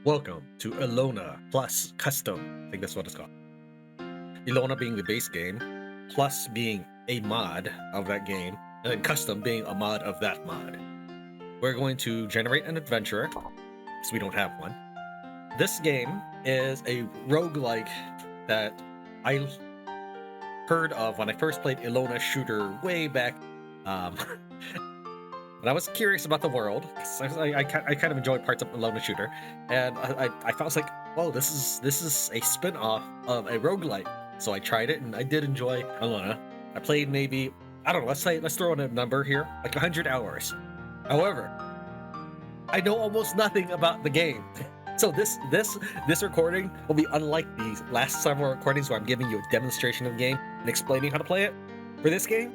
Welcome to Elona plus Custom. I think that's what it's called. Elona being the base game, plus being a mod of that game, and then Custom being a mod of that mod. We're going to generate an adventurer, because we don't have one. This game is a roguelike that I heard of when I first played Elona shooter way back. When I was curious about the world, 'cause I kind of enjoyed parts of Elona shooter, and I was like, whoa, this is a spin-off of a roguelike. So I tried it, and I did enjoy Elona. I played maybe, I don't know, let's throw in a number here, like 100 hours. However, I know almost nothing about the game. So this recording will be unlike these last several recordings where I'm giving you a demonstration of the game and explaining how to play it. For this game,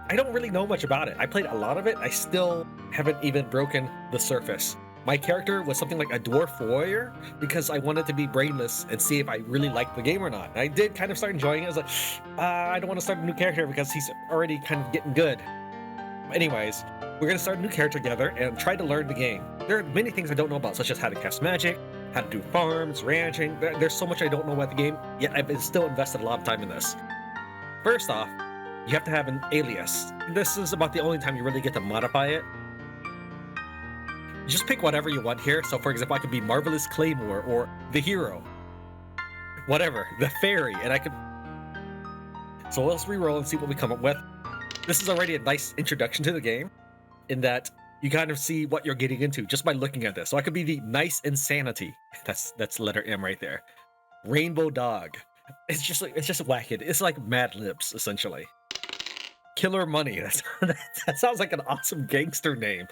I don't really know much about it. I played a lot of it. I still haven't even broken the surface. My character was something like a dwarf warrior because I wanted to be brainless and see if I really liked the game or not. And I did kind of start enjoying it. I was like, I don't want to start a new character because he's already kind of getting good. Anyways, we're going to start a new character together and try to learn the game. There are many things I don't know about, such as how to cast magic, how to do farms, ranching. There's so much I don't know about the game, yet I've still invested a lot of time in this. First off, you have to have an alias. This is about the only time you really get to modify it. Just pick whatever you want here. So for example, I could be Marvelous Claymore or the Hero. Whatever, the Fairy, and I could... So let's reroll and see what we come up with. This is already a nice introduction to the game, in that you kind of see what you're getting into just by looking at this. So I could be the Nice Insanity. That's letter M right there. Rainbow Dog. It's just wacky. It's like Mad Libs, essentially. Killer Money. That sounds like an awesome gangster name.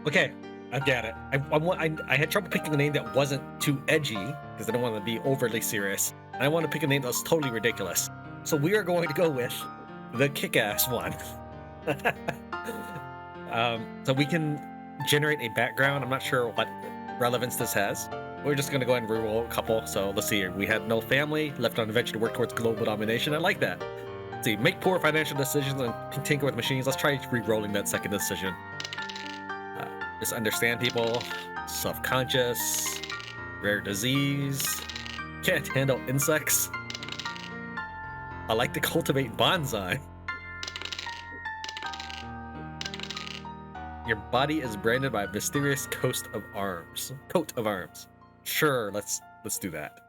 Okay, I get it. I had trouble picking a name that wasn't too edgy because I don't want to be overly serious. And I want to pick a name that was totally ridiculous. So we are going to go with the kick-ass one. So we can generate a background. I'm not sure what relevance this has. We're just going to go ahead and reroll a couple. So let's see here. We had no family, left on a venture to work towards global domination. I like that. Let's see, make poor financial decisions and tinker with machines. Let's try re-rolling that second decision. Just understand people, self-conscious, rare disease, can't handle insects. I like to cultivate bonsai. Your body is branded by a mysterious coat of arms. Sure, let's do that.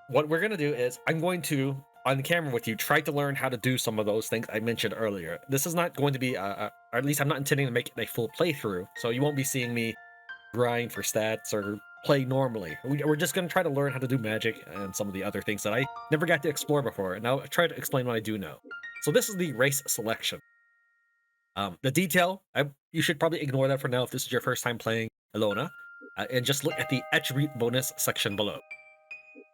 What we're gonna do is I'm going to, on the camera with you, try to learn how to do some of those things I mentioned earlier. This is not going to be, or at least I'm not intending to make it a full playthrough, so you won't be seeing me grind for stats or play normally. We're just gonna try to learn how to do magic and some of the other things that I never got to explore before, and I'll try to explain what I do know. So this is the race selection. The detail, you should probably ignore that for now if this is your first time playing Elona, and just look at the attribute bonus section below.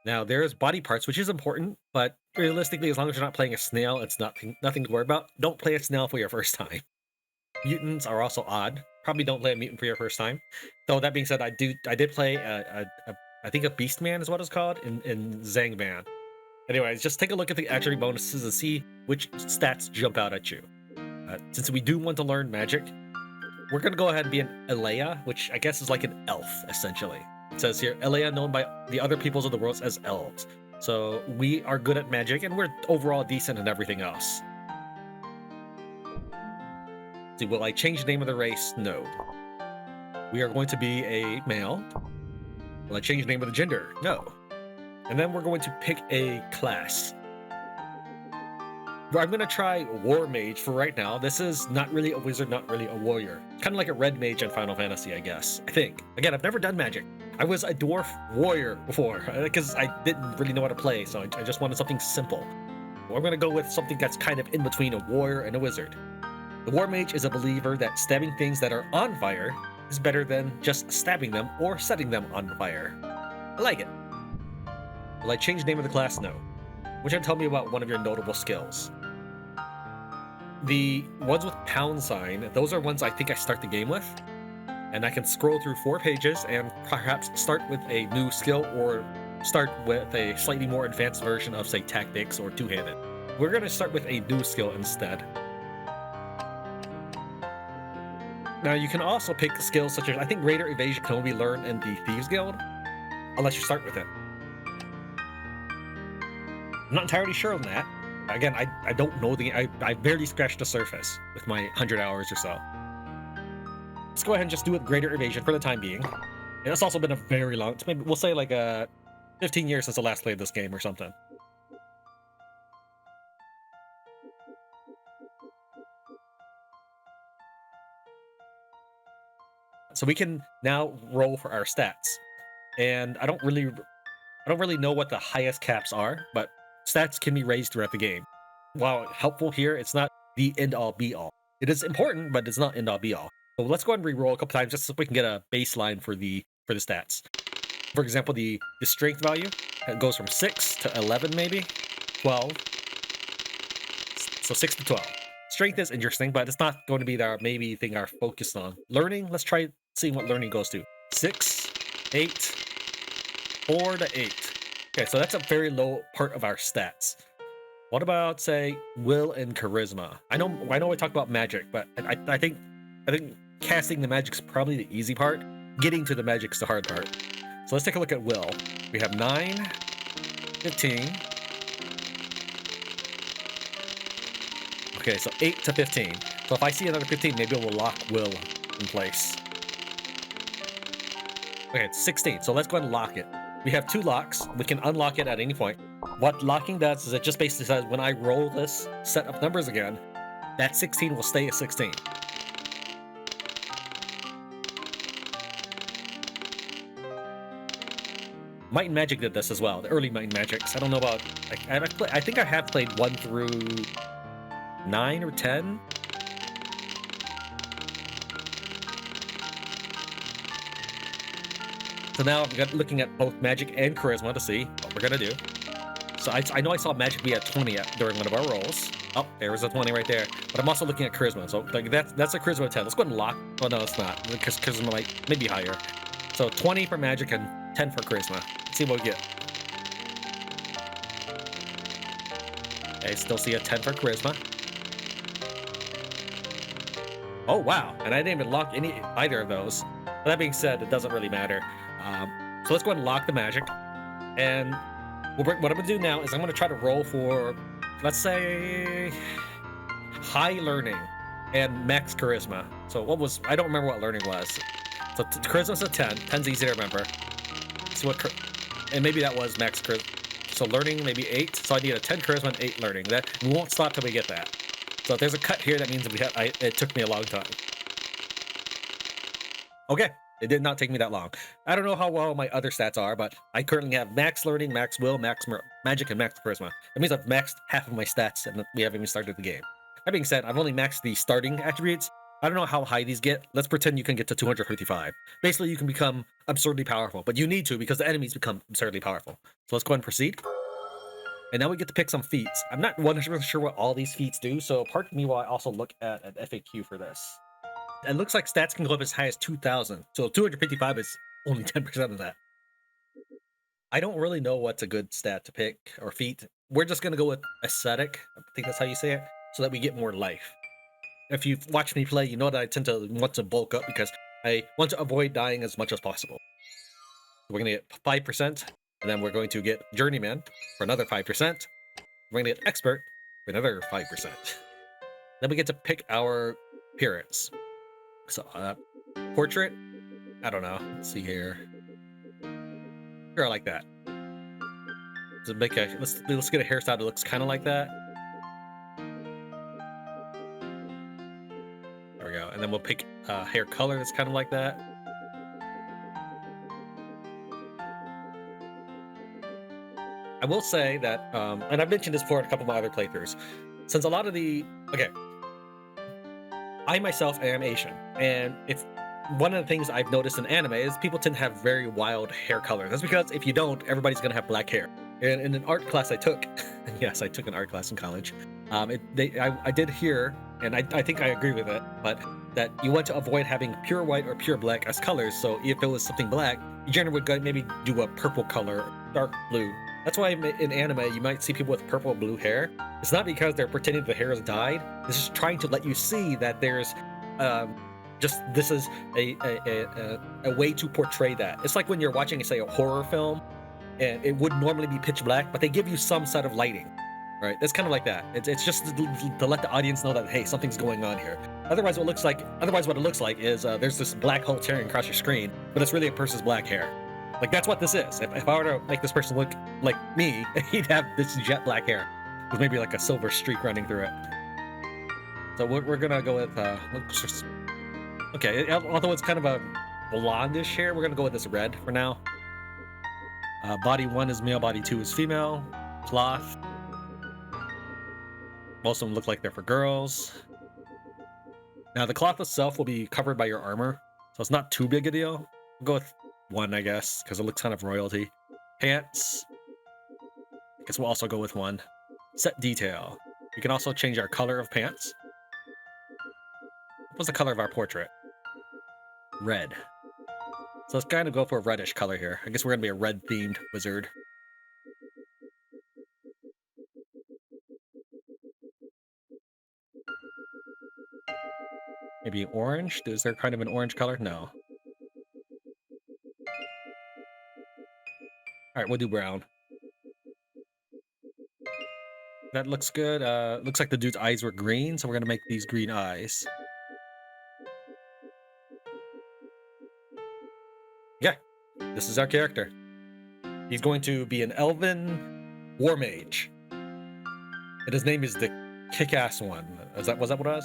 Now, there's body parts, which is important, but realistically, as long as you're not playing a snail, it's nothing to worry about. Don't play a snail for your first time. Mutants are also odd. Probably don't play a mutant for your first time. Though that being said, I did play I think a Beast Man is what it's called in Zangban. Anyways, just take a look at the attribute bonuses and see which stats jump out at you. Since we do want to learn magic, we're going to go ahead and be an Elea, which I guess is like an elf, essentially. It says here, Elea known by the other peoples of the world as elves. So we are good at magic, and we're overall decent in everything else. See, will I change the name of the race? No. We are going to be a male. Will I change the name of the gender? No. And then we're going to pick a class. I'm going to try War Mage for right now. This is not really a wizard, not really a warrior. Kind of like a red mage in Final Fantasy, I guess. I think. Again, I've never done magic. I was a dwarf warrior before, because I didn't really know how to play, so I just wanted something simple. Well, I'm going to go with something that's kind of in between a warrior and a wizard. The War Mage is a believer that stabbing things that are on fire is better than just stabbing them or setting them on fire. I like it. Will I change the name of the class? No. Which will tell me about one of your notable skills. The ones with pound sign, those are ones I think I start the game with. And I can scroll through 4 pages and perhaps start with a new skill or start with a slightly more advanced version of, say, tactics or two-handed. we're going to start with a new skill instead. Now, you can also pick skills such as, I think Greater Evasion can only be learned in the Thieves Guild, unless you start with it. I'm not entirely sure on that. Again, I don't know I barely scratched the surface with my 100 hours or so. Let's go ahead and just do it Greater Evasion for the time being. And it's also been a very long, maybe we'll say like 15 years since I last played this game or something. So we can now roll for our stats. And I don't really know what the highest caps are, but stats can be raised throughout the game. While helpful here, it's not the end-all be-all. It is important, but it's not end-all be-all. So let's go ahead and re-roll a couple times just so we can get a baseline for the stats. For example, the strength value goes from 6 to 11, maybe 12. So 6 to 12. Strength is interesting, but it's not going to be our maybe thing our focus on. Learning, let's try seeing what learning goes to. 6, 8, 4 to 8. Okay, so that's a very low part of our stats. What about, say, will and charisma? I know I talked about magic, but I think casting the magic's probably the easy part. Getting to the magic's the hard part. So let's take a look at will. We have 9, 15. Okay, so 8 to 15. So if I see another 15, maybe we'll lock will in place. Okay, it's 16. So let's go ahead and lock it. We have 2 locks. We can unlock it at any point. What locking does is it just basically says when I roll this set of numbers again, that 16 will stay at 16. Might and Magic did this as well, the early Might and Magics. I don't know about... I think I have played 1 through 9 or 10. So now I'm looking at both Magic and Charisma to see what we're going to do. So I know I saw Magic be at 20 during one of our rolls. Oh, there was a 20 right there. But I'm also looking at Charisma. So like that's a Charisma 10. Let's go ahead and lock. Oh, no, it's not. Because Charisma might maybe higher. So 20 for Magic and 10 for Charisma. Let's see what we get. I still see a 10 for Charisma. Oh, wow. And I didn't even lock either of those. But that being said, it doesn't really matter. So let's go ahead and lock the Magic. And what I'm going to do now is I'm going to try to roll for, let's say, high learning and max charisma. So I don't remember what learning was. So charisma's a 10. 10's easy to remember. So and maybe that was max charisma. So learning, maybe 8. So I need a 10 charisma and 8 learning. We won't stop till we get that. So if there's a cut here, that means it took me a long time. Okay. It did not take me that long. I don't know how well my other stats are, but I currently have max learning, max will, max magic, and max charisma. That means I've maxed half of my stats, and we haven't even started the game. That being said, I've only maxed the starting attributes. I don't know how high these get. Let's pretend you can get to 255. Basically, you can become absurdly powerful, but you need to because the enemies become absurdly powerful. So let's go ahead and proceed. And now we get to pick some feats. I'm not 100% sure what all these feats do, so pardon me while I also look at an FAQ for this. It looks like stats can go up as high as 2,000. So 255 is only 10% of that. I don't really know what's a good stat to pick or feat. We're just going to go with aesthetic. I think that's how you say it. So that we get more life. If you've watched me play, you know that I tend to want to bulk up because I want to avoid dying as much as possible. We're going to get 5%. And then we're going to get Journeyman for another 5%. We're going to get Expert for another 5%. Then we get to pick our appearance. So, portrait, I don't know. Let's see here. Sure, I like that. So let's get a hairstyle that looks kind of like that. There we go. And then we'll pick hair color that's kind of like that. I will say that, and I've mentioned this before in a couple of my other playthroughs, since a lot of I myself am Asian, and if one of the things I've noticed in anime is people tend to have very wild hair colors. That's because if you don't, everybody's going to have black hair. And in an art class I took, yes, I took an art class in college, I did hear, and I think I agree with it, but that you want to avoid having pure white or pure black as colors. So if it was something black, you generally would maybe do a purple color, dark blue, That's why in anime you might see people with purple or blue hair. It's not because they're pretending the hair has dyed. It's just trying to let you see that there's this is a way to portray that. It's like when you're watching, say, a horror film, and it would normally be pitch black, but they give you some set of lighting, right? It's kind of like that. It's just to let the audience know that, hey, something's going on here. Otherwise, what it looks like is there's this black hole tearing across your screen, but it's really a person's black hair. Like, that's what this is. If I were to make this person look like me, he'd have this jet black hair with maybe like a silver streak running through it. So we're gonna go with okay, although it's kind of a blondish hair, we're gonna go with this red for now. Body 1 is male, body 2 is female. Cloth. Most of them look like they're for girls. Now the cloth itself will be covered by your armor, so it's not too big a deal. We'll go with 1, I guess, because it looks kind of royalty. Pants. I guess we'll also go with 1. Set detail. We can also change our color of pants. What's the color of our portrait? Red. So let's kind of go for a reddish color here. I guess we're going to be a red-themed wizard. Maybe orange? Is there kind of an orange color? No. Alright, we'll do brown. That looks good. Looks like the dude's eyes were green, so we're going to make these green eyes. Yeah, this is our character. He's going to be an elven war mage. And his name is the Kick-Ass One. Was that what it was?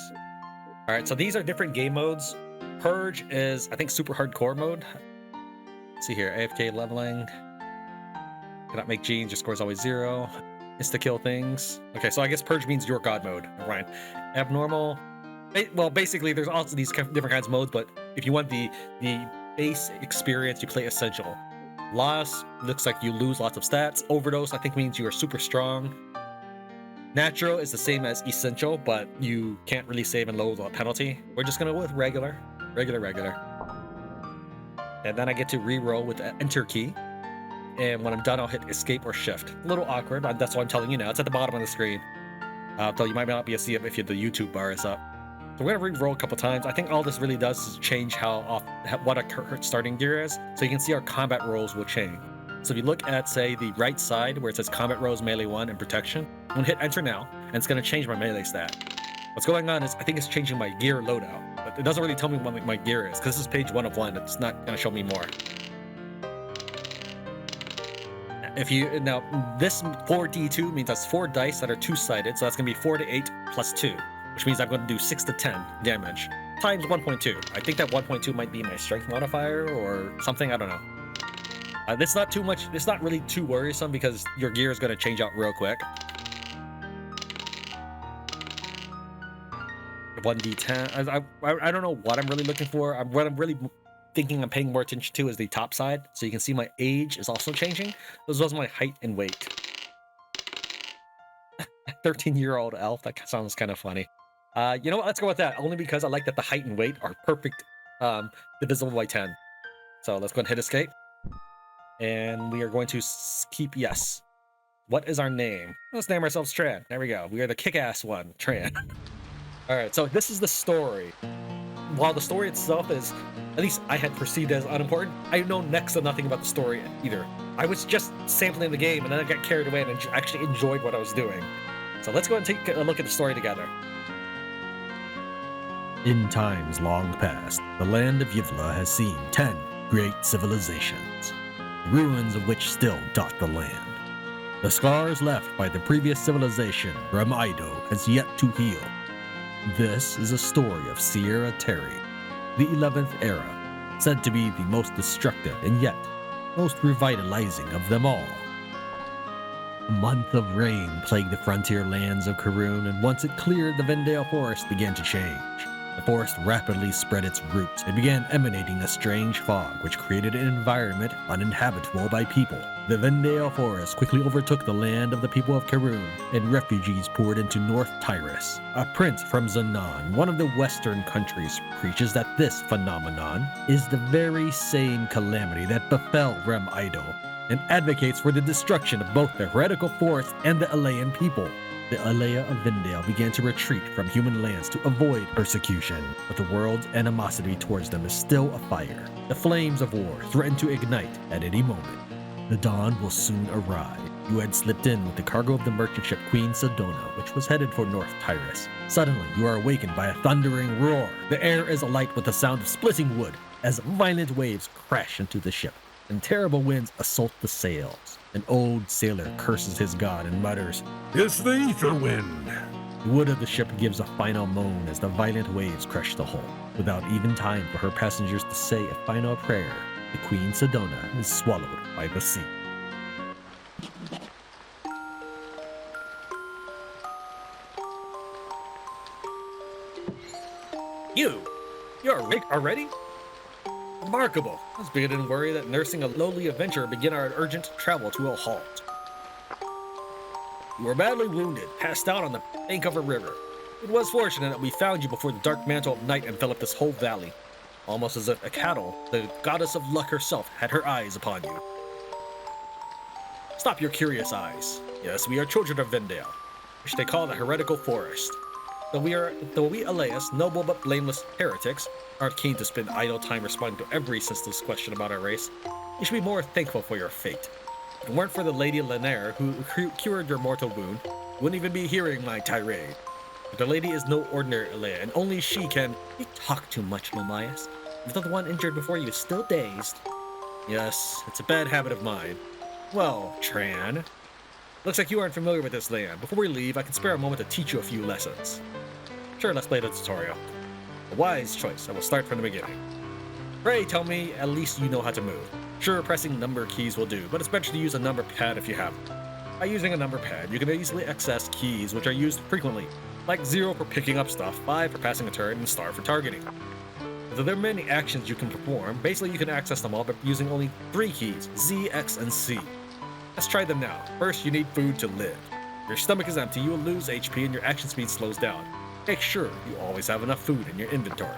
Alright, so these are different game modes. Purge is, I think, super hardcore mode. Let's see here, AFK leveling. Cannot make genes, your score is always 0. Insta-kill things. Okay, so I guess Purge means your god mode. Right. Abnormal. Well, basically, there's also these different kinds of modes, but if you want the base experience, you play Essential. Loss looks like you lose lots of stats. Overdose, I think, means you are super strong. Natural is the same as Essential, but you can't really save and load without penalty. We're just gonna go with regular. And then I get to reroll with the Enter key. And when I'm done, I'll hit Escape or Shift. A little awkward, but that's what I'm telling you now. It's at the bottom of the screen. Though you might not be able to see it if the YouTube bar is up. So we're gonna re-roll a couple times. I think all this really does is change what our starting gear is. So you can see our combat rolls will change. So if you look at, say, the right side where it says Combat Rolls Melee 1 and Protection, I'm gonna hit Enter now, and it's gonna change my melee stat. What's going on is I think it's changing my gear loadout, but it doesn't really tell me what my gear is, because this is page 1 of 1. It's not gonna show me more. Now this 4d2 means that's 4 dice that are 2-sided, so that's gonna be 4 to 8 plus 2, which means I'm gonna do 6 to 10 damage times 1.2. I think that 1.2 might be my strength modifier or something. I don't know. It's not too much. It's not really too worrisome because your gear is gonna change out real quick. 1d10. I don't know what I'm really looking for. What I'm really thinking I'm paying more attention to is the top side. So you can see my age is also changing, as well as my height and weight. 13-year-old elf. That sounds kind of funny. You know what? Let's go with that. Only because I like that the height and weight are perfect, divisible by 10. So let's go ahead and hit escape. And we are going to keep yes. What is our name? Let's name ourselves Tran. There we go. We are the kick-ass one, Tran. All right, so this is the story. While the story itself is, at least I had perceived as unimportant, I know next to nothing about the story either. I was just sampling the game, and then I got carried away and actually enjoyed what I was doing. So let's go and take a look at the story together. In times long past, the land of Yivla has seen 10 great civilizations, ruins of which still dot the land. The scars left by the previous civilization, Ramaido, has yet to heal. This is a story of Sierra Terry, the 11th era, said to be the most destructive and yet most revitalizing of them all. A month of rain plagued the frontier lands of Karun, and once it cleared, the Vendale forest began to change. The forest rapidly spread its roots and began emanating a strange fog, which created an environment uninhabitable by people. The Vendale forest quickly overtook the land of the people of Karun, and refugees poured into North Tyrus. A prince from Zanan, one of the western countries, preaches that this phenomenon is the very same calamity that befell Rem Ido. and advocates for the destruction of both the heretical forest and the Alayan people. The Alea of Vindale began to retreat from human lands to avoid persecution, but the world's animosity towards them is still afire. The flames of war threaten to ignite at any moment. The dawn will soon arrive. You had slipped in with the cargo of the merchant ship Queen Sedona, which was headed for North Tyrus. Suddenly, you are awakened by a thundering roar. The air is alight with the sound of splitting wood as violent waves crash into the ship, and terrible winds assault the sails. An old sailor curses his god and mutters, "It's the ether wind." The wood of the ship gives a final moan as the violent waves crush the hull. Without even time for her passengers to say a final prayer, the Queen Sedona is swallowed by the sea. You're awake already? Remarkable. I was beginning to worry that nursing a lowly adventurer begin our urgent travel to a halt. You were badly wounded, passed out on the bank of a river. It was fortunate that we found you before the dark mantle of night enveloped this whole valley, almost as if a cattle, the goddess of luck herself, had her eyes upon you. Stop your curious eyes. Yes, we are children of Vindale, which they call the heretical forest. Though we Alias, noble but blameless heretics, aren't keen to spend idle time responding to every senseless question about our race, you should be more thankful for your fate. If it weren't for the Lady Lanier, who cured your mortal wound, you wouldn't even be hearing my tirade. But the lady is no ordinary Alea, and only she can... You talk too much, Lomias. If the one injured before you is still dazed. Yes, it's a bad habit of mine. Well, Tran, looks like you aren't familiar with this land. Before we leave, I can spare a moment to teach you a few lessons. Sure, let's play the tutorial. A wise choice. I will start from the beginning. Pray tell me at least you know how to move. Sure, pressing number keys will do, but it's better to use a number pad if you have them. By using a number pad, you can easily access keys which are used frequently, like 0 for picking up stuff, 5 for passing a turn, and star for targeting. Though there are many actions you can perform, basically you can access them all by using only 3 keys, Z, X, and C. Let's try them now. First, you need food to live. If your stomach is empty, you will lose HP and your action speed slows down. Make sure you always have enough food in your inventory.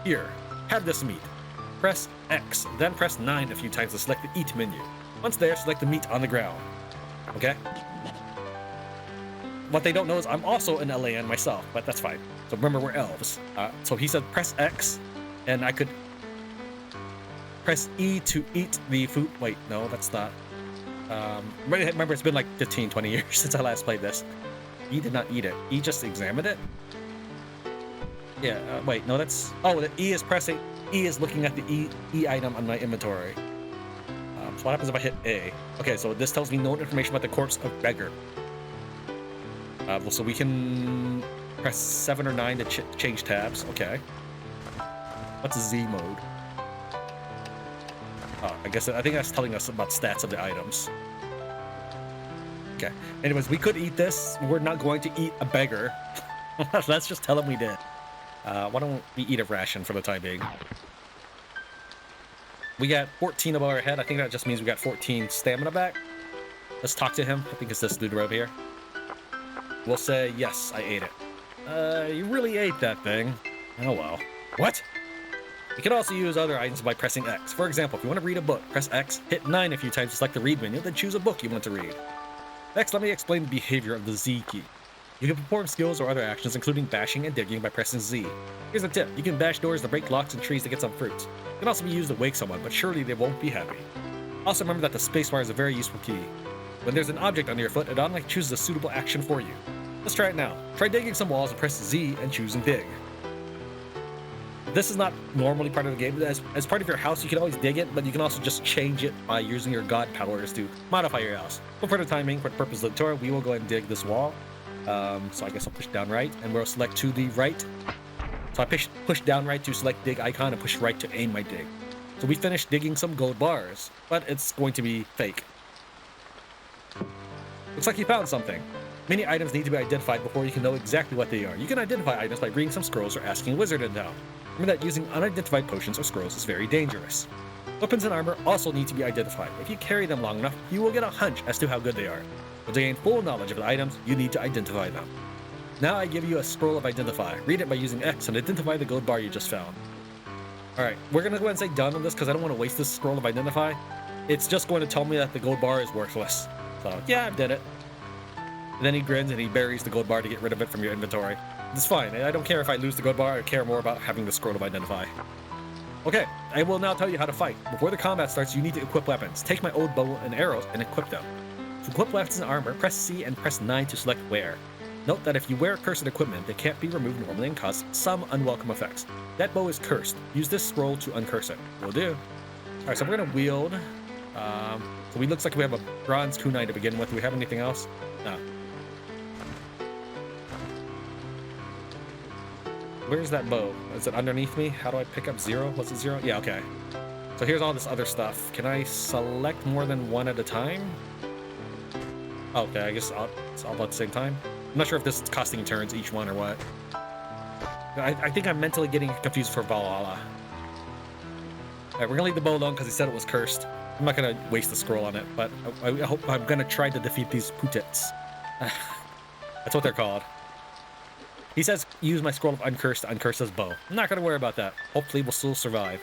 Here, have this meat. Press X, then press 9 a few times to select the Eat menu. Once there, select the meat on the ground. Okay? What they don't know is I'm also an Alayan myself, but that's fine. So remember, we're elves. So he said press X, and I could press E to eat the food. Wait, no, that's not. Remember, it's been like 15, 20 years since I last played this. E did not eat it. E just examined it? Yeah, wait, no, that's... Oh, the E is pressing... E is looking at the E item on my inventory. So what happens if I hit A? Okay, so this tells me no information about the corpse of Beggar. So we can press 7 or 9 to change tabs. Okay. What's Z mode? Oh, I think that's telling us about stats of the items. Okay. Anyways, we could eat this. We're not going to eat a beggar. Let's just tell him we did. Why don't we eat a ration for the time being? We got 14 above our head. I think that just means we got 14 stamina back. Let's talk to him. I think it's this dude right here. We'll say, yes, I ate it. You really ate that thing. Oh well. What? You can also use other items by pressing X. For example, if you want to read a book, press X, hit 9 a few times to select the read menu, then choose a book you want to read. Next, let me explain the behavior of the Z key. You can perform skills or other actions, including bashing and digging, by pressing Z. Here's a tip. You can bash doors to break locks and trees to get some fruits. It can also be used to wake someone, but surely they won't be happy. Also remember that the spacebar is a very useful key. When there's an object under your foot, it automatically chooses a suitable action for you. Let's try it now. Try digging some walls and press Z and choose and dig. This is not normally part of the game. As part of your house, you can always dig it, but you can also just change it by using your god powers to modify your house. But for the timing, for the purpose of the tutorial, we will go ahead and dig this wall. So I guess I'll push down right, and we'll select to the right. So I push down right to select dig icon and push right to aim my dig. So we finished digging some gold bars, but it's going to be fake. Looks like you found something. Many items need to be identified before you can know exactly what they are. You can identify items by reading some scrolls or asking a wizard in town. Remember that using unidentified potions or scrolls is very dangerous. Weapons and armor also need to be identified. If you carry them long enough, you will get a hunch as to how good they are. But to gain full knowledge of the items, you need to identify them. Now I give you a scroll of identify. Read it by using X and identify the gold bar you just found. Alright, we're gonna go ahead and say done on this because I don't want to waste this scroll of identify. it's just going to tell me that the gold bar is worthless. So yeah, I did it. And then he grins and he buries the gold bar to get rid of it from your inventory. It's fine. I don't care if I lose the gold bar. I care more about having the scroll of identify. Okay, I will now tell you how to fight. Before the combat starts, you need to equip weapons. Take my old bow and arrows and equip them. To equip weapons and armor, press C and press 9 to select wear. Note that if you wear cursed equipment, they can't be removed normally and cause some unwelcome effects. That bow is cursed. Use this scroll to uncurse it. Will do. Alright, so we're going to wield. So we looks like we have a bronze kunai to begin with. Do we have anything else? No. Where's that bow? Is it underneath me? How do I pick up 0? Was it 0? Yeah, okay. So here's all this other stuff. Can I select more than one at a time? Okay, I guess it's all at the same time. I'm not sure if this is costing turns each one or what. I think I'm mentally getting confused for Valhalla. Alright, we're gonna leave the bow alone because he said it was cursed. I'm not gonna waste the scroll on it, but I hope I'm gonna try to defeat these putets. That's what they're called. He says, use my scroll of uncurse to uncurse his bow. I'm not gonna worry about that. Hopefully we'll still survive.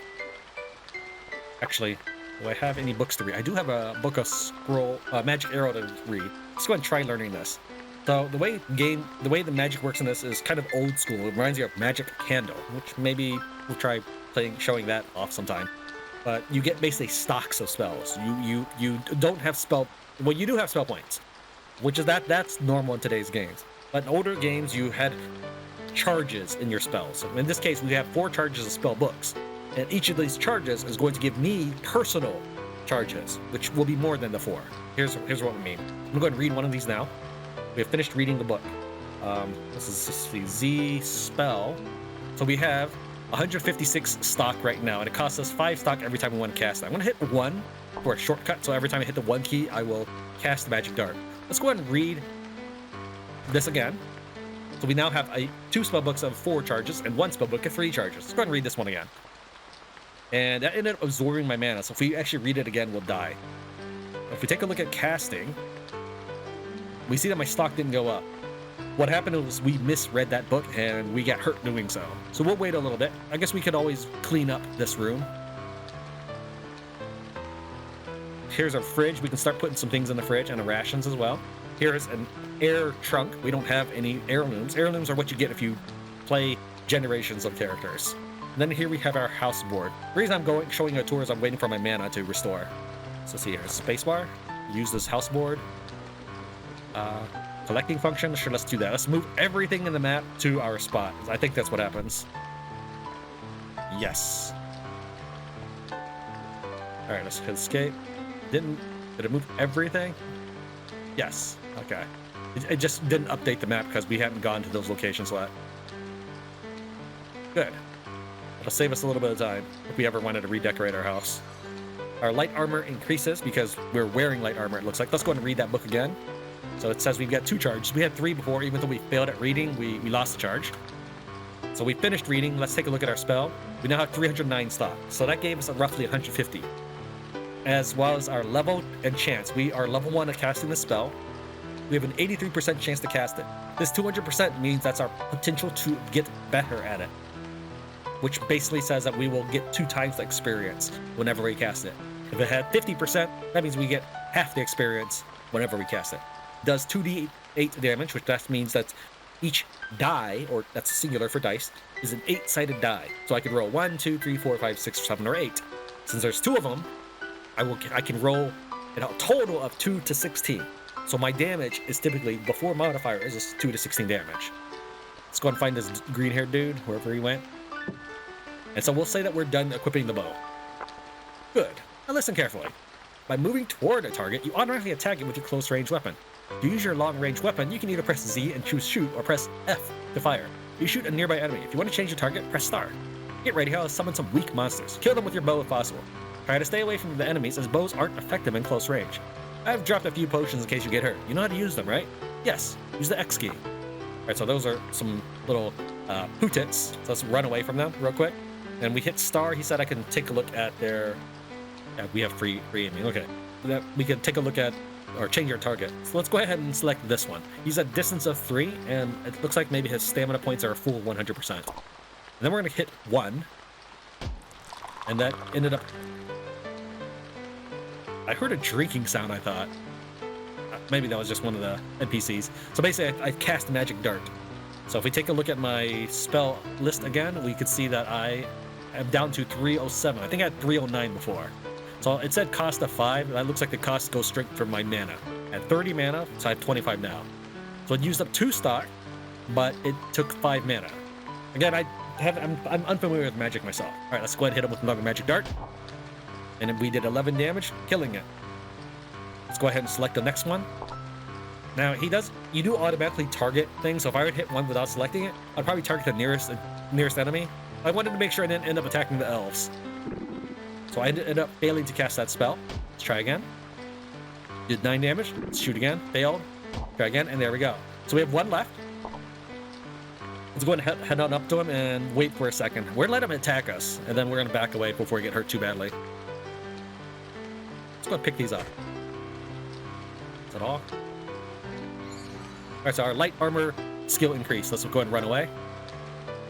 Actually, do I have any books to read? I do have a book of scroll, magic arrow to read. Let's go ahead and try learning this. So the way the magic works in this is kind of old school. It reminds you of magic candle, which maybe we'll try showing that off sometime. But you get basically stocks of spells. You don't have spell. Well, you do have spell points, which is that's normal in today's games. But in older games, you had charges in your spells. So in this case, we have 4 charges of spell books. And each of these charges is going to give me personal charges, which will be more than the 4. Here's what we mean. I'm going to go ahead and read one of these now. We have finished reading the book. This is the Z spell. So we have 156 stock right now, and it costs us 5 stock every time we want to cast it. I'm going to hit 1 for a shortcut, so every time I hit the 1 key, I will cast the magic dart. Let's go ahead and read this again. So we now have 2 spellbooks of 4 charges and 1 spellbook of 3 charges. Let's go ahead and read this one again. And that ended up absorbing my mana, so if we actually read it again, we'll die. If we take a look at casting, we see that my stock didn't go up. What happened was we misread that book and we got hurt doing so. So we'll wait a little bit. I guess we could always clean up this room. Here's our fridge. We can start putting some things in the fridge and the rations as well. Here's an air trunk. We don't have any heirlooms. Heirlooms are what you get if you play generations of characters. And then here we have our house board. The reason I'm showing you a tour is I'm waiting for my mana to restore. So let's see here, spacebar. Use this house board. Collecting function. Sure, let's do that. Let's move everything in the map to our spot. I think that's what happens. Yes. All right, let's hit escape. Did it move everything? Yes. Okay. It just didn't update the map because we hadn't gone to those locations yet. Good. It'll save us a little bit of time if we ever wanted to redecorate our house. Our light armor increases because we're wearing light armor, it looks like. Let's go ahead and read that book again. So it says we've got 2 charges. We had 3 before. Even though we failed at reading, we lost the charge. So we finished reading. Let's take a look at our spell. We now have 309 stock. So that gave us roughly 150. As well as our level and chance. We are level 1 at casting the spell. We have an 83% chance to cast it. This 200% means that's our potential to get better at it, which basically says that we will get 2 times the experience whenever we cast it. If it had 50%, that means we get half the experience whenever we cast it. It does 2d8 damage, which that means that each die, or that's singular for dice, is an 8-sided die. So I can roll 1, 2, 3, 4, 5, 6, 7, or 8. Since there's 2 of them, I can roll a total of 2 to 16. So my damage is typically, before modifier, is 2 to 16 damage. Let's go and find this green-haired dude, wherever he went. And so we'll say that we're done equipping the bow. Good. Now listen carefully. By moving toward a target, you automatically attack it with your close-range weapon. To use your long-range weapon, you can either press Z and choose shoot, or press F to fire. You shoot a nearby enemy. If you want to change the target, press star. Get ready, I'll summon some weak monsters. Kill them with your bow if possible. Try to stay away from the enemies, as bows aren't effective in close range. I've dropped a few potions in case you get hurt. You know how to use them, right? Yes. Use the X key. Alright, so those are some little putets. So let's run away from them real quick. And we hit star. He said I can take a look at their... Yeah, we have free aiming. Okay. We can take a look at, or change our target. So let's go ahead and select this one. He's at distance of 3, and it looks like maybe his stamina points are a full 100%. And then we're going to hit 1. And that ended up I heard a drinking sound, I thought. Maybe that was just one of the NPCs. So basically, I cast Magic Dart. So if we take a look at my spell list again, we could see that I am down to 307. I think I had 309 before. So it said cost of 5. That looks like the cost goes straight from my mana. At 30 mana, so I have 25 now. So it used up 2 stock, but it took 5 mana. Again, I'm unfamiliar with magic myself. All right, let's go ahead and hit him with another Magic Dart. And then we did 11 damage, killing it. Let's go ahead and select the next one. Now you do automatically target things, so if I would hit one without selecting it, I'd probably target the nearest enemy. I wanted to make sure I didn't end up attacking the elves. So I ended up failing to cast that spell. Let's try again. Did 9 damage, let's shoot again, failed, try again, and there we go. So we have 1 left. Let's go ahead and head on up to him and wait for a second. We're gonna let him attack us, and then we're gonna back away before we get hurt too badly. Let's go and pick these up. Is that all? Alright, so our light armor skill increase. Let's go ahead and run away.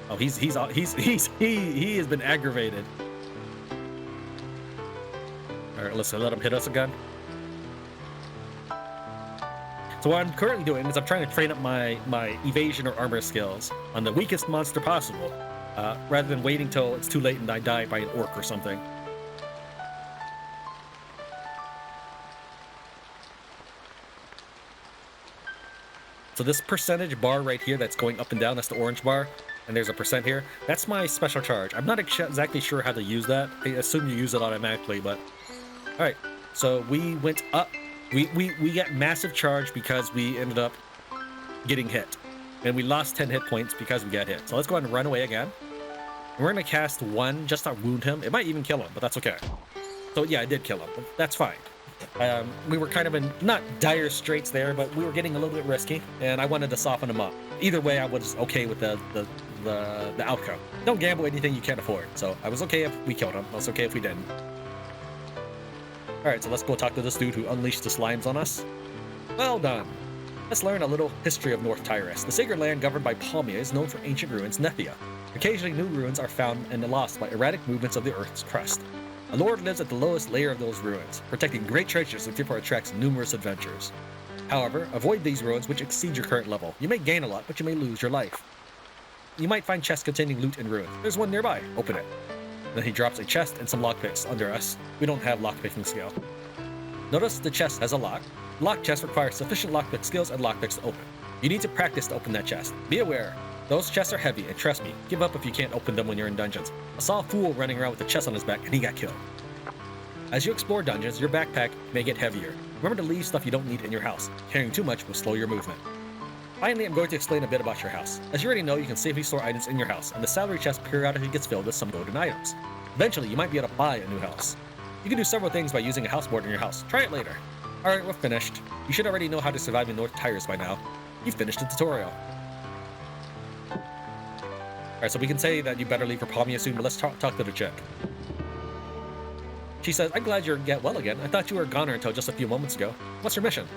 Oh, he has been aggravated. Alright, let's let him hit us again. So what I'm currently doing is I'm trying to train up my evasion or armor skills on the weakest monster possible, rather than waiting till it's too late and I die by an orc or something. So this percentage bar right here that's going up and down, that's the orange bar, and there's a percent here, that's my special charge. I'm not exactly sure how to use that. I assume you use it automatically, but... Alright, so we went up. We got massive charge because we ended up getting hit. And we lost 10 hit points because we got hit. So let's go ahead and run away again. And we're going to cast 1 just to wound him. It might even kill him, but that's okay. So yeah, I did kill him. But that's fine. We were kind of in, not dire straits there, but we were getting a little bit risky, and I wanted to soften him up. Either way, I was okay with the outcome. Don't gamble anything you can't afford. So I was okay if we killed him. I was okay if we didn't. Alright, so let's go talk to this dude who unleashed the slimes on us. Well done. Let's learn a little history of North Tyrus. The sacred land governed by Palmia is known for ancient ruins Nefia. Occasionally new ruins are found and lost by erratic movements of the Earth's crust. A lord lives at the lowest layer of those ruins, protecting great treasures and therefore attracts numerous adventures. However, avoid these ruins which exceed your current level. You may gain a lot, but you may lose your life. You might find chests containing loot in ruins. There's one nearby. Open it. Then he drops a chest and some lockpicks under us. We don't have lockpicking skill. Notice the chest has a lock. Lock chests require sufficient lockpick skills and lockpicks to open. You need to practice to open that chest. Be aware, those chests are heavy, and trust me, give up if you can't open them when you're in dungeons. I saw a fool running around with a chest on his back and he got killed. As you explore dungeons, your backpack may get heavier. Remember to leave stuff you don't need in your house. Carrying too much will slow your movement. Finally, I'm going to explain a bit about your house. As you already know, you can safely store items in your house, and the salary chest periodically gets filled with some golden items. Eventually, you might be able to buy a new house. You can do several things by using a house board in your house. Try it later. Alright, we're finished. You should already know how to survive in North Tyrus by now. You've finished the tutorial. Alright, so we can say that you better leave for Palmia soon, but let's talk to the chick. She says, I'm glad you're get well again. I thought you were a goner until just a few moments ago. What's your mission?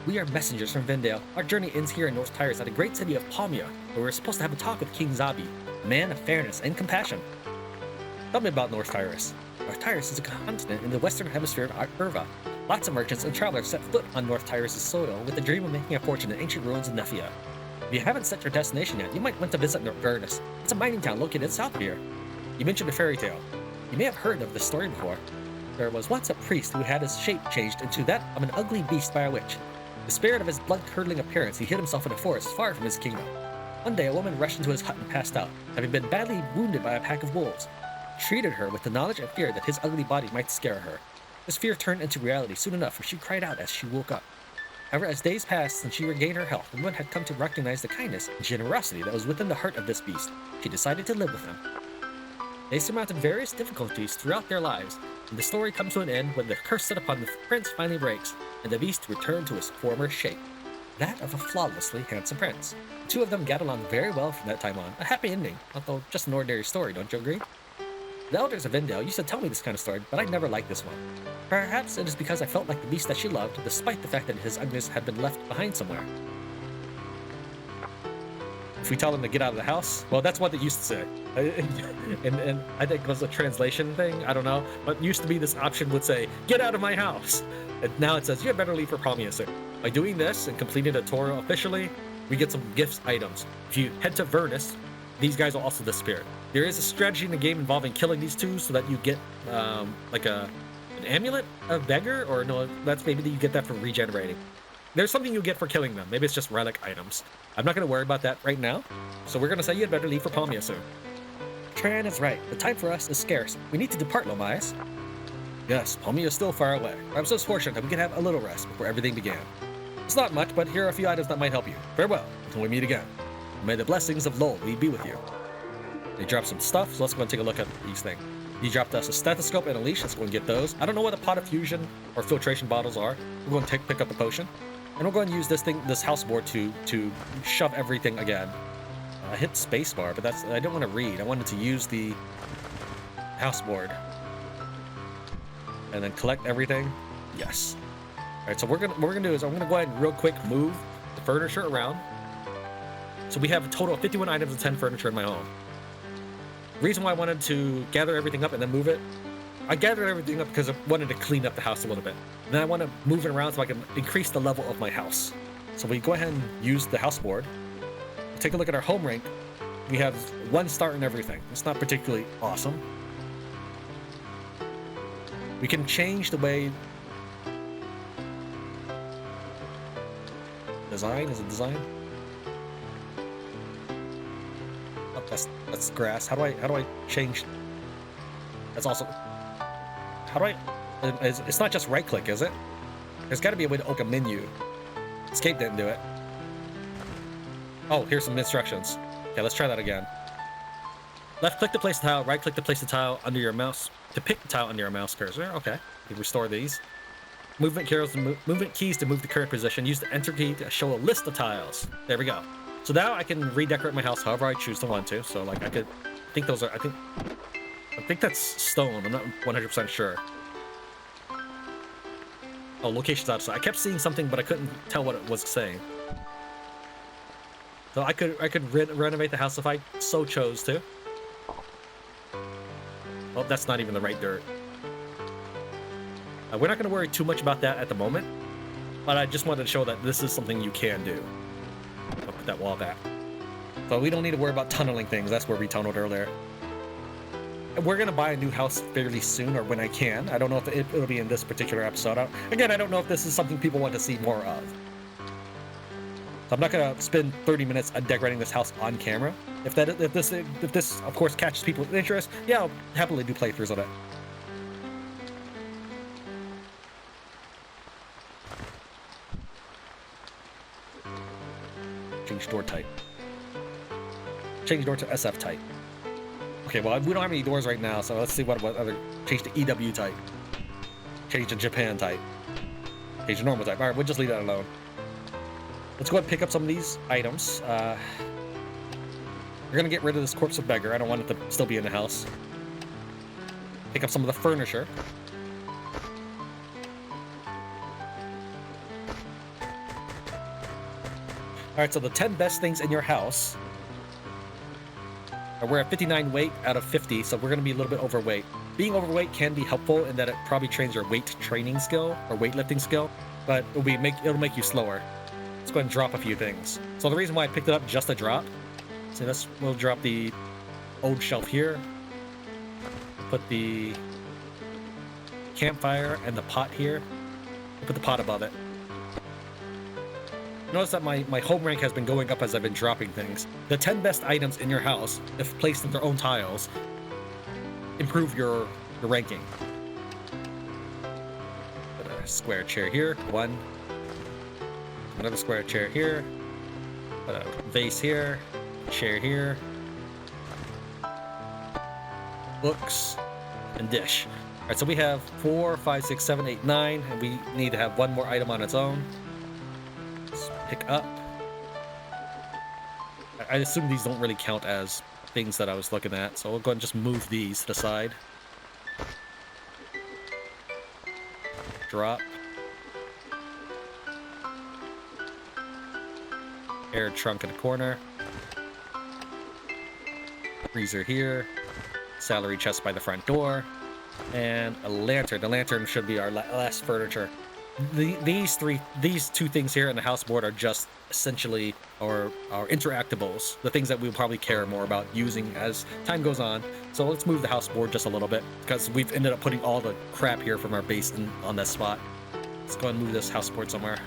We are messengers from Vendale. Our journey ends here in North Tyrus at the great city of Palmia, where we're supposed to have a talk with King Zabi, a man of fairness and compassion. Tell me about North Tyrus. North Tyrus is a continent in the western hemisphere of Urva. Lots of merchants and travelers set foot on North Tyrus' soil with the dream of making a fortune in ancient ruins of Nefia. If you haven't set your destination yet, you might want to visit Vernis. It's a mining town located south of here. You mentioned a fairy tale. You may have heard of this story before. There was once a priest who had his shape changed into that of an ugly beast by a witch. Despaired of his blood-curdling appearance, he hid himself in a forest far from his kingdom. One day, a woman rushed into his hut and passed out, having been badly wounded by a pack of wolves. He treated her with the knowledge and fear that his ugly body might scare her. This fear turned into reality soon enough, for she cried out as she woke up. However, as days passed and she regained her health, the woman had come to recognize the kindness and generosity that was within the heart of this beast. She decided to live with him. They surmounted various difficulties throughout their lives, and the story comes to an end when the curse set upon the prince finally breaks, and the beast returned to his former shape, that of a flawlessly handsome prince. The two of them got along very well from that time on. A happy ending, although just an ordinary story, don't you agree? The elders of Vendale used to tell me this kind of story, but I never liked this one. Perhaps it is because I felt like the beast that she loved, despite the fact that his ugliness had been left behind somewhere. if we tell them to get out of the house, well, that's what they used to say. And I think it was a translation thing, I don't know. But used to be this option would say, get out of my house. And now it says, you had better leave for Lomias. By doing this and completing the tutorial officially, we get some gifts items. If you head to Vernis, these guys will also disappear. There is a strategy in the game involving killing these two so that you get like an amulet of Beggar, or no, that's maybe that you get that for regenerating. There's something you get for killing them. Maybe it's just relic items. I'm not going to worry about that right now. So we're going to say you'd better leave for Lomias soon. Tran is right. The time for us is scarce. We need to depart, Lomias. Yes, Lomias is still far away. I'm so fortunate that we can have a little rest before everything began. It's not much, but here are a few items that might help you. Farewell, until we meet again. May the blessings of Lol be with you. They dropped some stuff, so let's go and take a look at these things. He dropped us a stethoscope and a leash. Let's go and get those. I don't know what the pot of fusion or filtration bottles are. We're going to pick up the potion. And we're going to use this house board to shove everything again. I hit spacebar, but I didn't want to read. I wanted to use the house board. And then collect everything. Yes. Alright, so what we're gonna do is I'm gonna go ahead and real quick move the furniture around. So we have a total of 51 items and 10 furniture in my home. The reason why I wanted to gather everything up and then move it, I gathered everything up because I wanted to clean up the house a little bit. And then I want to move it around so I can increase the level of my house. So we go ahead and use the house board. Take a look at our home rank. We have 1 star in everything. It's not particularly awesome. We can change the way... Design? Is it design? Oh, that's grass. How do I change? That's also... How do I... It's not just right click, is it? There's got to be a way to open a menu. Escape didn't do it. Oh, here's some instructions. Okay, let's try that again. Left click to place the tile, right click to place the tile under your mouse, to pick the tile under your mouse cursor. Okay, you restore these. Movement keys to move the current position. Use the enter key to show a list of tiles. There we go. So now I can redecorate my house however I choose to want to. So like I think those are, I think that's stone. I'm not 100% sure. Oh, location's outside. I kept seeing something, but I couldn't tell what it was saying. So I could renovate the house if I so chose to. Well, that's not even the right dirt. We're not going to worry too much about that at the moment, but I just wanted to show that this is something you can do. I'll put that wall back. So we don't need to worry about tunneling things. That's where we tunneled earlier. And we're going to buy a new house fairly soon, or when I can. I don't know if it'll be in this particular episode. Again, I don't know if this is something people want to see more of. So I'm not going to spend 30 minutes decorating this house on camera. If this, of course, catches people's interest, yeah, I'll happily do playthroughs of it. Change door type. Change door to SF type. Okay, well, we don't have any doors right now, so let's see what other... Change to EW type. Change to Japan type. Change to normal type. Alright, we'll just leave that alone. Let's go ahead and pick up some of these items. We're gonna get rid of this corpse of Beggar. I don't want it to still be in the house. Pick up some of the furniture. Alright, so the 10 best things in your house. We're at 59 weight out of 50, so we're going to be a little bit overweight. Being overweight can be helpful in that it probably trains your weight training skill or weightlifting skill, but it'll make you slower. Let's go ahead and drop a few things. So the reason why I picked it up just to drop, so we'll drop the old shelf here, put the campfire and the pot here, we'll put the pot above it. Notice that my home rank has been going up as I've been dropping things. The 10 best items in your house, if placed in their own tiles, improve your ranking. Put a square chair here, 1. Another square chair here. Put a vase here, chair here. Books, and dish. Alright, so we have 4, 5, 6, 7, 8, 9, and we need to have 1 more item on its own. Pick up. I assume these don't really count as things that I was looking at, so we'll go ahead and just move these to the side. Drop. Air trunk in the corner. freezer here, salary chest by the front door, and a lantern. The lantern should be our last furniture. These two things here in the house board are just essentially our interactables, the things that we'll probably care more about using as time goes on. So let's move the house board just a little bit, because we've ended up putting all the crap here from our base on this spot. Let's go and move this house board somewhere.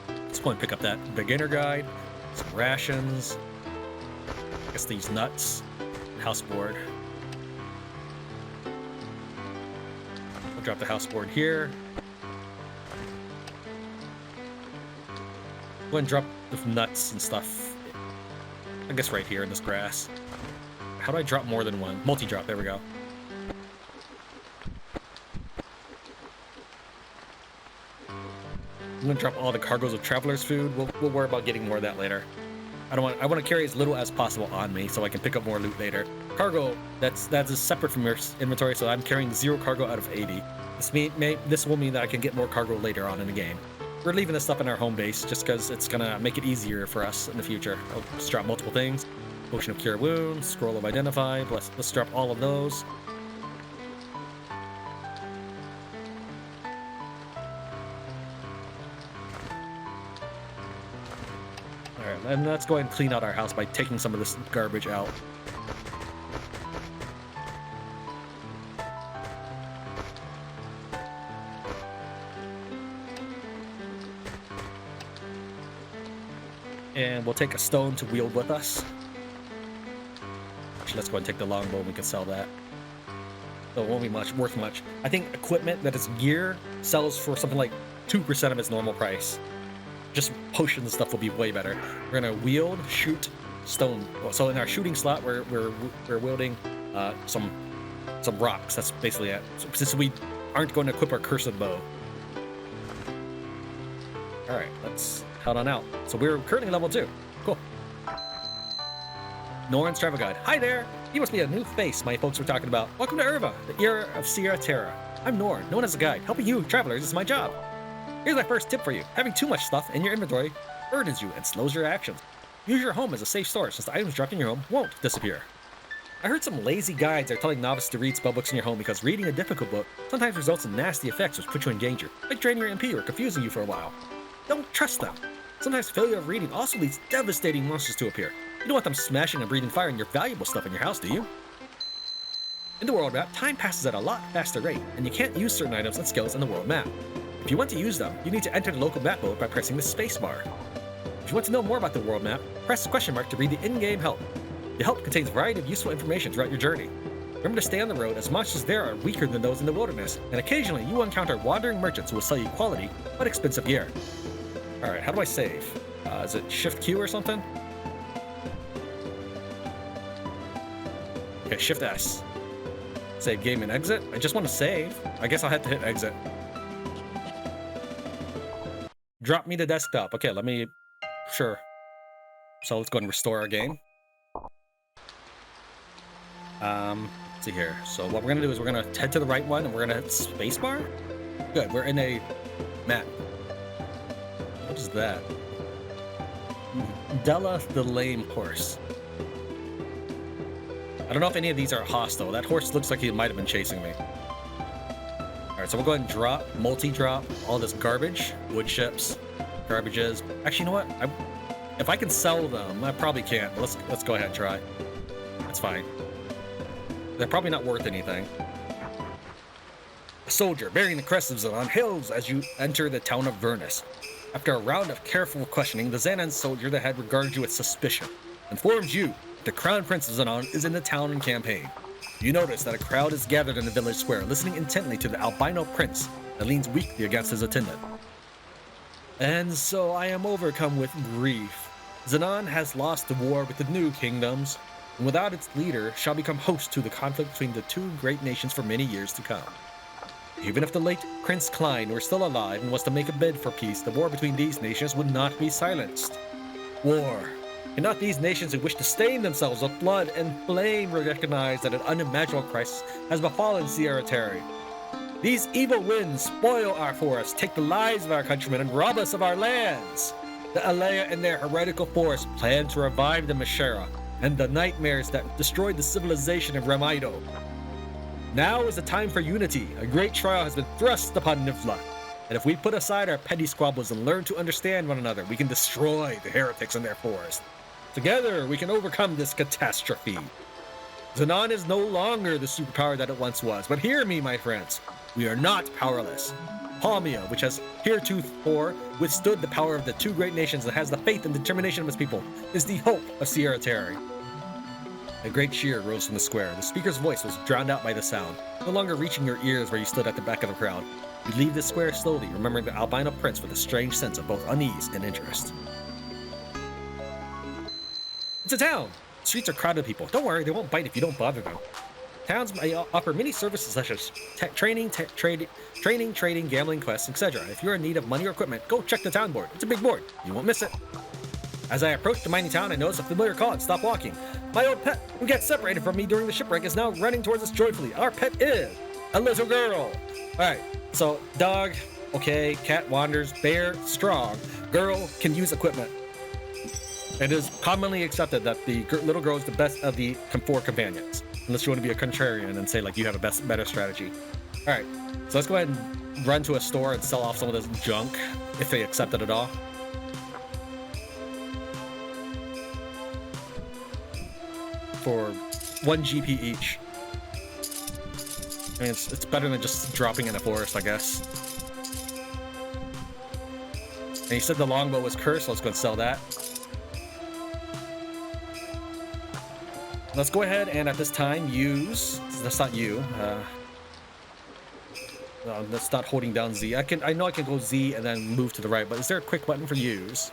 Let's go and pick up that beginner guide, some rations, I guess these nuts, house board. We'll drop the house board here. Go and drop the nuts and stuff, I guess right here in this grass. How do I drop more than one? Multi-drop, there we go. I'm gonna drop all the cargoes of traveler's food. We'll worry about getting more of that later. I want to carry as little as possible on me so I can pick up more loot later. Cargo, that's separate from your inventory, so I'm carrying 0 cargo out of 80. This will mean that I can get more cargo later on in the game. We're leaving this stuff in our home base just because it's gonna make it easier for us in the future. I'll just drop multiple things. Potion of Cure Wounds, Scroll of Identify. Let's drop all of those. Alright, and let's go ahead and clean out our house by taking some of this garbage out. And we'll take a stone to wield with us. Actually, let's go ahead and take the longbow and we can sell that. So it won't be worth much. I think equipment that is gear sells for something like 2% of its normal price. Just potions and stuff will be way better. We're gonna wield, shoot, stone. So in our shooting slot, we're wielding some rocks. That's basically it. So, since we aren't going to equip our cursed bow. All right, let's head on out. So we're currently level 2. Cool. Norn's Travel Guide. Hi there! You must be a new face my folks were talking about. Welcome to Urva, the era of Sierra Terra. I'm Norn, known as a guide. Helping you, travelers, is my job. Here's my first tip for you. Having too much stuff in your inventory burdens you and slows your actions. Use your home as a safe source, since the items dropped in your home won't disappear. I heard some lazy guides are telling novices to read spellbooks in your home because reading a difficult book sometimes results in nasty effects which put you in danger, like draining your MP or confusing you for a while. Don't trust them. Sometimes failure of reading also leads devastating monsters to appear. You don't want them smashing and breathing fire in your valuable stuff in your house, do you? In the world map, time passes at a lot faster rate, and you can't use certain items and skills in the world map. If you want to use them, you need to enter the local map mode by pressing the spacebar. If you want to know more about the world map, press the question mark to read the in-game help. The help contains a variety of useful information throughout your journey. Remember to stay on the road, as monsters there are weaker than those in the wilderness, and occasionally you will encounter wandering merchants who will sell you quality but expensive gear. Alright, how do I save? Is it Shift Q or something? Okay, Shift S. Save game and exit? I just want to save. I guess I'll have to hit exit. Drop me the desktop. Okay, let me... Sure. So let's go and restore our game. Let's see here. So what we're going to do is we're going to head to the right one and we're going to hit spacebar? Good, we're in a map. What is that? Della the Lame Horse. I don't know if any of these are hostile. That horse looks like he might have been chasing me. Alright, so we'll go ahead and drop, multi-drop, all this garbage, wood chips, garbages. Actually, you know what? If I can sell them, I probably can't. Let's go ahead and try. That's fine. They're probably not worth anything. A soldier bearing the crest of Zanon hails as you enter the town of Vernis. After a round of careful questioning, the Xanan soldier that had regarded you with suspicion informs you that the Crown Prince of Zanon is in the town and campaign. You notice that a crowd is gathered in the village square, listening intently to the albino prince that leans weakly against his attendant. And so I am overcome with grief. Zanon has lost the war with the new kingdoms, and without its leader shall become host to the conflict between the two great nations for many years to come. Even if the late Prince Klein were still alive and was to make a bid for peace, the war between these nations would not be silenced. War. Cannot these nations who wish to stain themselves with blood and flame recognize that an unimaginable crisis has befallen Sierra Terra? These evil winds spoil our forests, take the lives of our countrymen, and rob us of our lands. The Alea and their heretical force plan to revive the Meshera, and the nightmares that destroyed the civilization of Ramaido. Now is the time for unity. A great trial has been thrust upon Nifla, and if we put aside our petty squabbles and learn to understand one another, we can destroy the heretics in their forest. Together, we can overcome this catastrophe. Zanon is no longer the superpower that it once was, but hear me, my friends. We are not powerless. Palmia, which has heretofore withstood the power of the two great nations and has the faith and determination of its people, is the hope of Sierra Terry. A great cheer rose from the square. The speaker's voice was drowned out by the sound, no longer reaching your ears where you stood at the back of the crowd. You leave the square slowly, remembering the albino prince with a strange sense of both unease and interest. It's a town! The streets are crowded with people. Don't worry, they won't bite if you don't bother them. Towns may offer many services such as training, trading, gambling quests, etc. If you're in need of money or equipment, go check the town board. It's a big board. You won't miss it. As I approach the mining town, I notice a familiar call and stop walking. My old pet, who got separated from me during the shipwreck, is now running towards us joyfully. Our pet is a little girl. Alright, so dog, okay, cat wanders, bear, strong, girl can use equipment. It is commonly accepted that the little girl is the best of the four companions. Unless you want to be a contrarian and say like you have a better strategy. Alright, so let's go ahead and run to a store and sell off some of this junk, if they accept it at all. For 1 GP each. I mean, it's better than just dropping in a forest, I guess. And you said the longbow was cursed, so let's go and sell that. Let's go ahead and at this time use, that's not you, that's not holding down Z. I know I can go Z and then move to the right, but is there a quick button for use?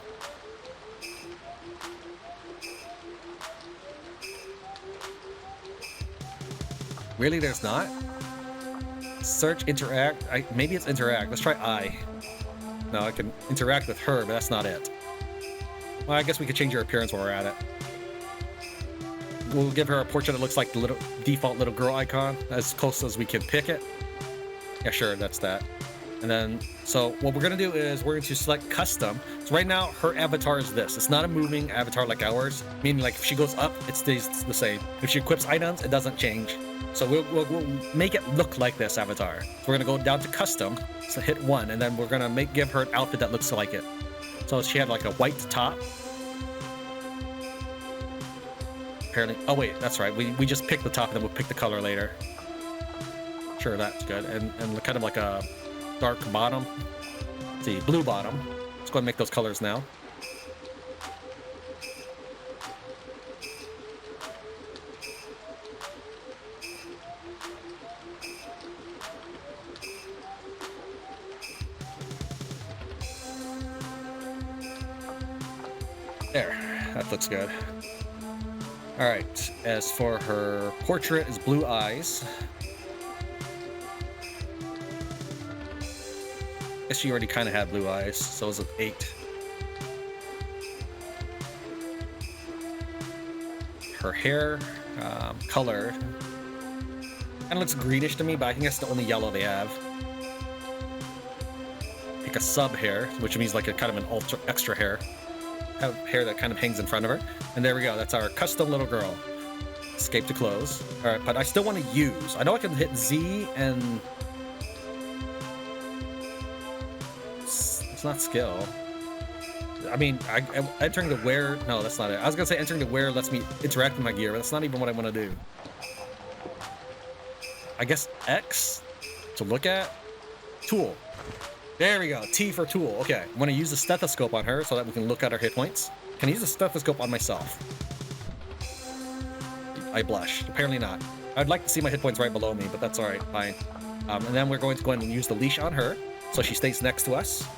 Really, there's not? Search, interact, maybe it's interact, let's try I. No, I can interact with her, but that's not it. Well, I guess we could change her appearance while we're at it. We'll give her a portrait that looks like the default little girl icon, as close as we can pick it. Yeah, sure, that's that. And then, so what we're gonna do is we're going to select custom. So right now, her avatar is this. It's not a moving avatar like ours, meaning like if she goes up, it stays the same. If she equips items, it doesn't change. So we'll make it look like this avatar. So we're gonna go down to custom, so hit 1, and then we're gonna give her an outfit that looks like it. So she had like a white top. Apparently, oh wait, that's right. We just picked the top and then we'll pick the color later. Sure, that's good. And kind of like a dark bottom. Let's see, blue bottom. Let's go ahead and make those colors now. There, that looks good. Alright, as for her portrait is blue eyes. Guess she already kind of had blue eyes, so it was an 8. Her hair, color, kind of looks greenish to me, but I think that's the only yellow they have. Pick a sub hair, which means like a kind of an extra hair. Have hair that kind of hangs in front of her. And there we go, that's our custom little girl. Escape to close. Alright, but I still want to use. I know I can hit Z and... It's not skill. I mean, entering the wear... No, that's not it. I was going to say entering the wear lets me interact with my gear, but that's not even what I want to do. I guess X to look at. Tool. There we go, T for tool. Okay, I'm gonna use the stethoscope on her so that we can look at her hit points. Can I use the stethoscope on myself? I blush. Apparently not. I'd like to see my hit points right below me, but that's alright, fine. And then we're going to go ahead and use the leash on her so she stays next to us.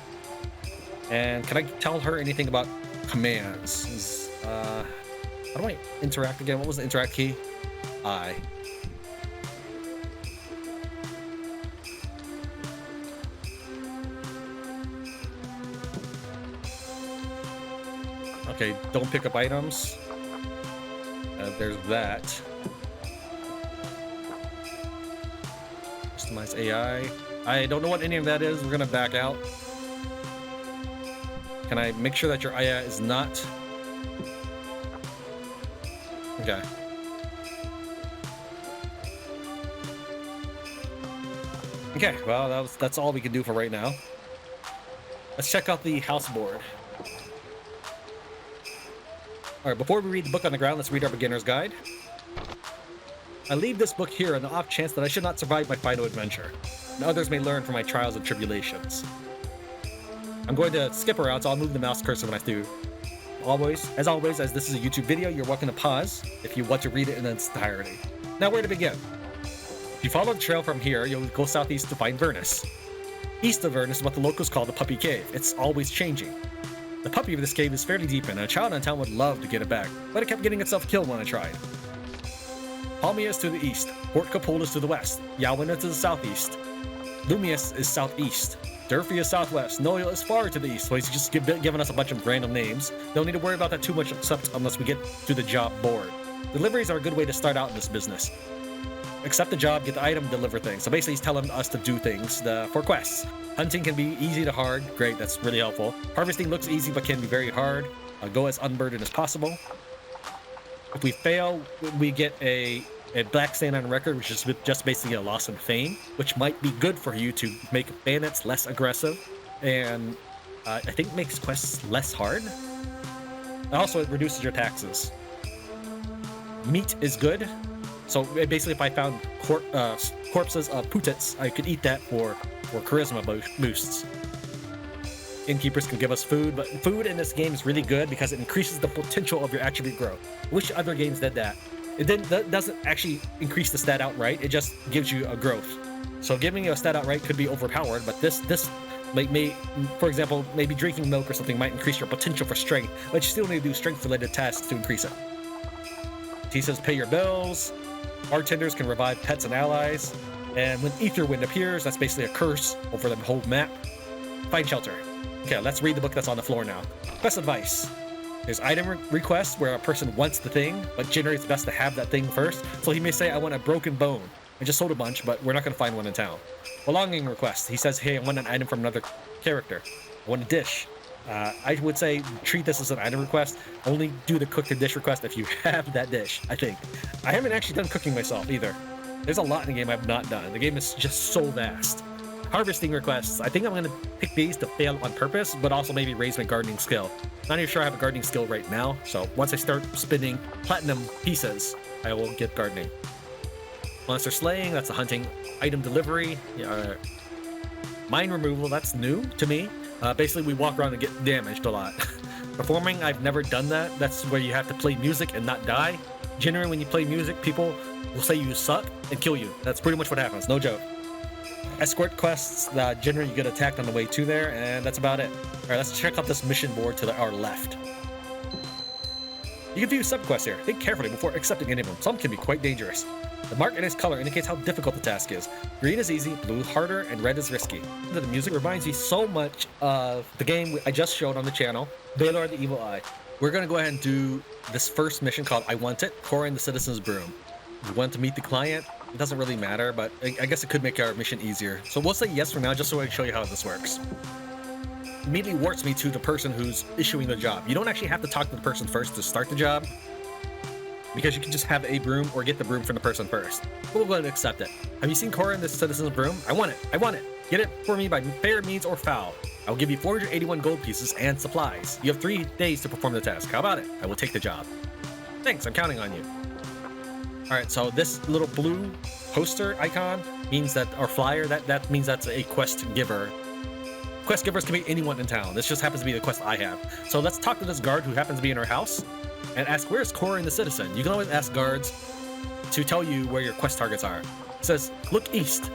And can I tell her anything about commands? How do I interact again? What was the interact key? I. Okay, don't pick up items. There's that. Customize AI. I don't know what any of that is. We're gonna back out. Can I make sure that your AI is not Okay. Okay, well, that's all we can do for right now. Let's check out the house board. Alright, before we read the book on the ground, let's read our beginner's guide. I leave this book here on the off chance that I should not survive my final adventure, and others may learn from my trials and tribulations. I'm going to skip around, so I'll move the mouse cursor when I do. As always, as this is a YouTube video, you're welcome to pause if you want to read it in its entirety. Now, where to begin? If you follow the trail from here, you'll go southeast to find Vernis. East of Vernis is what the locals call the Puppy Cave. It's always changing. The puppy of this cave is fairly deep in, and a child in town would love to get it back, but it kept getting itself killed when I tried. Lomias to the east, Port Kapul is to the west, Yawin is to the southeast, Lomias is southeast, Derphy is southwest, Noel is far to the east, so he's just giving us a bunch of random names. Don't need to worry about that too much except unless we get to the job Boared. Deliveries are a good way to start out in this business. Accept the job, get the item, deliver things. So basically he's telling us to do things for quests. Hunting can be easy to hard. Great, that's really helpful. Harvesting looks easy but can be very hard. Go as unburdened as possible. If we fail, we get a black stain on record, which is just basically a loss in fame, which might be good for you to make bandits less aggressive, and I think makes quests less hard. And also, it reduces your taxes. Meat is good, so basically if I found corpses of putets, I could eat that for charisma boosts. Innkeepers can give us food, but food in this game is really good because it increases the potential of your attribute growth. I wish other games did that. It doesn't actually increase the stat outright, it just gives you a growth. So giving you a stat outright could be overpowered, but this may, for example, maybe drinking milk or something might increase your potential for strength, but you still need to do strength-related tasks to increase it. He says pay your bills, bartenders can revive pets and allies, and when Etherwind appears, that's basically a curse over the whole map. Find shelter. Okay, let's read the book that's on the floor now. Best advice. There's item requests where a person wants the thing, but generally it's best to have that thing first. So he may say, I want a broken bone. I just sold a bunch, but we're not going to find one in town. Belonging requests. He says, hey, I want an item from another character. I want a dish. I would say treat this as an item request. Only do the cook the dish request if you have that dish, I think. I haven't actually done cooking myself either. There's a lot in the game I've not done. The game is just so vast. Harvesting requests. I think I'm going to pick these to fail on purpose, but also maybe raise my gardening skill. Not even sure I have a gardening skill right now, so once I start spinning platinum pieces, I will get gardening. Monster slaying, that's a hunting. Item delivery, mine removal, that's new to me. Basically, we walk around and get damaged a lot. Performing, I've never done that. That's where you have to play music and not die. Generally, when you play music, people will say you suck and kill you. That's pretty much what happens, no joke. Escort quests, generally you get attacked on the way to there, and that's about it. Alright, let's check out this mission board to our left. You can view subquests here. Think carefully before accepting any of them. Some can be quite dangerous. The mark and its color indicates how difficult the task is. Green is easy, blue harder, and red is risky. The music reminds me so much of the game I just showed on the channel, Baylor the Evil Eye. We're going to go ahead and do this first mission called I Want It, Corin the Citizen's Broom. We want to meet the client. It doesn't really matter, but I guess it could make our mission easier. So we'll say yes for now, just so I can show you how this works. Immediately warps me to the person who's issuing the job. You don't actually have to talk to the person first to start the job, because you can just have a broom or get the broom from the person first. We'll go ahead and accept it. Have you seen Corin the Citizen's Broom? I want it. I want it. Get it for me by fair means or foul. I will give you 481 gold pieces and supplies. You have 3 days to perform the task. How about it? I will take the job. Thanks, I'm counting on you. Alright, so this little blue poster icon means that, or flyer, that means that's a quest giver. Quest givers can be anyone in town. This just happens to be the quest I have. So let's talk to this guard who happens to be in our house and ask, where's Corin the Citizen? You can always ask guards to tell you where your quest targets are. It says, look east.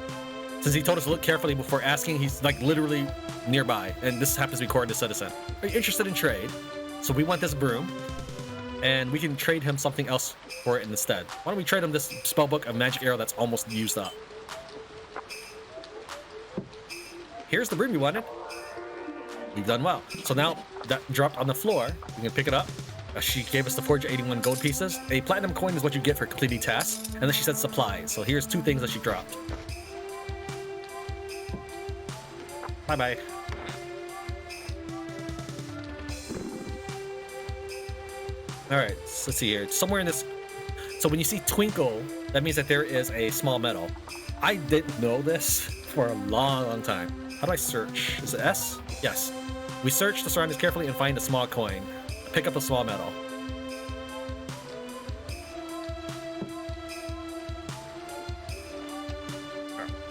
Since he told us to look carefully before asking, he's like literally nearby, and this happens to be Corin the Citizen. Are you interested in trade? So we want this broom, and we can trade him something else for it instead. Why don't we trade him this spellbook of magic arrow that's almost used up? Here's the broom you wanted. You've done well. So now that dropped on the floor, you can pick it up. She gave us the 481 gold pieces. A platinum coin is what you get for completing tasks. And then she said supplies. So here's 2 things that she dropped. Bye-bye. Alright, so let's see here. Somewhere in this So when you see twinkle, that means that there is a small metal. I didn't know this for a long, long time. How do I search? Is it S? Yes. We search the surroundings carefully and find a small coin. Pick up a small metal.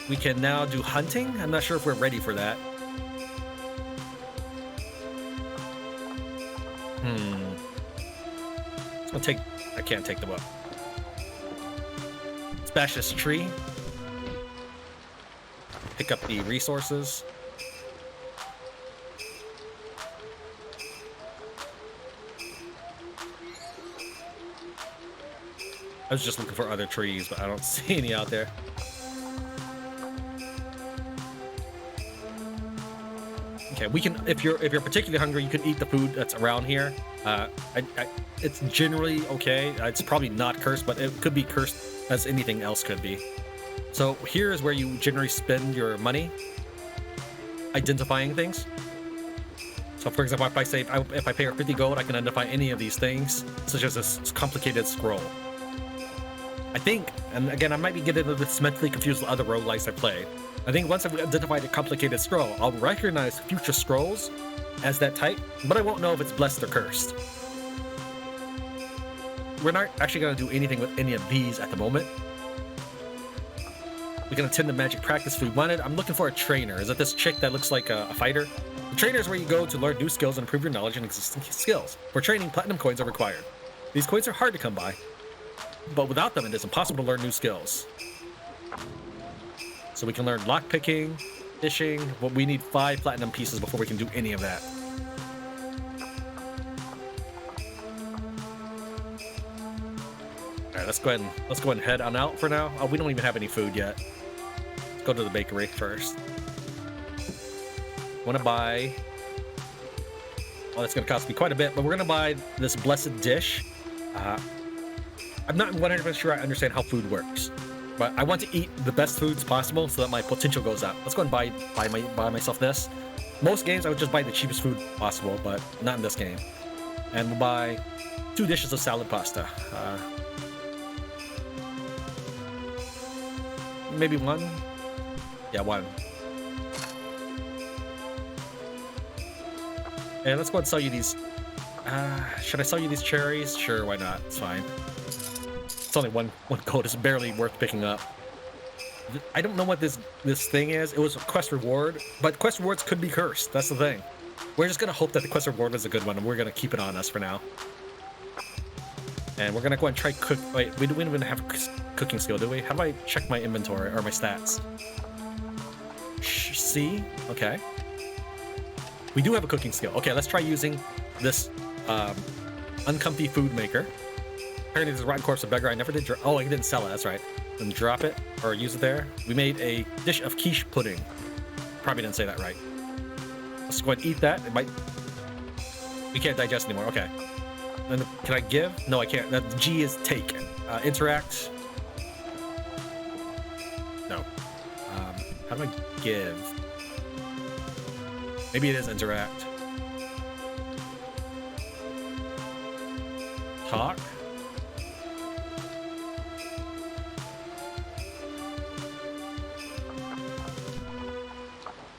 We can now do hunting. I'm not sure if we're ready for that. It's gonna take... I can't take the book. Let's bash this tree. Pick up the resources. I was just looking for other trees, but I don't see any out there. Okay, we can. If you're particularly hungry, you can eat the food that's around here. It's generally okay. It's probably not cursed, but it could be cursed as anything else could be. So here is where you generally spend your money identifying things. So for example, if I pay her 50 gold, I can identify any of these things, such as this complicated scroll. I think, and again, I might be getting a little bit mentally confused with other roguelikes I played. I think once I've identified a complicated scroll, I'll recognize future scrolls as that type, but I won't know if it's blessed or cursed. We're not actually going to do anything with any of these at the moment. We can attend the magic practice if we wanted. I'm looking for a trainer. Is it this chick that looks like a fighter? The trainer is where you go to learn new skills and improve your knowledge and existing skills. For training, platinum coins are required. These coins are hard to come by, but without them, it is impossible to learn new skills. So we can learn lockpicking, fishing, but we need 5 platinum pieces before we can do any of that. Alright, let's go ahead and head on out for now. Oh, we don't even have any food yet. Let's go to the bakery first. I want to buy... Oh, that's going to cost me quite a bit, but we're going to buy this blessed dish. I'm not 100% sure I understand how food works, but I want to eat the best foods possible so that my potential goes up. Let's go and buy myself this. Most games I would just buy the cheapest food possible, but not in this game. And we'll buy 2 dishes of salad pasta. Maybe 1? Yeah, 1. And let's go and sell you these. Should I sell you these cherries? Sure, why not? It's fine. It's only one gold. It's barely worth picking up. I don't know what this thing is. It was a quest reward, but quest rewards could be cursed. That's the thing. We're just gonna hope that the quest reward is a good one, and we're gonna keep it on us for now. And we're gonna go and try cook. Wait, we don't even have a cooking skill, do we? How do I check my inventory or my stats? C. Okay. We do have a cooking skill. Okay, let's try using this uncomfy food maker. Apparently there's a rotten corpse of Beggar. I never did oh, I didn't sell it, that's right. Then drop it, or use it there. We made a dish of quiche pudding. Probably didn't say that right. Let's go ahead and eat that. It might... We can't digest anymore, okay. Then can I give? No, I can't. That G is take. Interact. No. How do I give? Maybe it is interact. Talk.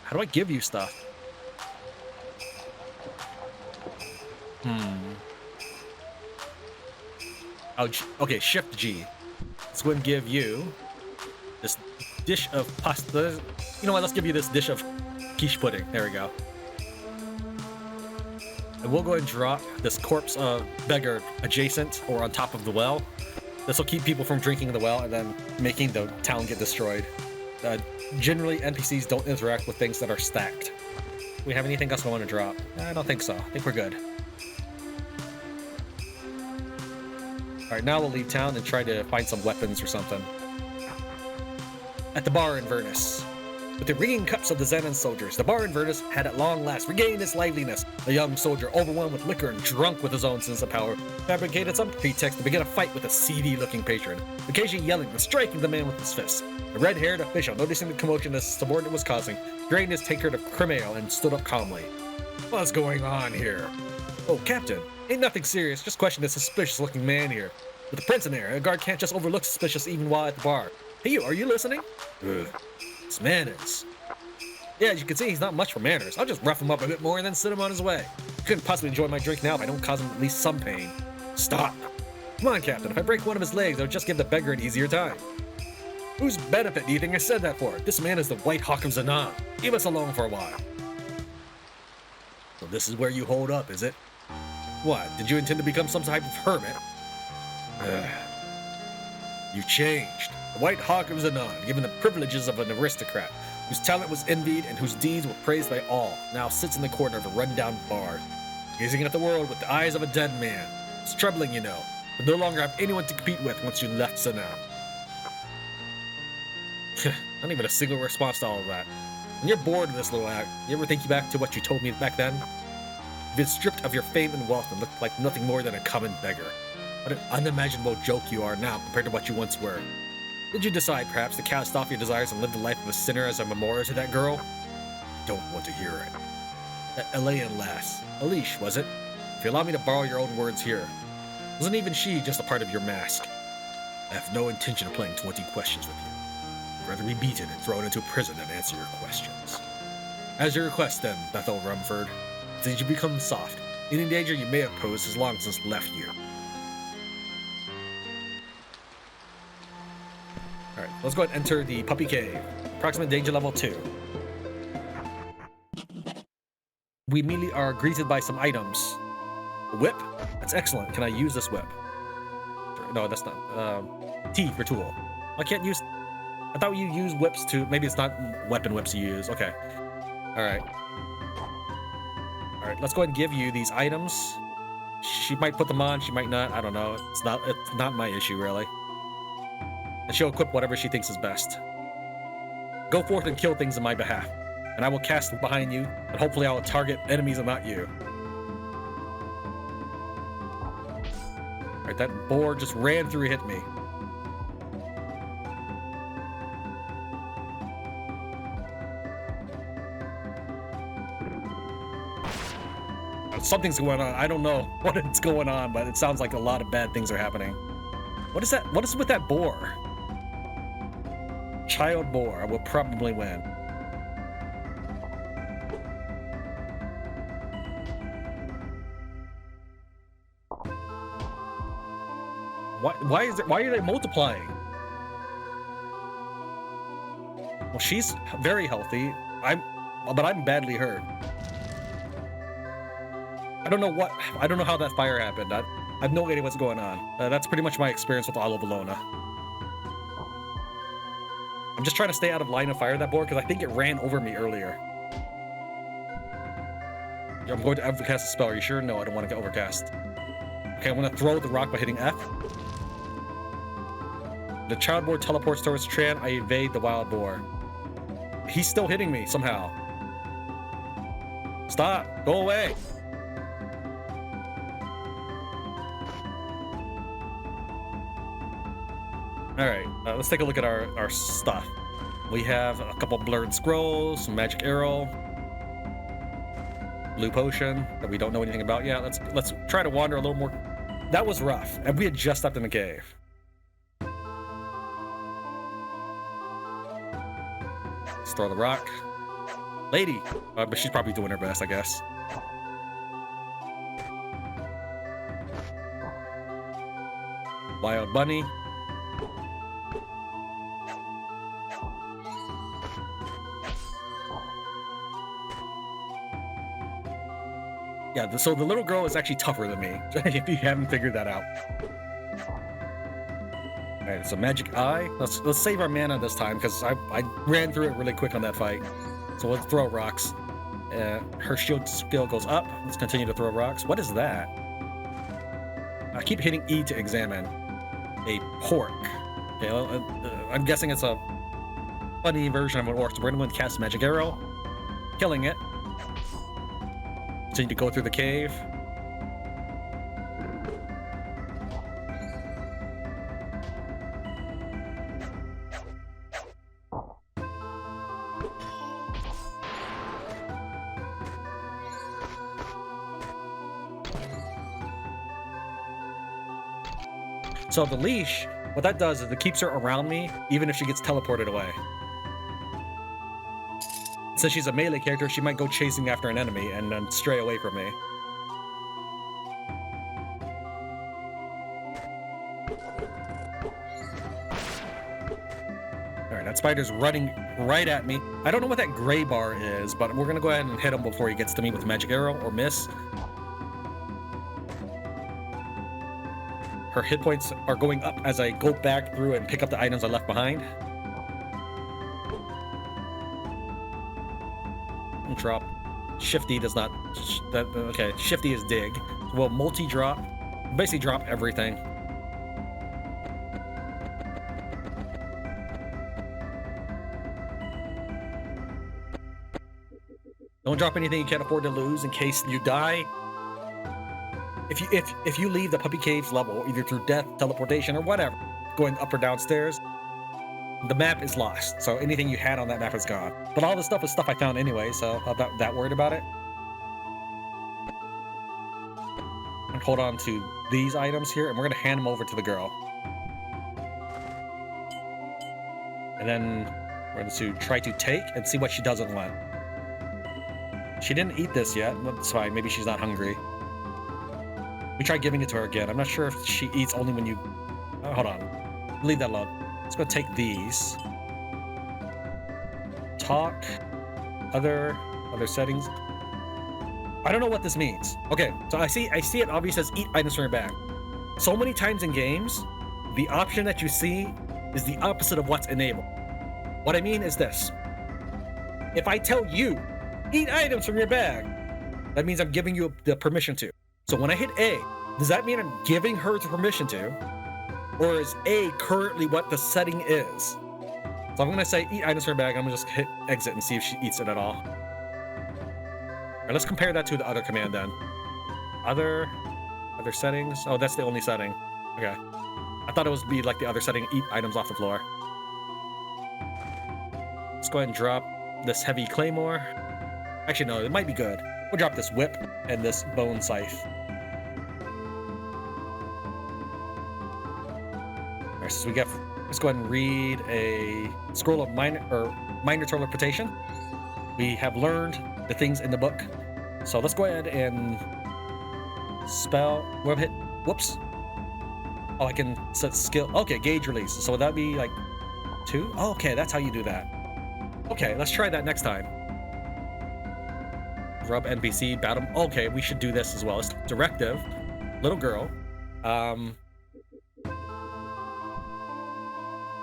How do I give you stuff? Oh, okay, Shift G. Let's go and give you this dish of pasta. You know what? Let's give you this dish of quiche pudding. There we go. And we'll go and drop this corpse of Beggar adjacent or on top of the well. This will keep people from drinking the well and then making the town get destroyed. Generally, NPCs don't interact with things that are stacked. Do we have anything else I want to drop? I don't think so. I think we're good. Alright, now we'll leave town and try to find some weapons or something. At the bar in Vernis. With the ringing cups of the Xenon soldiers, the bar in Vernis had at long last regained its liveliness. A young soldier, overwhelmed with liquor and drunk with his own sense of power, fabricated some pretext to begin a fight with a seedy-looking patron, occasionally yelling and striking the man with his fists. The red-haired official, noticing the commotion his subordinate was causing, drained his tankard of cream ale and stood up calmly. What's going on here? Oh, Captain, ain't nothing serious, just question this suspicious-looking man here. With the prince in there, a guard can't just overlook suspicious even while at the bar. Hey you, are you listening? It's manners. Yeah, as you can see, he's not much for manners. I'll just rough him up a bit more and then send him on his way. I couldn't possibly enjoy my drink now if I don't cause him at least some pain. Stop. Come on, Captain. If I break one of his legs, I'll just give the beggar an easier time. Whose benefit do you think I said that for? This man is the White Hawk of Zanan. Leave us alone for a while. So this is where you hold up, is it? What, did you intend to become some type of hermit? You changed. The White Hawk of Zanan, given the privileges of an aristocrat, whose talent was envied and whose deeds were praised by all, now sits in the corner of a rundown bar, gazing at the world with the eyes of a dead man. It's troubling, you know, but no longer have anyone to compete with once you left Zanan. Not even a single response to all of that. When you're bored of this little act, you ever think back to what you told me back then? You've been stripped of your fame and wealth and looked like nothing more than a common beggar. What an unimaginable joke you are now compared to what you once were. Did you decide, perhaps, to cast off your desires and live the life of a sinner as a memorial to that girl? I don't want to hear it. That Elaine lass. Alias, was it? If you allow me to borrow your own words here, wasn't even she just a part of your mask? I have no intention of playing 20 questions with you. I'd rather be beaten and thrown into prison than answer your questions. As your request, then, Bethel Rumford, did you become soft? Any danger you may have posed has long since left you. Alright, let's go ahead and enter the Puppy Cave. Approximate danger level 2. We immediately are greeted by some items. A whip? That's excellent. Can I use this whip? No, that's not. T for tool. I can't use... I thought you use whips to... Maybe it's not weapon whips you use. Okay. Alright. Alright, let's go ahead and give you these items. She might put them on, she might not. I don't know. It's not my issue, really. And she'll equip whatever she thinks is best. Go forth and kill things on my behalf, and I will cast behind you, and hopefully I will target enemies and not you. Alright, that boar just ran through and hit me. Something's going on. I don't know what is going on, but it sounds like a lot of bad things are happening. What is that? What is with that boar? Child boar. I will probably win. Why are they multiplying? Well, she's very healthy. But I'm badly hurt. I don't know how that fire happened. I have no idea what's going on. That's pretty much my experience with all of Elona. I'm just trying to stay out of line of fire of that board because I think it ran over me earlier. I'm going to overcast a spell. Are you sure? No, I don't want to get overcast. Okay, I'm going to throw the rock by hitting F. The child boar teleports towards Tran. I evade the wild boar. He's still hitting me somehow. Stop! Go away! Alright, let's take a look at our stuff. We have a couple blurred scrolls, some magic arrow, blue potion that we don't know anything about yet. Let's try to wander a little more. That was rough, and we had just stepped in the cave. Let's throw the rock. Lady! But she's probably doing her best, I guess. Wild bunny. Yeah, so the little girl is actually tougher than me, if you haven't figured that out. Alright, so magic eye. Let's save our mana this time, because I ran through it really quick on that fight. So let's throw rocks. Her shield skill goes up. Let's continue to throw rocks. What is that? I keep hitting E to examine. A pork. Okay, I'm guessing it's a funny version of an orc. So we're going to cast magic arrow. Killing it. Continue to go through the cave. So the leash, what that does is it keeps her around me, even if she gets teleported away. Since she's a melee character, she might go chasing after an enemy and then stray away from me. Alright, that spider's running right at me. I don't know what that gray bar is, but we're gonna go ahead and hit him before he gets to me with a magic arrow or miss. Her hit points are going up as I go back through and pick up the items I left behind. Drop. Shifty does not... okay, Shifty is dig. We'll multi-drop. Basically drop everything. Don't drop anything you can't afford to lose in case you die. If you leave the Puppy Caves level, either through death, teleportation, or whatever, going up or downstairs, the map is lost. So anything you had on that map is gone. But all the stuff is stuff I found anyway, so I'm not that worried about it. And hold on to these items here, and we're gonna hand them over to the girl. And then we're going to try to take and see what she doesn't want. She didn't eat this yet. That's fine. Maybe she's not hungry. We try giving it to her again. I'm not sure if she eats only when you... Oh, hold on. Leave that alone. Let's go take these. Talk. Other settings. I don't know what this means. Okay, so I see it obviously says eat items from your bag. So many times in games, the option that you see is the opposite of what's enabled. What I mean is this. If I tell you, eat items from your bag, that means I'm giving you the permission to. So when I hit A, does that mean I'm giving her the permission to? Or is A currently what the setting is? So I'm gonna say eat items from your bag, I'm gonna just hit exit and see if she eats it at all. Alright, let's compare that to the other command then. Other settings? Oh, that's the only setting. Okay. I thought it was be like the other setting, eat items off the floor. Let's go ahead and drop this heavy claymore. Actually, no, it might be good. We'll drop this whip and this bone scythe. Alright, so let's go ahead and read a scroll of minor teleportation. We have learned the things in the book. So let's go ahead and whoops. Oh, I can set skill. Okay, gauge release. So would that be like 2? Oh, okay, that's how you do that. Okay, let's try that next time. Rub NPC, battle. Okay, we should do this as well. It's directive. Little girl.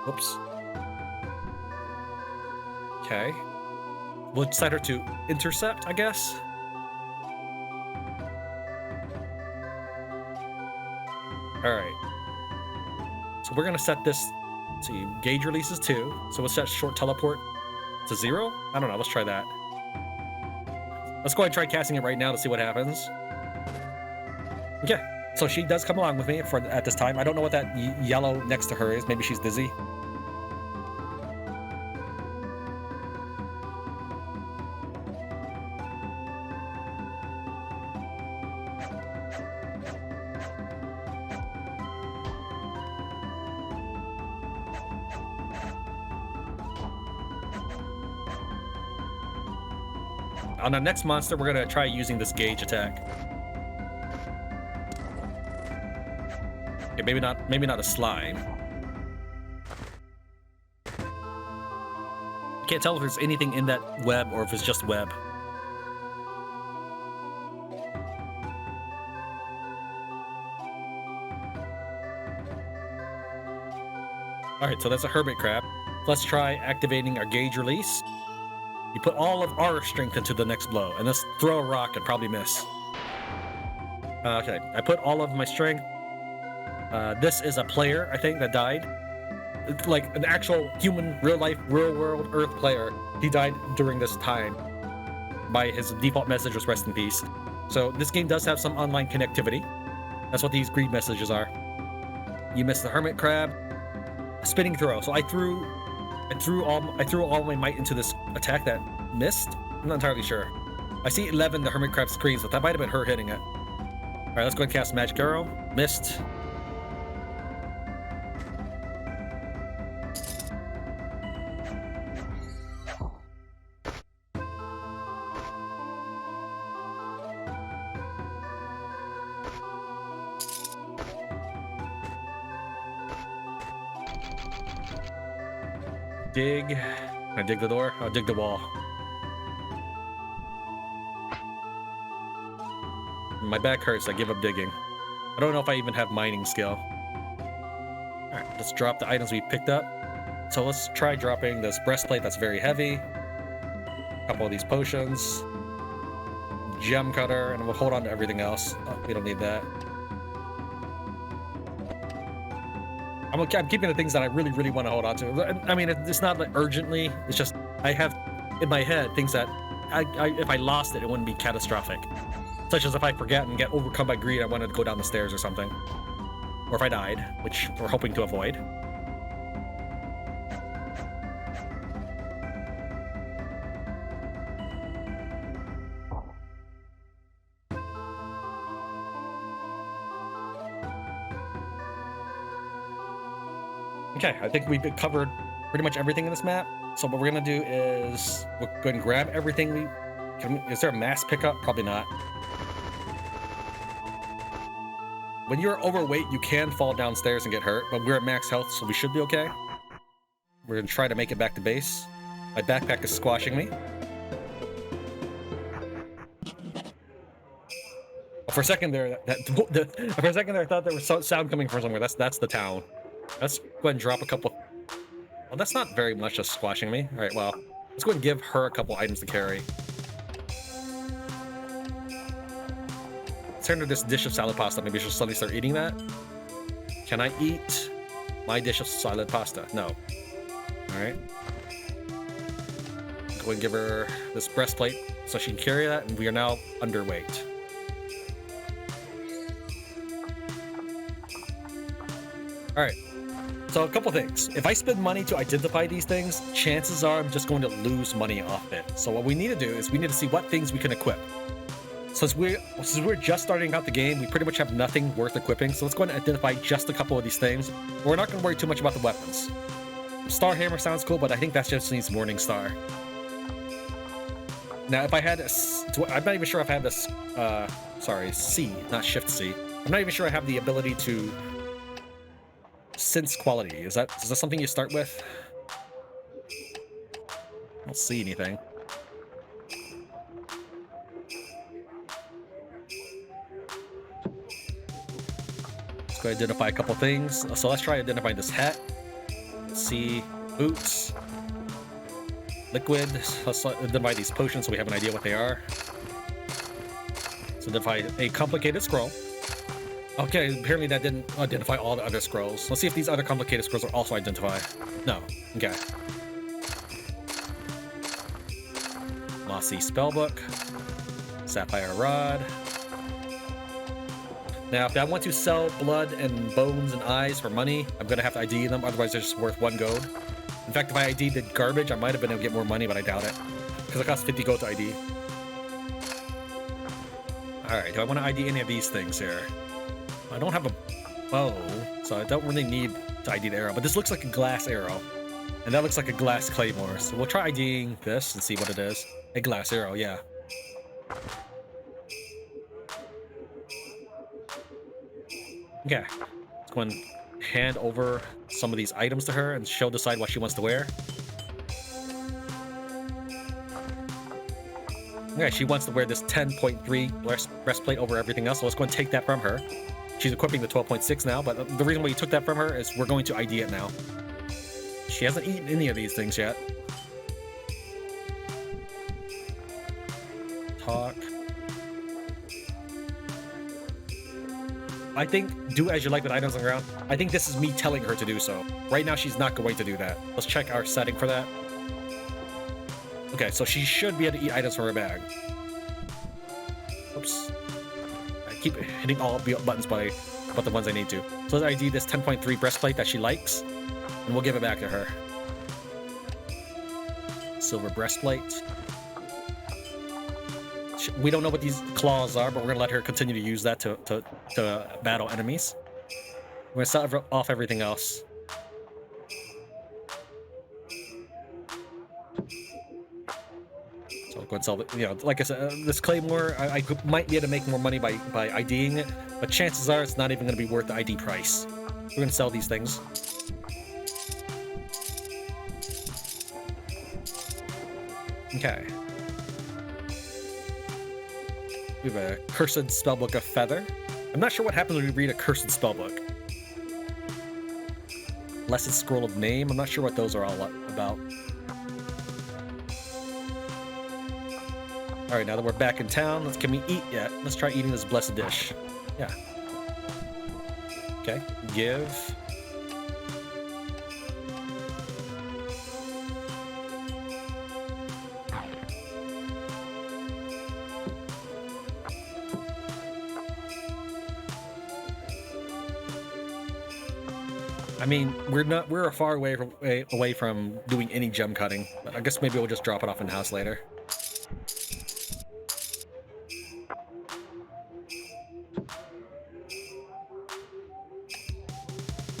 Whoops. Okay. We'll set her to intercept, I guess. Alright. So we're gonna set this, let's see, gauge releases 2. So we'll set short teleport to 0? I don't know, let's try that. Let's go ahead and try casting it right now to see what happens. Okay, so she does come along with me at this time. I don't know what that yellow next to her is. Maybe she's dizzy. On the next monster, we're gonna try using this gauge attack. Okay, maybe not a slime. I can't tell if there's anything in that web or if it's just web. Alright, so that's a hermit crab. Let's try activating our gauge release. You put all of our strength into the next blow, and let's throw a rock and probably miss. Okay, I put all of my strength. This is a player, I think, that died. It's like an actual human, real-life, real-world Earth player. He died during this time. By his default message was rest in peace. So this game does have some online connectivity. That's what these green messages are. You missed the hermit crab. Spinning throw. So I threw all my might into this attack that missed. I'm not entirely sure. I see 11, the hermit crab screams, but that might have been her hitting it. Alright, let's go ahead and cast magic arrow. Missed. Dig. Can I dig the door? I'll dig the wall. My back hurts. I give up digging. I don't know if I even have mining skill. Alright, let's drop the items we picked up. So let's try dropping this breastplate that's very heavy. A couple of these potions. Gem cutter, and we'll hold on to everything else. Oh, we don't need that. I'm keeping the things that I really, really want to hold on to. I mean, it's not like urgently. It's just I have in my head things that if I lost it, it wouldn't be catastrophic. Such as if I forget and get overcome by greed, I wanted to go down the stairs or something. Or if I died, which we're hoping to avoid. Okay, I think we've covered pretty much everything in this map. So what we're gonna do is we'll go ahead and grab everything is there a mass pickup? Probably not. When you're overweight, you can fall downstairs and get hurt, but we're at max health, so we should be okay. We're gonna try to make it back to base. My backpack is squashing me. For a second there, for a second there, I thought there was sound coming from somewhere. That's the town. Let's go ahead and drop a couple. Well, that's not very much just squashing me. All right, well, let's go ahead and give her a couple items to carry. Let's turn to this dish of salad pasta. Maybe she'll suddenly start eating that. Can I eat my dish of salad pasta? No. All right. Go ahead and give her this breastplate so she can carry that, and we are now underweight. All right. So a couple things. If I spend money to identify these things, chances are I'm just going to lose money off it. So what we need to do is we need to see what things we can equip. Since we're just starting out the game, we pretty much have nothing worth equipping. So let's go ahead and identify just a couple of these things. We're not going to worry too much about the weapons. Star Hammer sounds cool, but I think that just needs Morning Star. Now, if I had I'm not even sure if I have this, sorry, C, not Shift C. I'm not even sure I have the ability to sense quality. Is that something you start with? I don't see anything. Let's go identify a couple things. So let's try identifying this hat. Let's see, boots, liquid. Let's identify these potions so we have an idea what they are. Let's identify a complicated scroll. Okay, apparently that didn't identify all the other scrolls. Let's see if these other complicated scrolls are also identified. No. Okay. Mossy Spellbook. Sapphire Rod. Now, if I want to sell blood and bones and eyes for money, I'm going to have to ID them, otherwise they're just worth 1 gold. In fact, if I ID'd the garbage, I might have been able to get more money, but I doubt it. Because it costs 50 gold to ID. Alright, do I want to ID any of these things here? I don't have a bow, so I don't really need to ID the arrow, but this looks like a glass arrow, and that looks like a glass claymore, so we'll try IDing this and see what it is. A glass arrow, yeah. Okay, let's go and hand over some of these items to her and she'll decide what she wants to wear. Okay, she wants to wear this 10.3 breastplate over everything else, so let's go and take that from her. She's equipping the 12.6 now, but the reason why you took that from her is we're going to ID it now. She hasn't eaten any of these things yet. Talk. I think do as you like with items on the ground. I think this is me telling her to do so. Right now, she's not going to do that. Let's check our setting for that. Okay, so she should be able to eat items from her bag. Oops. Keep hitting all buttons but the ones I need to. So let's ID this 10.3 breastplate that she likes, and we'll give it back to her. Silver breastplate. We don't know what these claws are, but we're gonna let her continue to use that to battle enemies. We're gonna sell off everything else. Go and sell it. You know, like I said, this claymore, I might be able to make more money by IDing it, but chances are it's not even going to be worth the ID price. We're going to sell these things. Okay. We have a cursed spellbook of feather. I'm not sure what happens when we read a cursed spellbook. Blessed scroll of name. I'm not sure what those are all about. All right, now that we're back in town, can we eat yet? Let's try eating this blessed dish. Yeah. Okay. Give. I mean, we're far away from doing any gem cutting. But I guess maybe we'll just drop it off in the house later.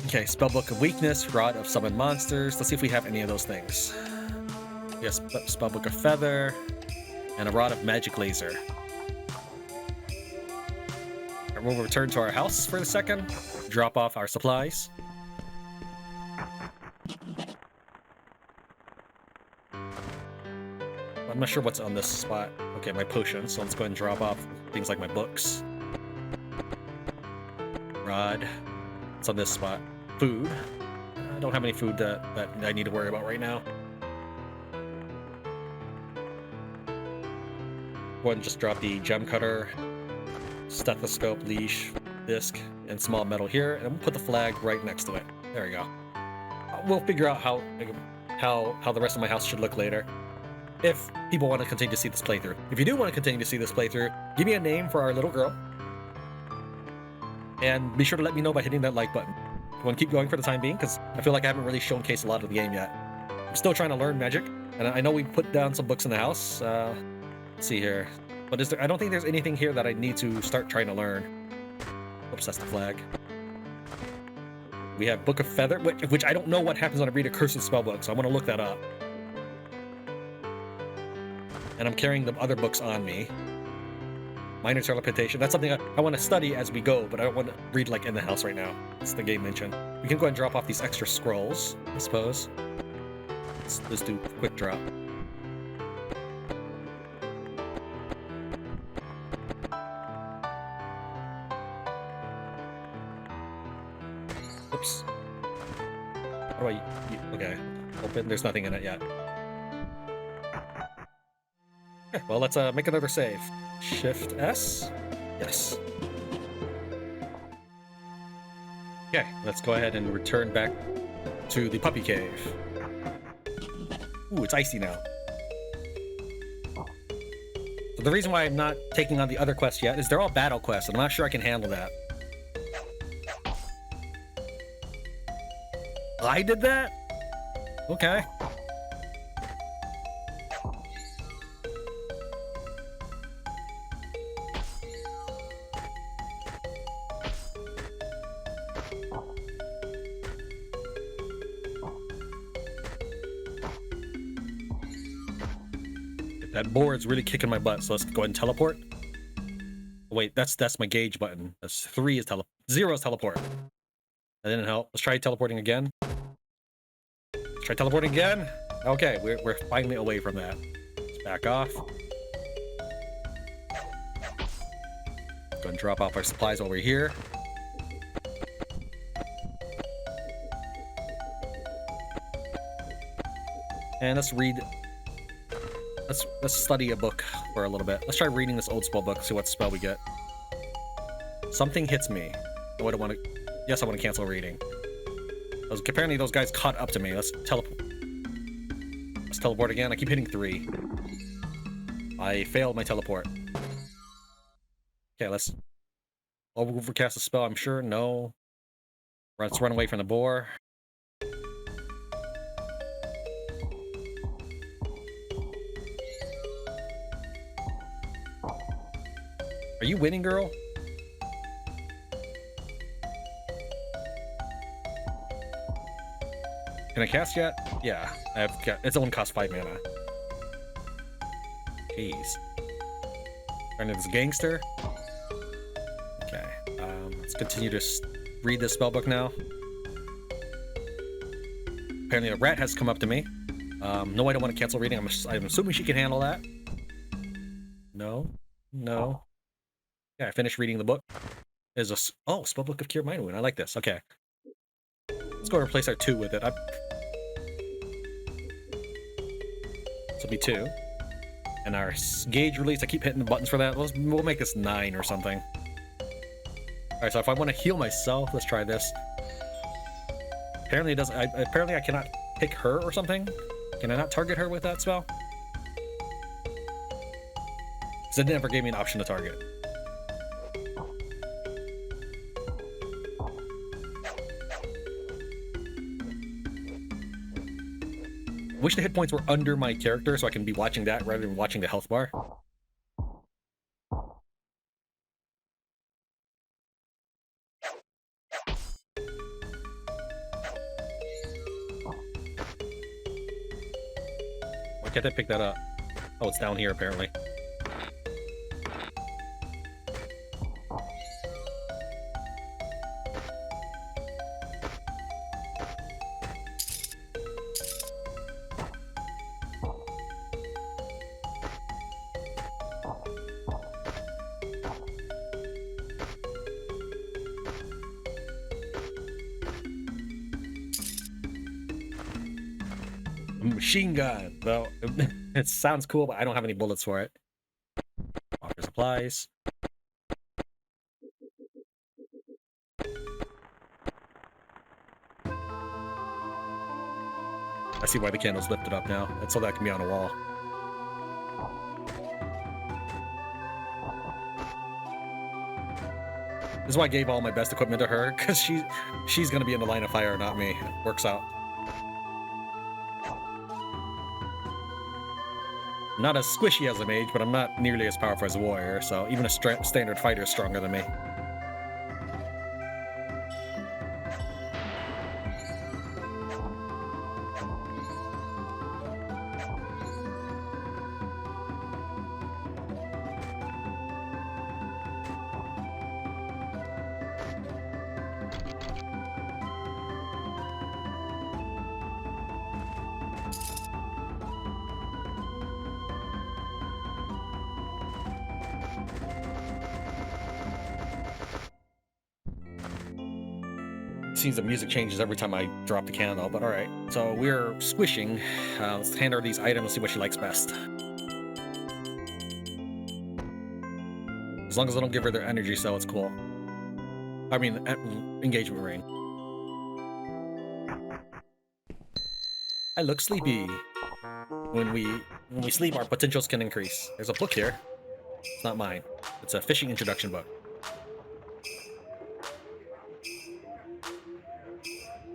Okay, spellbook of weakness, rod of summon monsters. Let's see if we have any of those things. Yes, spellbook of feather, and a rod of magic laser. And we'll return to our house for a second, drop off our supplies. I'm not sure what's on this spot. Okay, my potions. So let's go ahead and drop off things like my books. Rod. It's on this spot. Food. I don't have any food that I need to worry about right now. Go ahead and just drop the gem cutter, stethoscope, leash, disc, and small metal here, and we'll put the flag right next to it. There we go. We'll figure out how the rest of my house should look later, if people want to continue to see this playthrough. If you do want to continue to see this playthrough, give me a name for our little girl, and be sure to let me know by hitting that like button. I want to keep going for the time being, because I feel like I haven't really showcased a lot of the game yet. I'm still trying to learn magic, and I know we put down some books in the house. Let's see here. But I don't think there's anything here that I need to start trying to learn. Oops, that's the flag. We have Book of Feather, which I don't know what happens when I read a cursed spellbook, so I want to look that up. And I'm carrying the other books on me. Minor teleportation. That's something I want to study as we go, but I don't want to read like in the house right now. That's the game mentioned. We can go ahead and drop off these extra scrolls, I suppose. Let's do a quick drop. Oops. How do I... Okay. Open. There's nothing in it yet. Okay, well, let's make another save. Shift S. Yes. Okay, let's go ahead and return back to the puppy cave. Ooh, it's icy now. So the reason why I'm not taking on the other quests yet is they're all battle quests, and I'm not sure I can handle that. I did that? Okay. That board's really kicking my butt, so let's go ahead and teleport. Oh, wait, that's my gauge button. That's 3 is 0 is teleport. That didn't help. Let's try teleporting again. Let's try teleporting again. Okay, we're finally away from that. Let's back off. Go ahead and drop off our supplies while we're here. And let's read. Let's study a book for a little bit. Let's try reading this old spell book, see what spell we get. Something hits me. Oh, I don't want to... Yes, I want to cancel reading. Apparently those guys caught up to me. Let's teleport. Let's teleport again. I keep hitting 3. I failed my teleport. Okay, let's... overcast a spell, I'm sure. No. Let's run away from the boar. Are you winning, girl? Can I cast yet? Yeah, it's only cost 5 mana. Jeez. Turn into this gangster. Okay, let's continue to read this spellbook now. Apparently a rat has come up to me. No, I don't want to cancel reading. I'm assuming she can handle that. No. No. Yeah, I finished reading the book. There's a... Oh, Spellbook of Cure Mind Wound. I like this. Okay. Let's go replace our 2 with it. This will be 2. And our gauge release, I keep hitting the buttons for that. We'll make this 9 or something. Alright, so if I want to heal myself, let's try this. Apparently it doesn't... apparently I cannot pick her or something. Can I not target her with that spell? Because it never gave me an option to target. I wish the hit points were under my character so I can be watching that rather than watching the health bar. Why can't I pick that up? Oh, it's down here apparently. Machine gun. Well, it sounds cool, but I don't have any bullets for it. Offer supplies. I see why the candle's lifted up now. That's so that can be on a wall. This is why I gave all my best equipment to her, because she's gonna be in the line of fire, not me. It works out. I'm not as squishy as a mage, but I'm not nearly as powerful as a warrior, so even a standard fighter is stronger than me. Seems the music changes every time I drop the candle, but alright. So we're squishing. Let's hand her these items and see what she likes best. As long as I don't give her their energy cell, it's cool. I mean, engagement ring. I look sleepy. When we sleep, our potentials can increase. There's a book here. It's not mine. It's a fishing introduction book.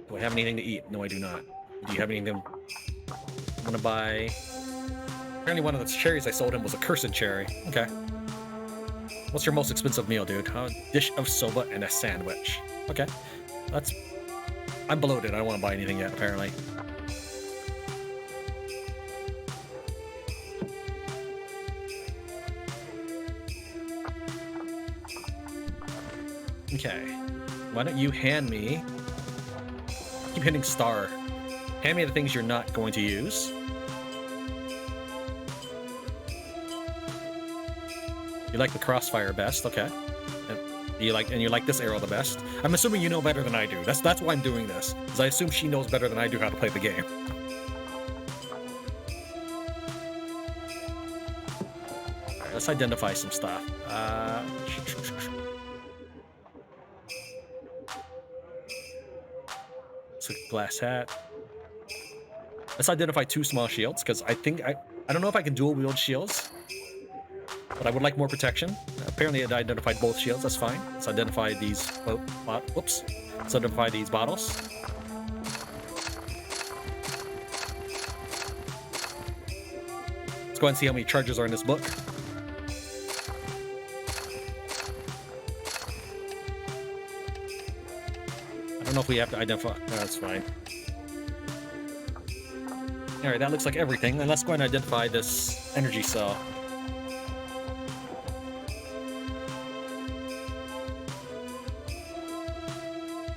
Do I have anything to eat? No, I do not. Do you have anything? I'm gonna buy... Apparently one of the cherries I sold him was a cursed cherry. Okay. What's your most expensive meal, dude? A dish of soba and a sandwich. Okay. That's... I'm bloated. I don't want to buy anything yet, apparently. Okay. Why don't you hand me... Keep hitting star. Hand me the things you're not going to use. You like the crossfire best, okay. And you like this arrow the best. I'm assuming you know better than I do. That's why I'm doing this. Because I assume she knows better than I do how to play the game. Alright, let's identify some stuff. Glass hat. Let's identify 2 small shields, because I think I don't know if I can dual wield shields, but I would like more protection. Apparently it identified both shields, that's fine. Let's identify these whoops. Let's identify these bottles. Let's go ahead and see how many charges are in this book. I don't know if we have to identify. No, that's fine. Alright, that looks like everything. Then let's go ahead and identify this energy cell.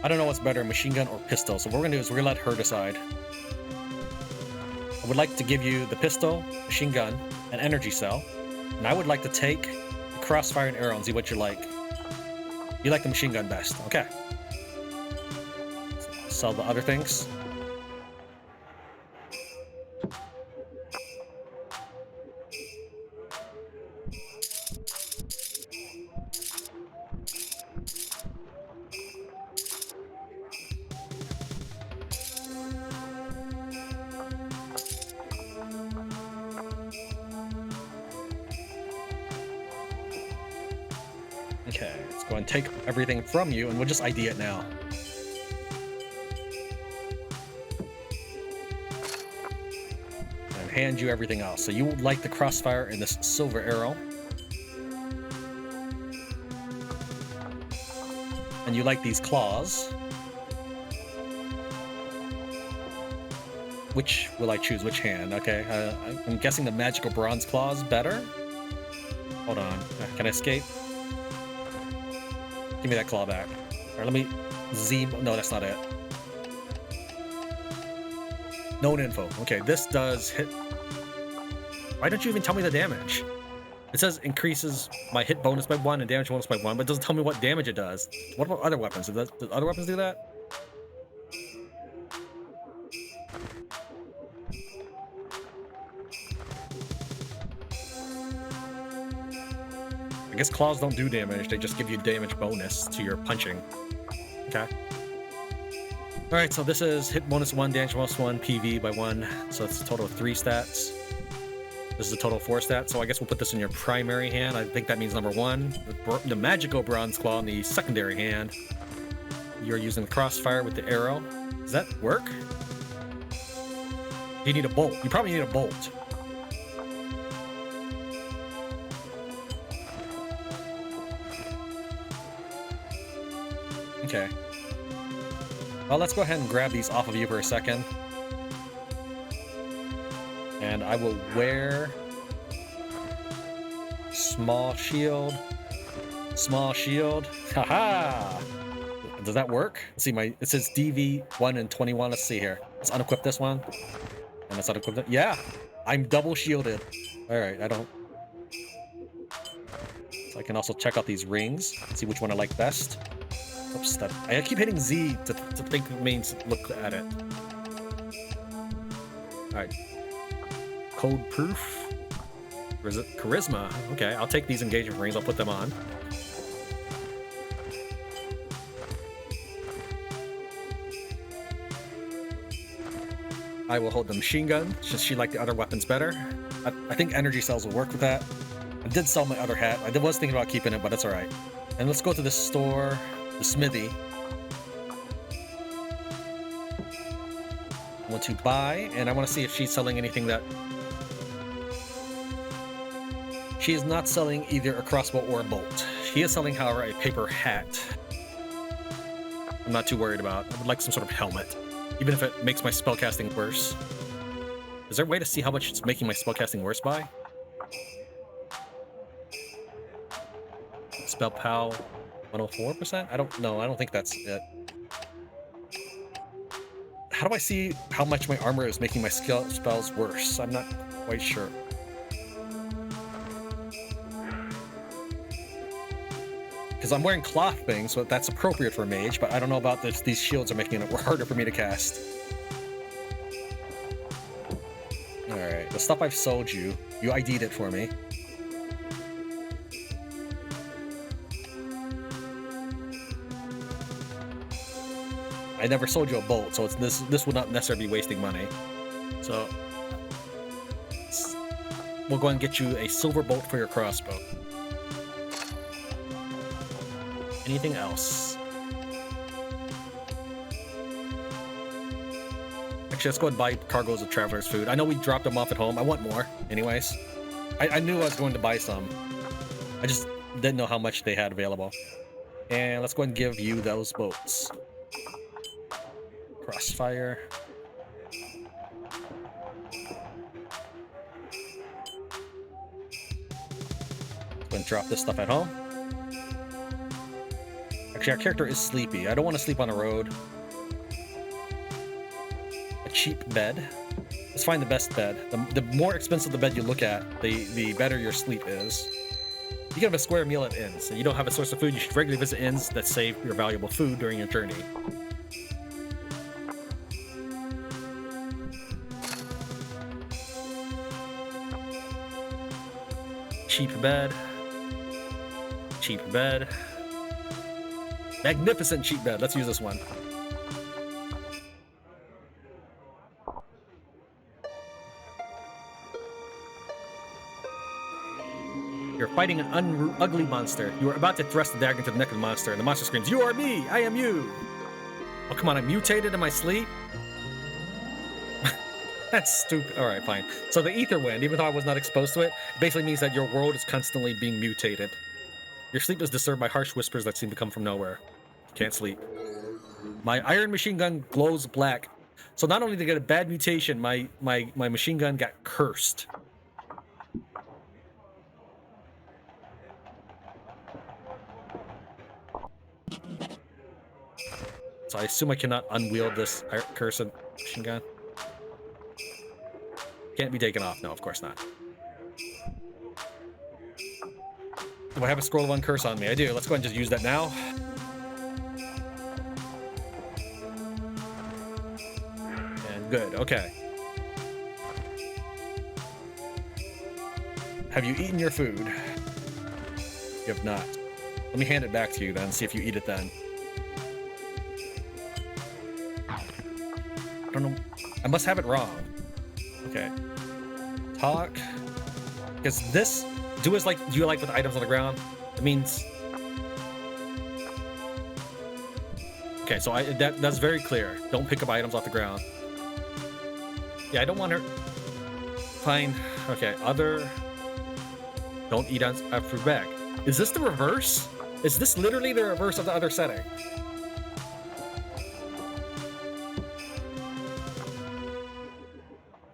I don't know what's better, machine gun or pistol. So what we're gonna do is we're gonna let her decide. I would like to give you the pistol, machine gun, and energy cell. And I would like to take the crossfire and arrow and see what you like. You like the machine gun best. Okay. Sell the other things. Okay, let's go and take everything from you, and we'll just ID it now. And hand you everything else. So you like the crossfire and this silver arrow. And you like these claws. Which will I choose? Which hand? Okay, I'm guessing the magical bronze claws better. Hold on, can I escape? Give me that claw back. All right, let me Z. No, that's not it. Known info. Okay, this does hit. Why don't you even tell me the damage? It says increases my hit bonus by 1 and damage bonus by 1, but it doesn't tell me what damage it does. What about other weapons? Do other weapons do that? I guess claws don't do damage, they just give you damage bonus to your punching. Okay. Alright, so this is hit bonus 1, damage bonus 1, PV by 1, so it's a total of 3 stats. This is a total of 4 stats, so I guess we'll put this in your primary hand. I think that means number 1. The magical bronze claw in the secondary hand. You're using the crossfire with the arrow. Does that work? You need a bolt. You probably need a bolt. Okay. Well, let's go ahead and grab these off of you for a second. And I will wear small shield. Small shield. Haha! Does that work? Let's see, it says DV1 and 21. Let's see here. Let's unequip this one. And let's unequip it. Yeah! I'm double shielded. Alright, I don't... So I can also check out these rings. See which one I like best. Oops, I keep hitting Z to think it means look at it. Alright. Code proof. Charisma. Okay, I'll take these engagement rings. I'll put them on. I will hold the machine gun. She liked the other weapons better. I think energy cells will work with that. I did sell my other hat. I was thinking about keeping it, but it's alright. And let's go to the store. The smithy. I want to buy, and I want to see if she's selling anything that... She is not selling either a crossbow or a bolt. She is selling, however, a paper hat. I'm not too worried about. I would like some sort of helmet, even if it makes my spellcasting worse. Is there a way to see how much it's making my spellcasting worse by? Spell pal 104%? I don't know. I don't think that's it. How do I see how much my armor is making my spells worse? I'm not quite sure. Because I'm wearing cloth things, so that's appropriate for a mage, but I don't know about this. These shields are making it harder for me to cast. Alright, the stuff I've sold you, you ID'd it for me. I never sold you a bolt, so this would not necessarily be wasting money. So we'll go and get you a silver bolt for your crossbow. Anything else? Actually, let's go and buy cargoes of traveler's food. I know we dropped them off at home. I want more, anyways. I knew I was going to buy some. I just didn't know how much they had available. And let's go and give you those bolts. Crossfire. Go and drop this stuff at home. Actually, our character is sleepy. I don't want to sleep on the road. A cheap bed. Let's find the best bed. The more expensive the bed you look at, the better your sleep is. You can have a square meal at inns. And you don't have a source of food, you should regularly visit inns that save your valuable food during your journey. Cheap bed. Cheap bed. Magnificent cheap bed. Let's use this one. You're fighting an ugly monster. You are about to thrust the dagger into the neck of the monster, and the monster screams, "You are me! I am you!" Oh, come on, I mutated in my sleep? That's stupid. Alright, fine. So the ether wind, even though I was not exposed to it, basically means that your world is constantly being mutated. Your sleep is disturbed by harsh whispers that seem to come from nowhere. You can't sleep. My iron machine gun glows black. So not only did I get a bad mutation, my machine gun got cursed. So I assume I cannot unwield this cursed machine gun. Can't be taken off. No, of course not. Do I have a scroll of uncurse on me? I do. Let's go ahead and just use that now. And good. Okay. Have you eaten your food? You have not. Let me hand it back to you then, see if you eat it then. I don't know. I must have it wrong. Okay. Talk. Because this, do you like with items on the ground? It means. Okay, so that's very clear. Don't pick up items off the ground. Yeah, I don't want her. Fine. Okay, other. Don't eat after bag. Is this the reverse? Is this literally the reverse of the other setting?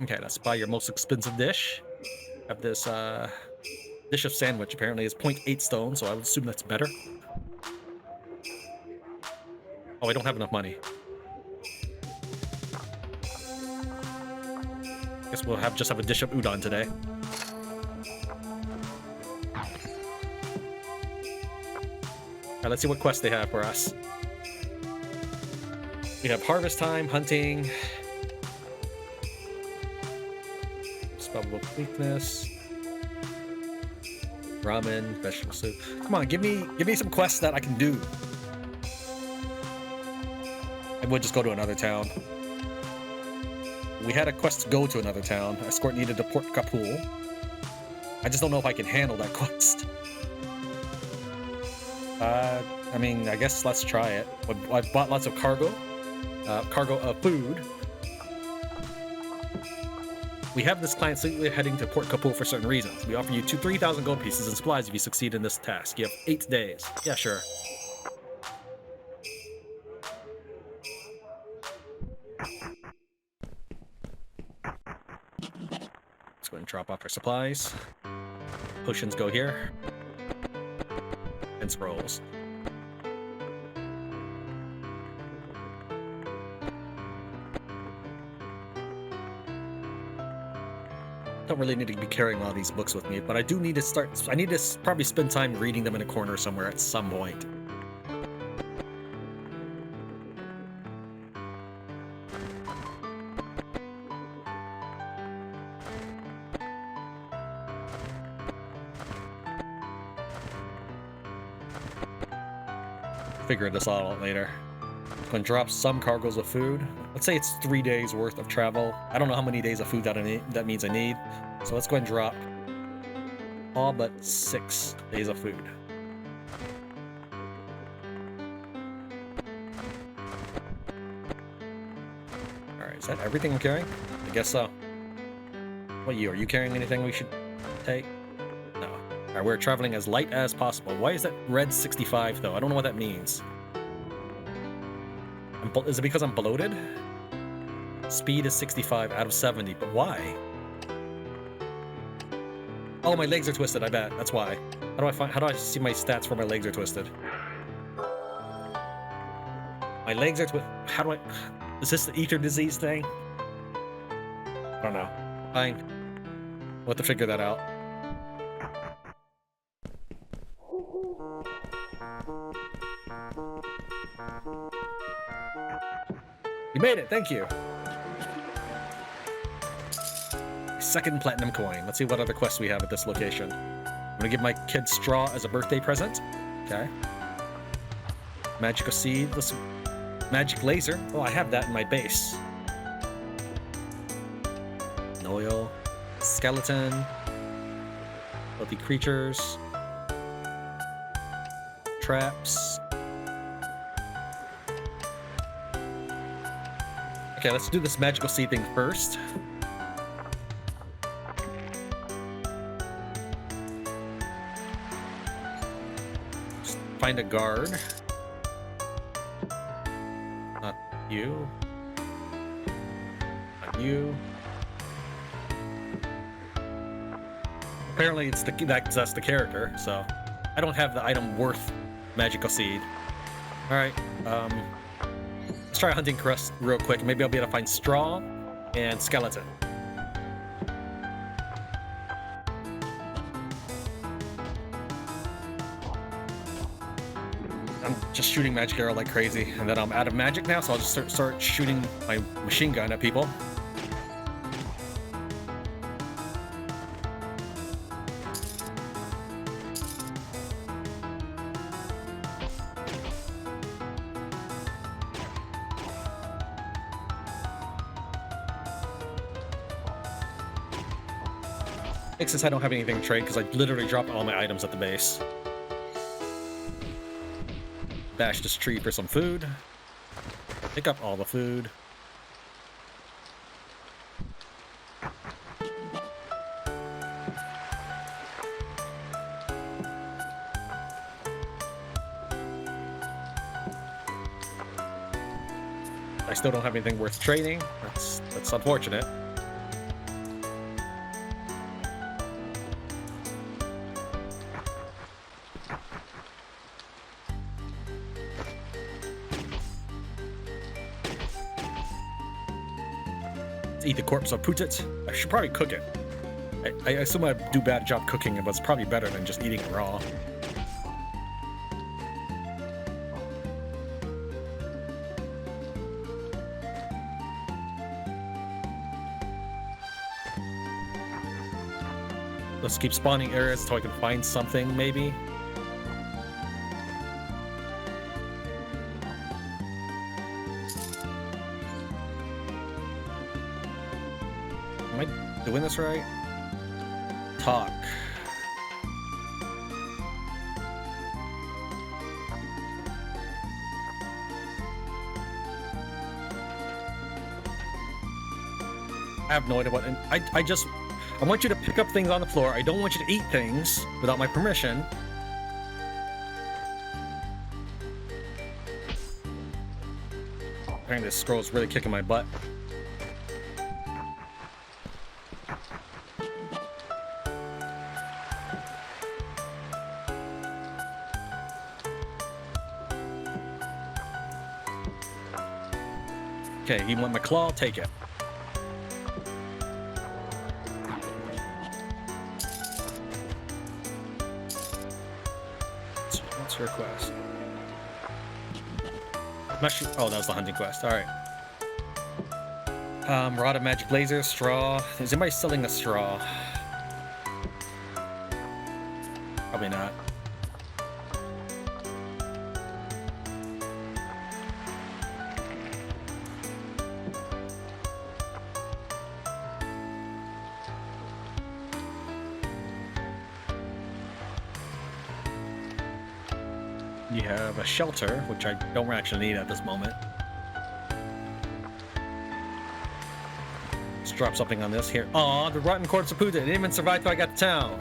Okay, let's buy your most expensive dish. Have this dish of sandwich apparently is 0.8 stone, so I would assume that's better. Oh, I don't have enough money. Guess we'll just have a dish of udon today. Alright, let's see what quests they have for us. We have harvest time, hunting. Spellable weakness. Ramen, vegetable soup. Come on, give me some quests that I can do. I would just go to another town. We had a quest to go to another town. Escort needed to port Kapul. I just don't know if I can handle that quest. I mean, I guess let's try it. I've bought lots of cargo of food. We have this client secretly heading to Port Kapul for certain reasons. We offer you 3,000 gold pieces and supplies if you succeed in this task. You have 8 days. Yeah, sure. Let's go ahead and drop off our supplies. Potions go here. And scrolls. Don't really need to be carrying all these books with me, but I do need to I need to probably spend time reading them in a corner somewhere at some point. Figure this all out later. I'm gonna drop some cargoes of food. Let's say it's 3 days worth of travel. I don't know how many days of food that means I need. So let's go ahead and drop all but 6 days of food. Alright, is that everything I'm carrying? I guess so. What are you carrying anything we should take? No. Alright, we're traveling as light as possible. Why is that red 65 though? I don't know what that means. Is it because I'm bloated? Speed is 65 out of 70, but why? Oh, my legs are twisted, I bet. That's why. How do I see my stats for my legs are twisted? My legs are twisted. How do I... Is this the ether disease thing? I don't know. Fine. We'll have to figure that out. You made it, thank you. Second platinum coin. Let's see what other quests we have at this location. I'm gonna give my kid straw as a birthday present. Okay. Magical seed. This magic laser. Oh, I have that in my base. An oil. Skeleton. Healthy creatures. Traps. Okay, let's do this magical seed thing first. Just find a guard. Not you. Not you. Apparently it's that's the character, so I don't have the item worth magical seed. Alright, let's try hunting crust real quick. Maybe I'll be able to find straw and skeleton. I'm just shooting magic arrow like crazy, and then I'm out of magic now, so I'll just start shooting my machine gun at people. Since I don't have anything to trade, because I literally dropped all my items at the base. Bash this tree for some food. Pick up all the food. I still don't have anything worth trading. That's unfortunate. Eat the corpse of Putit. I should probably cook it. I assume I do a bad job cooking it, but it's probably better than just eating it raw. Let's keep spawning areas until I can find something, maybe. Doing this right? Talk. I have no idea what. I want you to pick up things on the floor. I don't want you to eat things without my permission. Apparently this scroll's really kicking my butt. Okay, you want my claw? Take it. What's your quest? Oh, that was the hunting quest. Alright. Rod of magic laser, straw. Is anybody selling a straw? Probably not. You have a shelter, which I don't actually need at this moment. Let's drop something on this here. Aw, the rotten corpse of Putin. It didn't even survive till I got to town.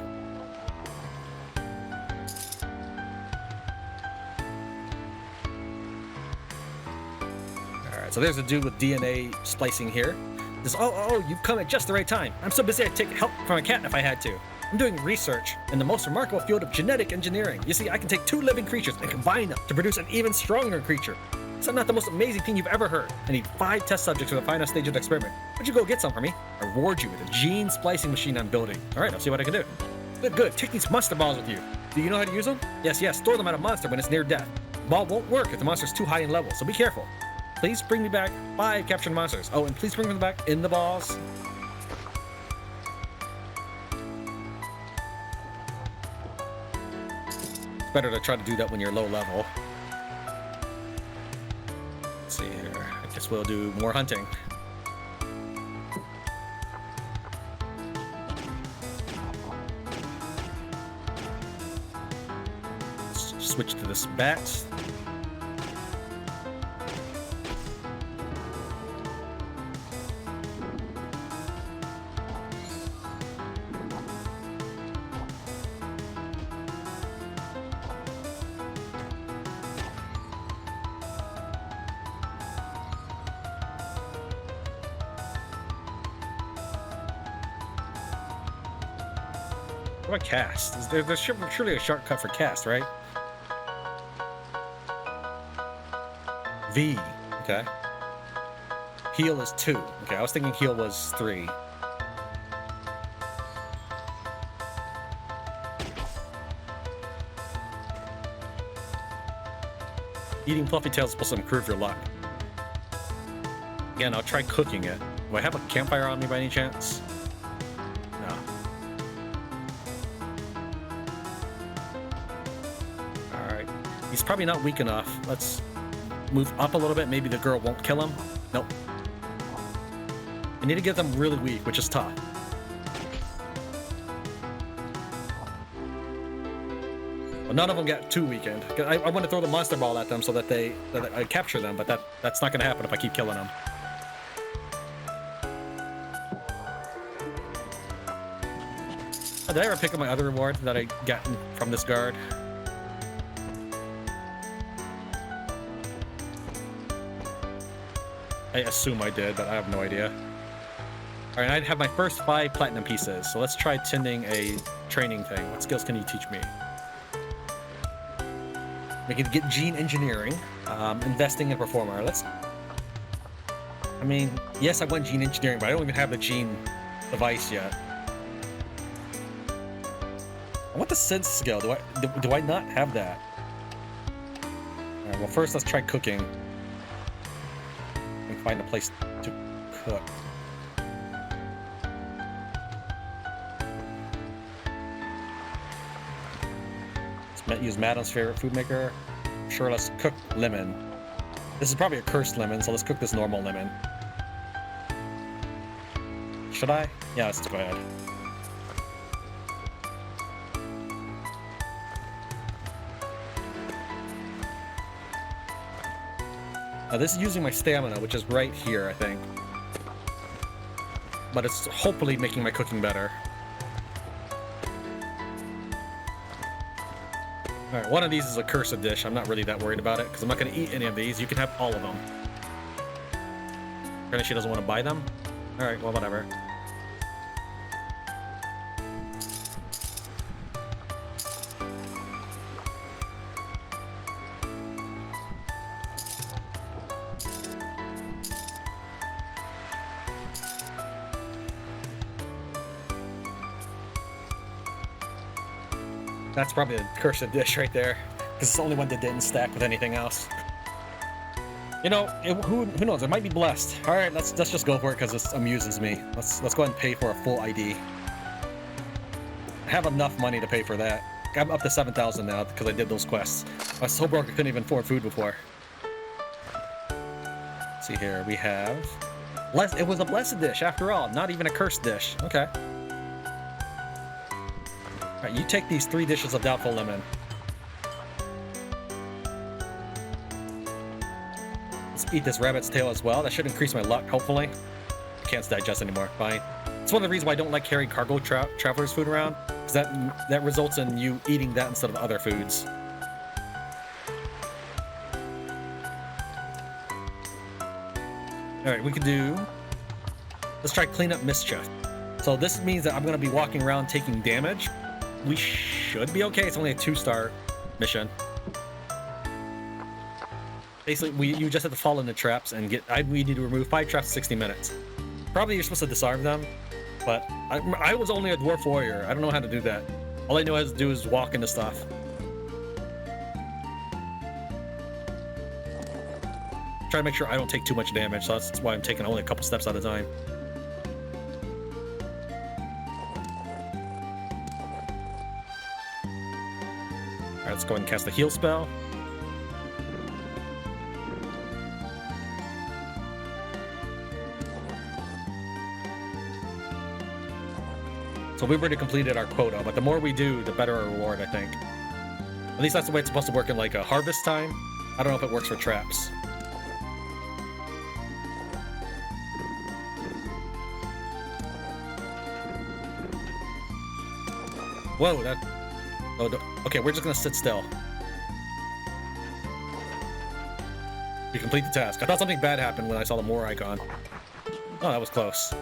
Alright, so there's a dude with DNA splicing here. This, oh, you've come at just the right time. I'm so busy I'd take help from a cat if I had to. I'm doing research in the most remarkable field of genetic engineering. You see, I can take two living creatures and combine them to produce an even stronger creature. Is that not the most amazing thing you've ever heard? I need 5 test subjects for the final stage of the experiment. Would you go get some for me? I reward you with a gene splicing machine I'm building. All right, I'll see what I can do. Good, good. Take these monster balls with you. Do you know how to use them? Yes, yes. Store them at a monster when it's near death. The ball won't work if the monster's too high in level, so be careful. Please bring me back 5 captured monsters. Oh, and please bring them back in the balls. It's better to try to do that when you're low level. Let's see here. I guess we'll do more hunting. Let's switch to this bat. What about cast? There's surely a shortcut for cast, right? V. Okay. Heal is 2. Okay, I was thinking heal was 3. Eating fluffy tails is supposed to improve your luck. Again, I'll try cooking it. Do I have a campfire on me by any chance? No. Alright. He's probably not weak enough. Let's move up a little bit. Maybe the girl won't kill him. Nope. I need to get them really weak, which is tough. Well, none of them get too weakened. I want to throw the monster ball at them so that I capture them, but that's not going to happen if I keep killing them. Did I ever pick up my other reward that I got from this guard? I assume I did, but I have no idea. Alright, I have my first 5 platinum pieces, so let's try tending a training thing. What skills can you teach me? We can get gene engineering, investing in performer. I mean, yes, I want gene engineering, but I don't even have the gene device yet. I want the sense skill. Do I not have that? Alright, well, first let's try cooking. And find a place to cook. Let's use Madam's favorite food maker. Sure, let's cook lemon. This is probably a cursed lemon, so let's cook this normal lemon. Should I? Yeah, let's go ahead. Now this is using my stamina, which is right here, I think. But it's hopefully making my cooking better. Alright, one of these is a cursed dish. I'm not really that worried about it, because I'm not going to eat any of these. You can have all of them. Apparently she doesn't want to buy them? Alright, well, whatever. That's probably a cursed dish right there, because it's the only one that didn't stack with anything else. You know, who knows? It might be blessed. All right, let's just go for it because it amuses me. Let's go ahead and pay for a full ID. I have enough money to pay for that. I'm up to 7,000 now because I did those quests. I was so broke I couldn't even afford food before. Let's see here, we have. It was a blessed dish after all, not even a cursed dish. Okay. Alright, you take these 3 dishes of doubtful lemon. Let's eat this rabbit's tail as well. That should increase my luck, hopefully. Can't digest anymore. Fine. It's one of the reasons why I don't like carrying cargo traveler's food around, because that results in you eating that instead of other foods. Alright, we can do... Let's try clean up Mischief. So this means that I'm going to be walking around taking damage. We should be okay. It's only a 2-star mission. Basically, you just have to fall into traps and we need to remove 5 traps in 60 minutes. Probably you're supposed to disarm them, but I was only a dwarf warrior. I don't know how to do that. All I know how to do is walk into stuff. Try to make sure I don't take too much damage, so that's why I'm taking only a couple steps at a time. Alright, let's go ahead and cast the heal spell. So we've already completed our quota, but the more we do, the better our reward, I think. At least that's the way it's supposed to work in like a harvest time. I don't know if it works for traps. Whoa, that... Oh, okay, we're just gonna sit still. We complete the task. I thought something bad happened when I saw the more icon. Oh, that was close.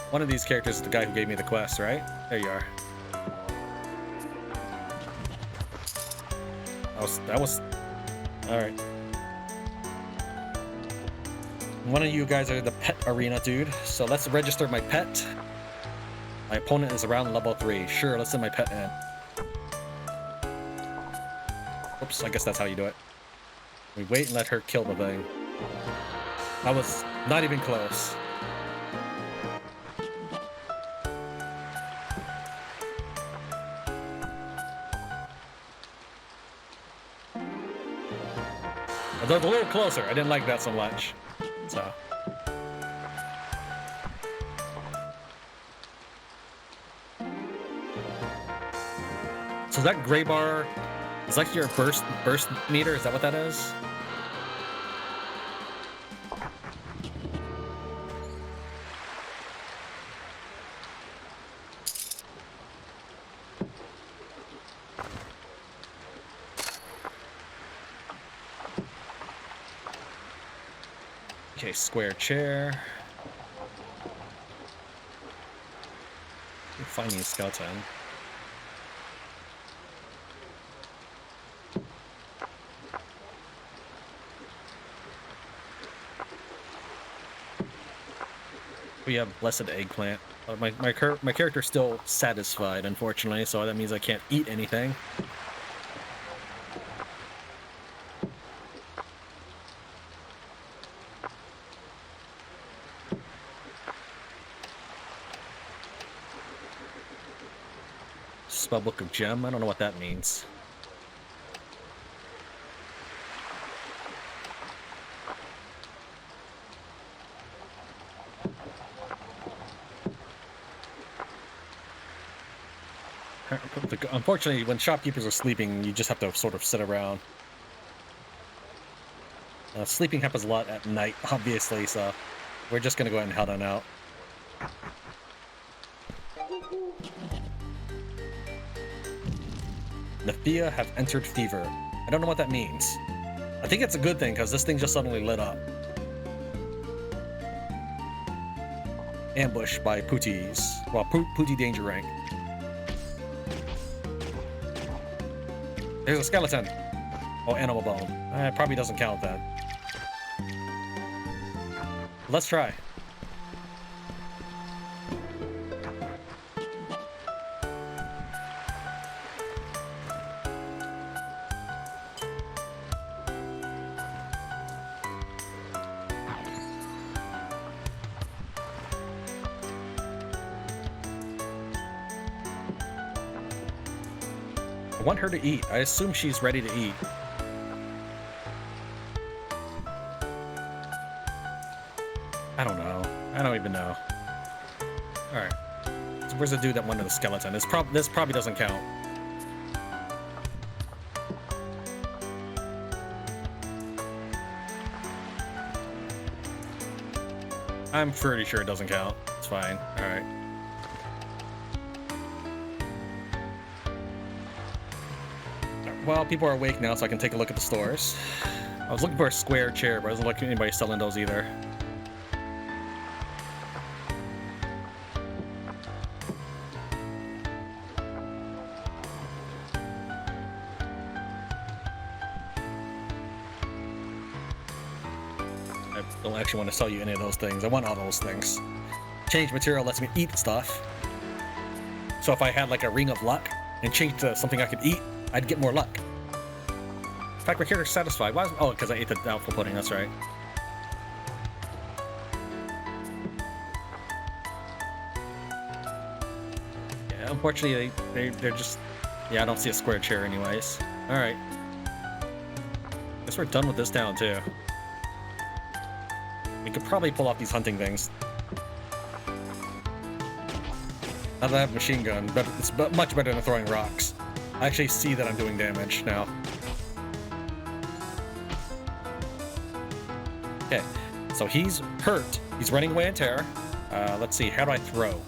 One of these characters is the guy who gave me the quest, right? There you are. That was... Alright. One of you guys are the pet arena dude, so let's register my pet. My opponent is around level 3. Sure, let's send my pet in. Oops, I guess that's how you do it. We wait and let her kill the thing. That was not even close. They're a little closer. I didn't like that so much. So that gray bar is like your burst meter. Is that what that is? Okay, square chair. Finding a skeleton. We have blessed eggplant. My character's still satisfied, unfortunately, so that means I can't eat anything. Spellbook of Gem. I don't know what that means. Unfortunately, when shopkeepers are sleeping, you just have to sort of sit around. Sleeping happens a lot at night, obviously, so we're just gonna go ahead and head on out. Nefia have entered fever. I don't know what that means. I think it's a good thing, because this thing just suddenly lit up. Ambush by Pooties. Well, Pootie danger rank. There's a skeleton. Oh, animal bone. It probably doesn't count then. Let's try. I want her to eat. I assume she's ready to eat. I don't know. I don't even know. Alright. So where's the dude that wanted the skeleton? This probably doesn't count. I'm pretty sure it doesn't count. It's fine. Alright. Well, people are awake now, so I can take a look at the stores. I was looking for a square chair, but I wasn't looking at anybody selling those either. Don't actually want to sell you any of those things. I want all those things. Change material lets me eat stuff. So if I had like a ring of luck and changed to something I could eat, I'd get more luck. In fact, my character's satisfied. Why is... Oh, because I ate the doubtful pudding, that's right. Yeah, unfortunately, they're just... Yeah, I don't see a square chair anyways. Alright. Guess we're done with this town, too. We could probably pull off these hunting things. Now that I have a machine gun, but it's much better than throwing rocks. I actually see that I'm doing damage now. Okay, so he's hurt. He's running away in terror. Let's see, how do I throw?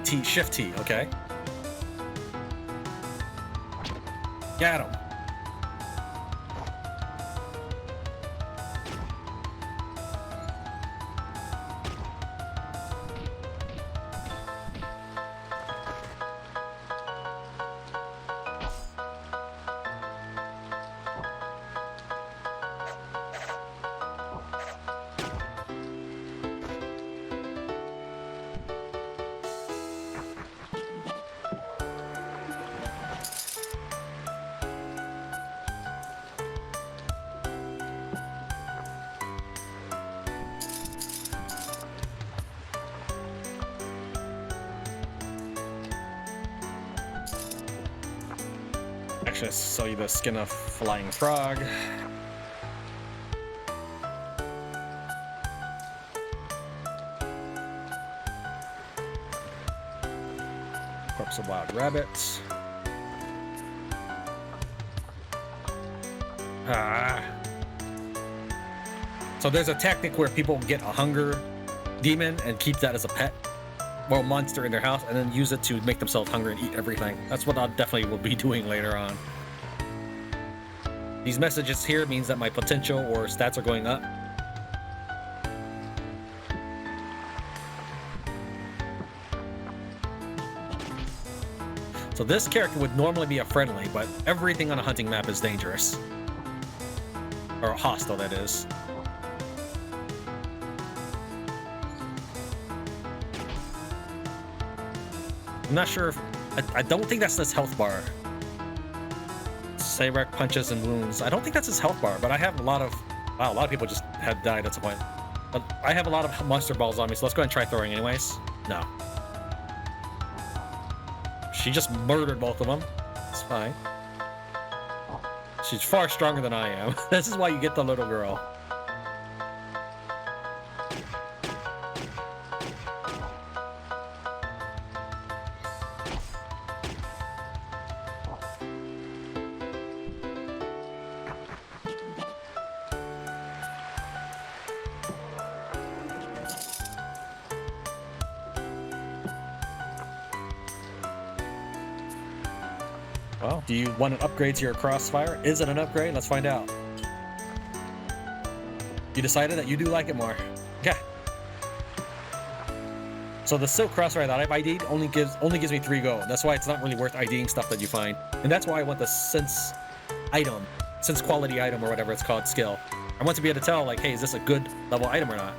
T, shift T, okay. Got him. Actually, sell you the skin of flying frog. Corpse of wild rabbits. So there's a technique where people get a hunger demon and keep that as a pet or monster in their house, and then use it to make themselves hungry and eat everything. That's what I definitely will be doing later on. These messages here means that my potential or stats are going up. So this character would normally be a friendly, but everything on a hunting map is dangerous. Or hostile, that is. I'm not sure if... I don't think that's this health bar. Sayrek punches and wounds. I don't think that's his health bar, but I have a lot of... Wow, a lot of people just had died at some point. But I have a lot of monster balls on me, so let's go ahead and try throwing anyways. No. She just murdered both of them. It's fine. She's far stronger than I am. This is why you get the little girl. Well, do you want an upgrade to your crossfire? Is it an upgrade? Let's find out. You decided that you do like it more. Okay. So the silk crossfire that I've ID'd only gives me 3 gold. That's why it's not really worth IDing stuff that you find. And that's why I want the sense item, sense quality item or whatever it's called, skill. I want to be able to tell, like, hey, is this a good level item or not?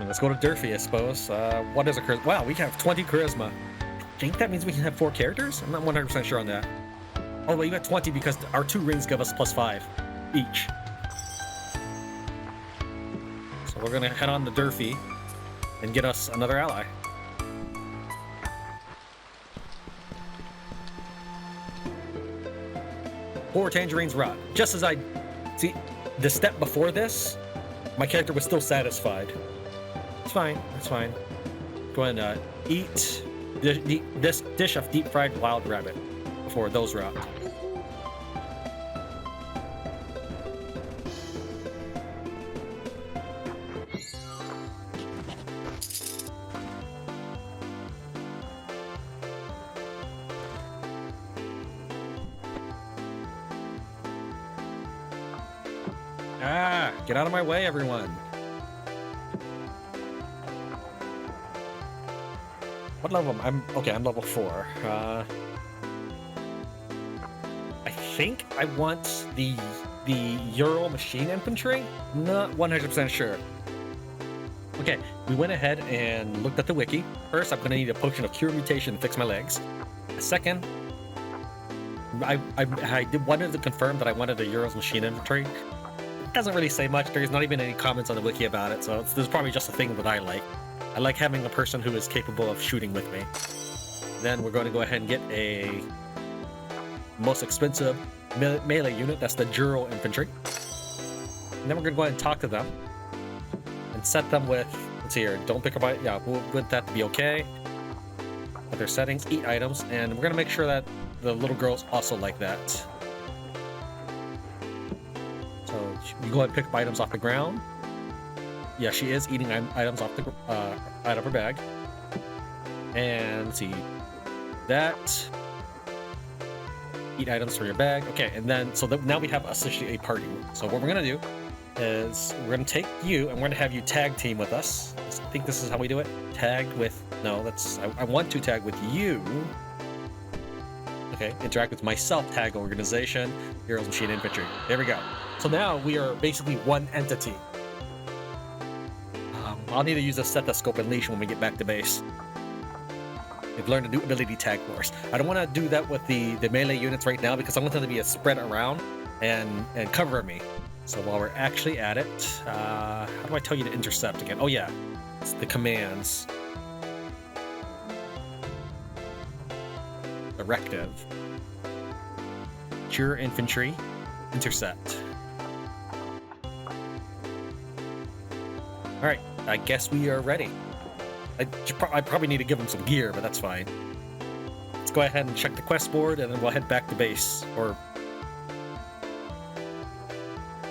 Let's go to Derphy, I suppose. What is a charisma? Wow, we have 20 charisma. I think that means we can have 4 characters? I'm not 100% sure on that. Oh, wait, you got 20 because our 2 rings give us +5 each. So we're gonna head on to Derphy and get us another ally. Or Tangerine's Rock. Just as I... See, the step before this, my character was still satisfied. It's fine. It's fine. Go ahead and eat this dish of deep-fried wild rabbit before those rock. Ah, get out of my way, everyone. What level am I? I'm level 4. I think I want the Ural machine infantry. Not 100% sure. Okay, we went ahead and looked at the wiki. First, I'm gonna need a potion of cure mutation to fix my legs. Second, I wanted to confirm that I wanted a Ural's machine infantry. It doesn't really say much. There's not even any comments on the wiki about it, so this is probably just a thing that I like. I like having a person who is capable of shooting with me. Then we're going to go ahead and get a most expensive melee unit. That's the Ural infantry. And then we're going to go ahead and talk to them and set them with, let's see here, don't pick up, yeah, we'll want that to be okay. Other settings, eat items, and we're going to make sure that the little girls also like that. So you go ahead and pick up items off the ground. Yeah, she is eating items off the out of her bag. And let's see, that eat items from your bag. Okay, and then so now we have essentially a party. So what we're gonna do is we're gonna take you and we're gonna have you tag team with us. I think this is how we do it. Tagged with I want to tag with you. Okay, interact with myself. Tag organization. Heroes Machine Infantry. There we go. So now we are basically one entity. I'll need to use a stethoscope and leash when we get back to base. We've learned a new ability tag force. I don't want to do that with the melee units right now because I want them to be a spread around and cover me. So while we're actually at it, how do I tell you to intercept again? Oh yeah, it's the commands. Directive. Cure infantry. Intercept. Alright, I guess we are ready. I probably need to give them some gear, but that's fine. Let's go ahead and check the quest board, and then we'll head back to base. Or...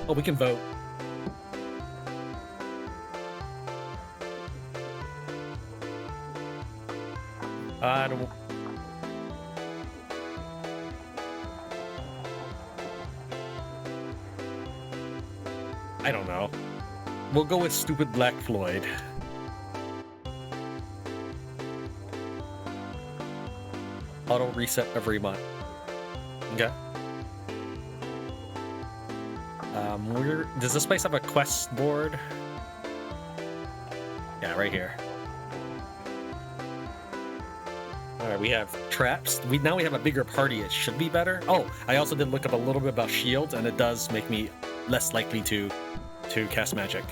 oh, we can vote. I don't... I don't know. We'll go with stupid Black Floyd. Auto reset every month. Okay. Does this place have a quest board? Yeah, right here. Alright, we have traps. Now we have a bigger party. It should be better. Oh, I also did look up a little bit about shields, and it does make me less likely to cast magic.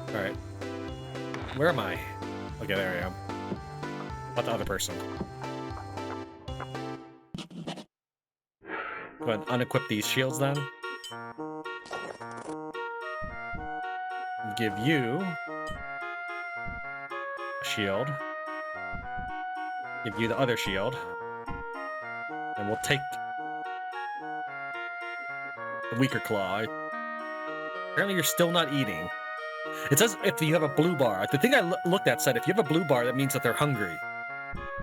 Alright. Where am I? Okay, there I am. Not the other person. Go ahead and unequip these shields then. Give you a shield. Give you the other shield. And we'll take the weaker claw. Apparently you're still not eating. It says if you have a blue bar. The thing I looked at said if you have a blue bar, that means that they're hungry.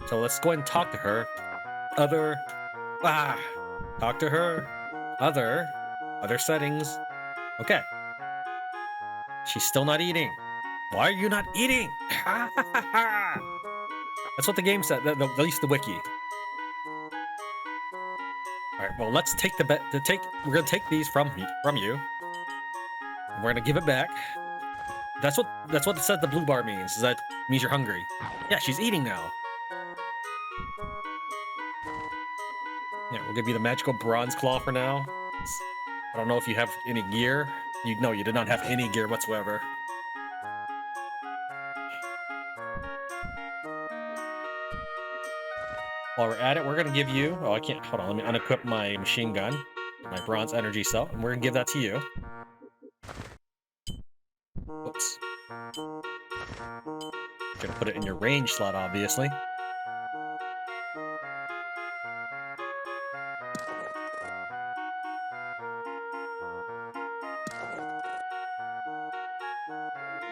So let's go ahead and talk to her. Talk to her. Other settings. Okay. She's still not eating. Why are you not eating? That's what the game said, at least the wiki. Alright, well, let's take we're gonna take these from you. And we're gonna give it back. That's what it said the blue bar means. Is that means you're hungry. Yeah, she's eating now. Yeah, we'll give you the magical bronze claw for now. I don't know if you have any gear. No, you did not have any gear whatsoever. While we're at it, we're gonna give you... oh, I can't... hold on, let me unequip my machine gun. My bronze energy cell, and we're gonna give that to you. Whoops. Gonna put it in your range slot, obviously.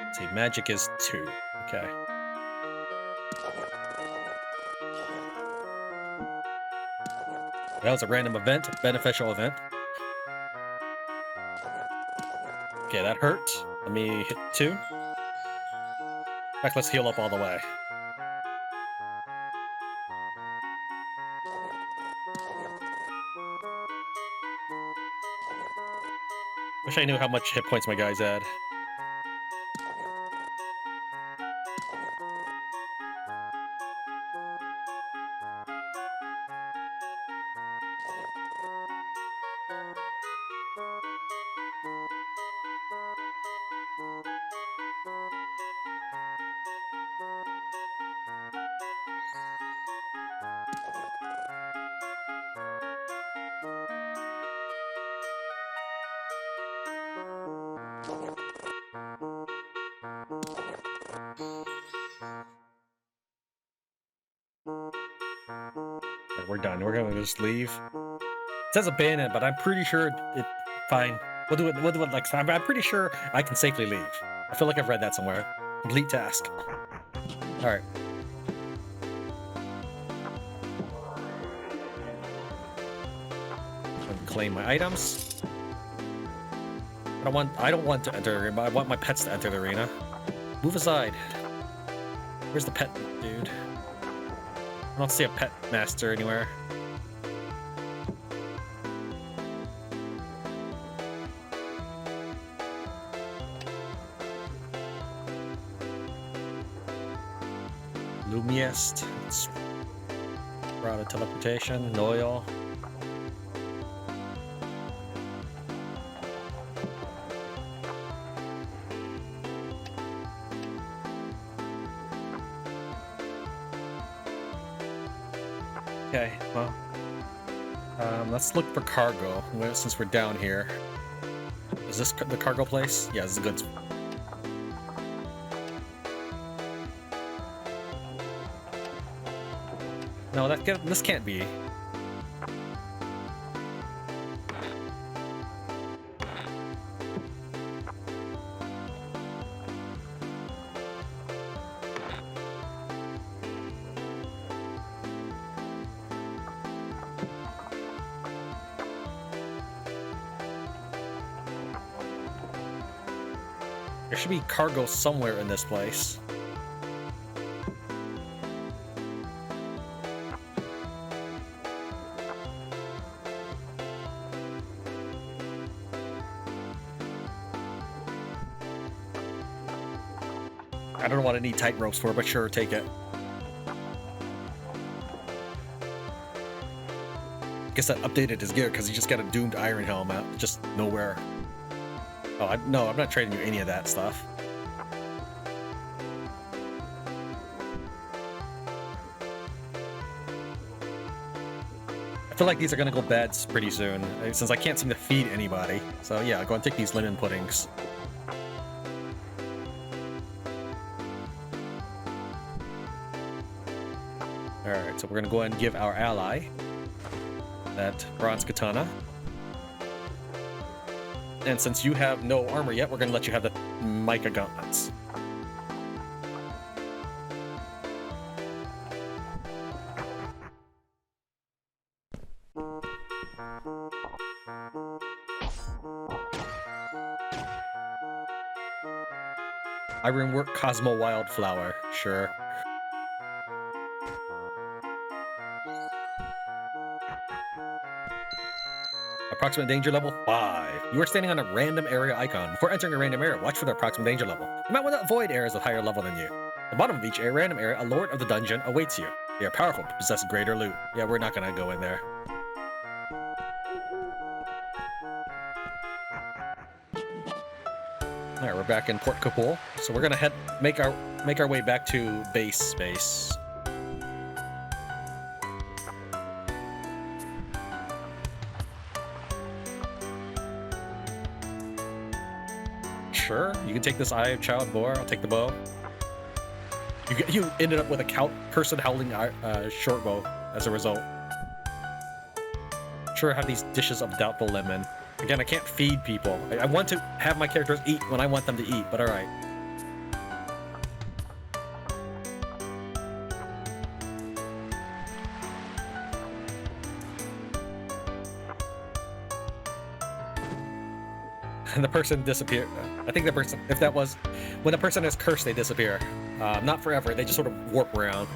Let's see, magic is 2. Okay. That was a random event, beneficial event. Okay, that hurt. Let me hit 2. In fact, let's heal up all the way. Wish I knew how much hit points my guys had. We're done. We're gonna just leave. It says abandoned, but I'm pretty sure it. Fine. We'll do it. We'll do it next time. But I'm pretty sure I can safely leave. I feel like I've read that somewhere. Complete task. All right. Claim my items. I don't want to enter, but I want my pets to enter the arena. Move aside. Where's the pet dude? I don't see a pet master anywhere. Lomias. Route of teleportation. Loyal. Okay, well, let's look for cargo since we're down here. Is this the cargo place? Yeah, this is a good. No, this can't be. There should be cargo somewhere in this place. I don't know what I need tight ropes for, but sure, take it. Guess that updated his gear because he just got a doomed iron helm out, just nowhere. Oh, no, I'm not trading you any of that stuff. I feel like these are gonna go bad pretty soon, since I can't seem to feed anybody. So yeah, go and take these lemon puddings. Alright, so we're gonna go ahead and give our ally that bronze katana. And since you have no armor yet, we're going to let you have the mica gauntlets. Ironwork Cosmo Wildflower, sure. Approximate danger level 5. You are standing on a random area icon. Before entering a random area, watch for the approximate danger level. You might want to avoid areas of higher level than you. At the bottom of each random area, a lord of the dungeon awaits you. They are powerful, but possess greater loot. Yeah, we're not gonna go in there. Alright, we're back in Port Kapul. So we're gonna make our way back to base space. Sure, you can take this Eye of Child Boar. I'll take the bow. You ended up with a person howling short bow as a result. Sure, I have these dishes of doubtful lemon. Again, I can't feed people. I want to have my characters eat when I want them to eat, but alright. And the person disappeared. I think the person, if that was, when a person is cursed, they disappear. Not forever, they just sort of warp around.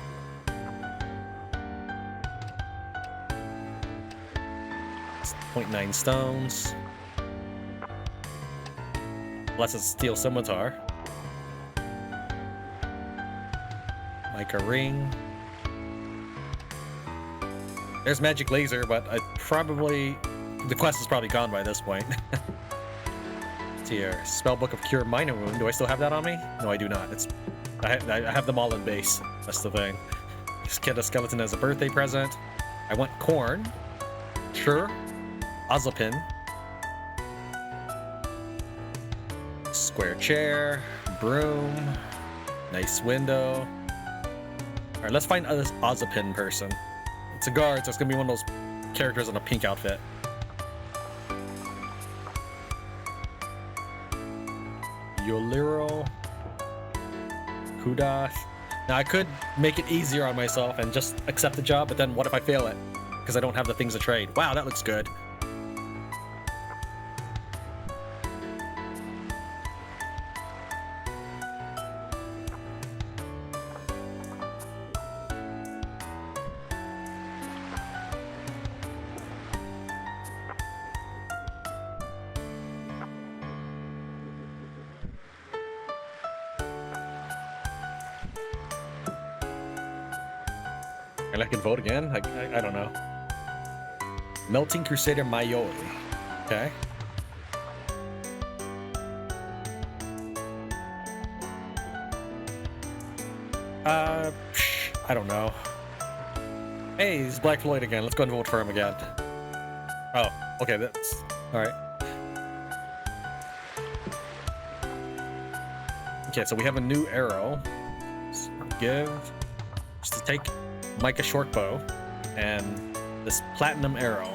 It's 0.9 stones. Blessed Steel Scimitar. Mica Ring. There's Magic Laser, but the quest is probably gone by this point. Here, Spellbook of Cure Minor Wound. Do I still have that on me? No, I do not. I have them all in base. That's the thing. Just get a skeleton as a birthday present. I want corn. Sure. Ozapin. Square chair. Broom. Nice window. Alright, let's find this Ozapin person. It's a guard, so it's gonna be one of those characters in a pink outfit. Yoliro. Kudath. Now I could make it easier on myself and just accept the job, but then what if I fail it? Because I don't have the things to trade. Wow, that looks good. And I can vote again? I don't know. Melting Crusader Mayoi. Okay. I don't know. Hey, it's Black Floyd again. Let's go and vote for him again. Oh, okay, that's... Alright. Okay, so we have a new arrow. So give... Just to take Micah Shortbow and this platinum arrow.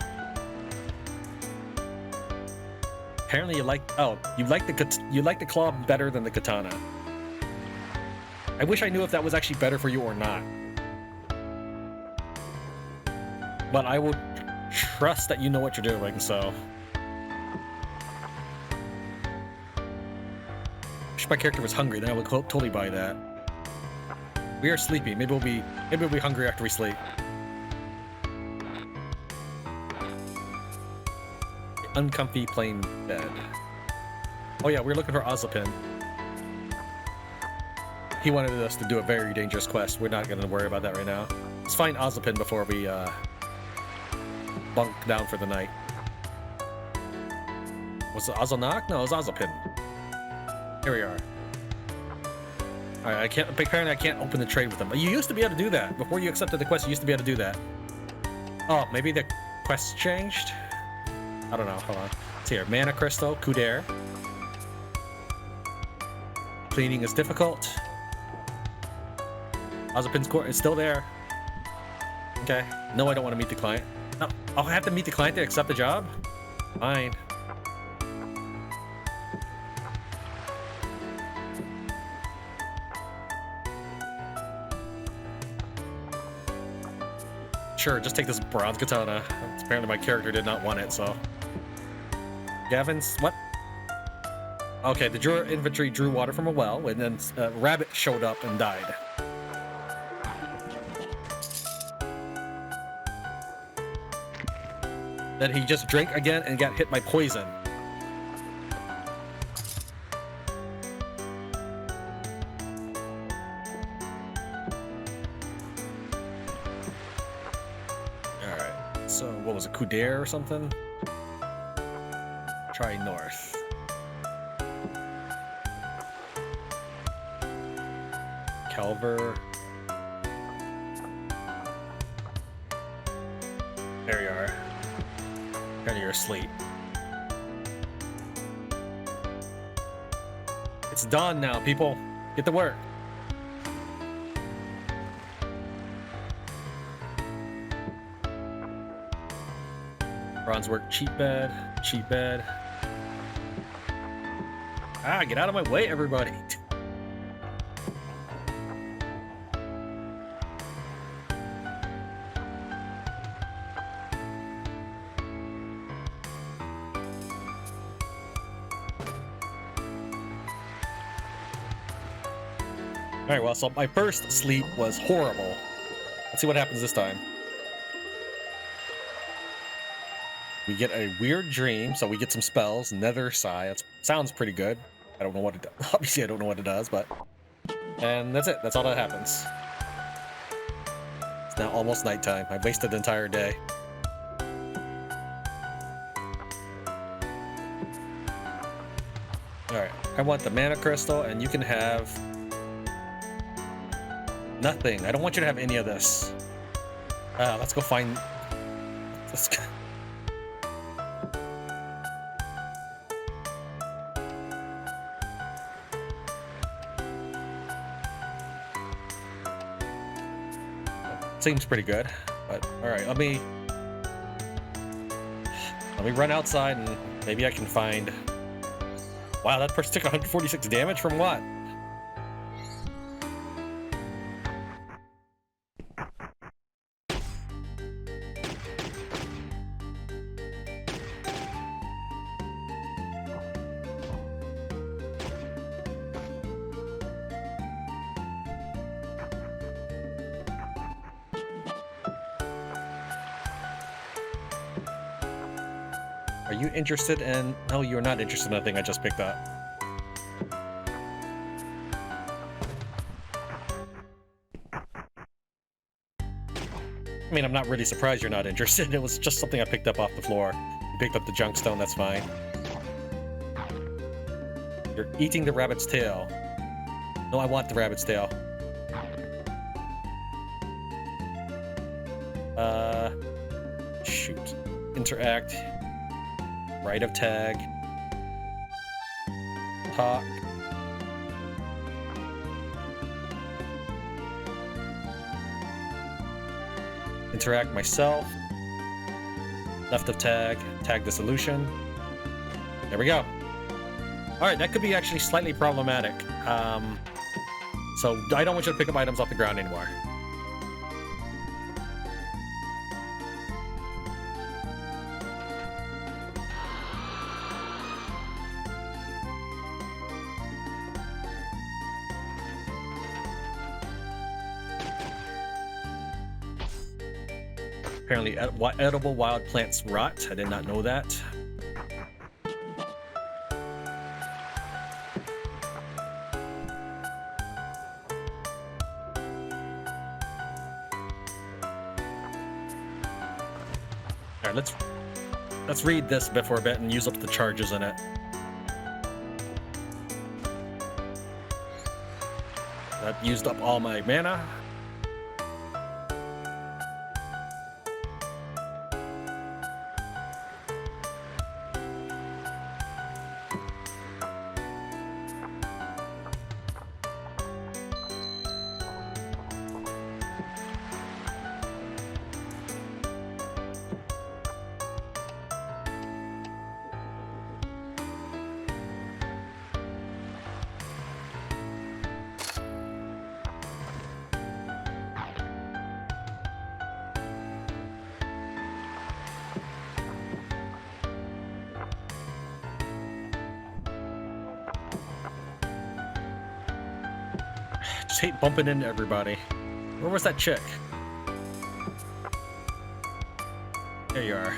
Apparently you like... Oh, you like the claw better than the katana. I wish I knew if that was actually better for you or not. But I will trust that you know what you're doing, so... Wish my character was hungry, then I would totally buy that. We are sleepy. Maybe we'll be hungry after we sleep. Uncomfy plain bed. Oh yeah, we're looking for Ozapin. He wanted us to do a very dangerous quest. We're not going to worry about that right now. Let's find Ozapin before we bunk down for the night. Was it Ozonak? No, it was Ozapin. Here we are. Alright, apparently I can't open the trade with them. You used to be able to do that. Before you accepted the quest, you used to be able to do that. Oh, maybe the quest changed? I don't know, hold on. It's here. Mana Crystal, Kuder. Cleaning is difficult. Ozapin's court is still there. Okay. No, I don't want to meet the client. No, I'll have to meet the client to accept the job? Fine. Sure, just take this bronze katana. Apparently my character did not want it, so... Gavin's... What? Okay, the Druid infantry drew water from a well, and then a rabbit showed up and died. Then he just drank again and got hit by poison. Alright, so what was it, Kuder or something? Try north. Calver. There you are. Kind of asleep. It's dawn now, people. Get to work. Bronze work, cheap bed, cheap bed. Ah, get out of my way, everybody. Alright, well, so my first sleep was horrible. Let's see what happens this time. We get a weird dream, so we get some spells. Nether Sigh. That sounds pretty good. I don't know what it does. Obviously, I don't know what it does, but... And that's it. That's all that happens. It's now almost nighttime. I wasted the entire day. Alright, I want the mana crystal, and you can have... nothing. I don't want you to have any of this. Let's go find... Let's go... Seems pretty good, but all right, let me run outside and maybe I can find... Wow, that person took 146 damage from what? Are you interested in... No, you're not interested in the thing I just picked up. I mean, I'm not really surprised you're not interested. It was just something I picked up off the floor. You picked up the junk stone, that's fine. You're eating the rabbit's tail. No, I want the rabbit's tail. Shoot. Interact. Right of tag. Talk. Interact myself. Left of tag. Tag the solution. There we go. Alright, that could be actually slightly problematic. So I don't want you to pick up items off the ground anymore. Apparently, edible wild plants rot. I did not know that. All right, let's read this bit for a bit and use up the charges in it. That used up all my mana. Just hate bumping into everybody. Where was that chick? There you are.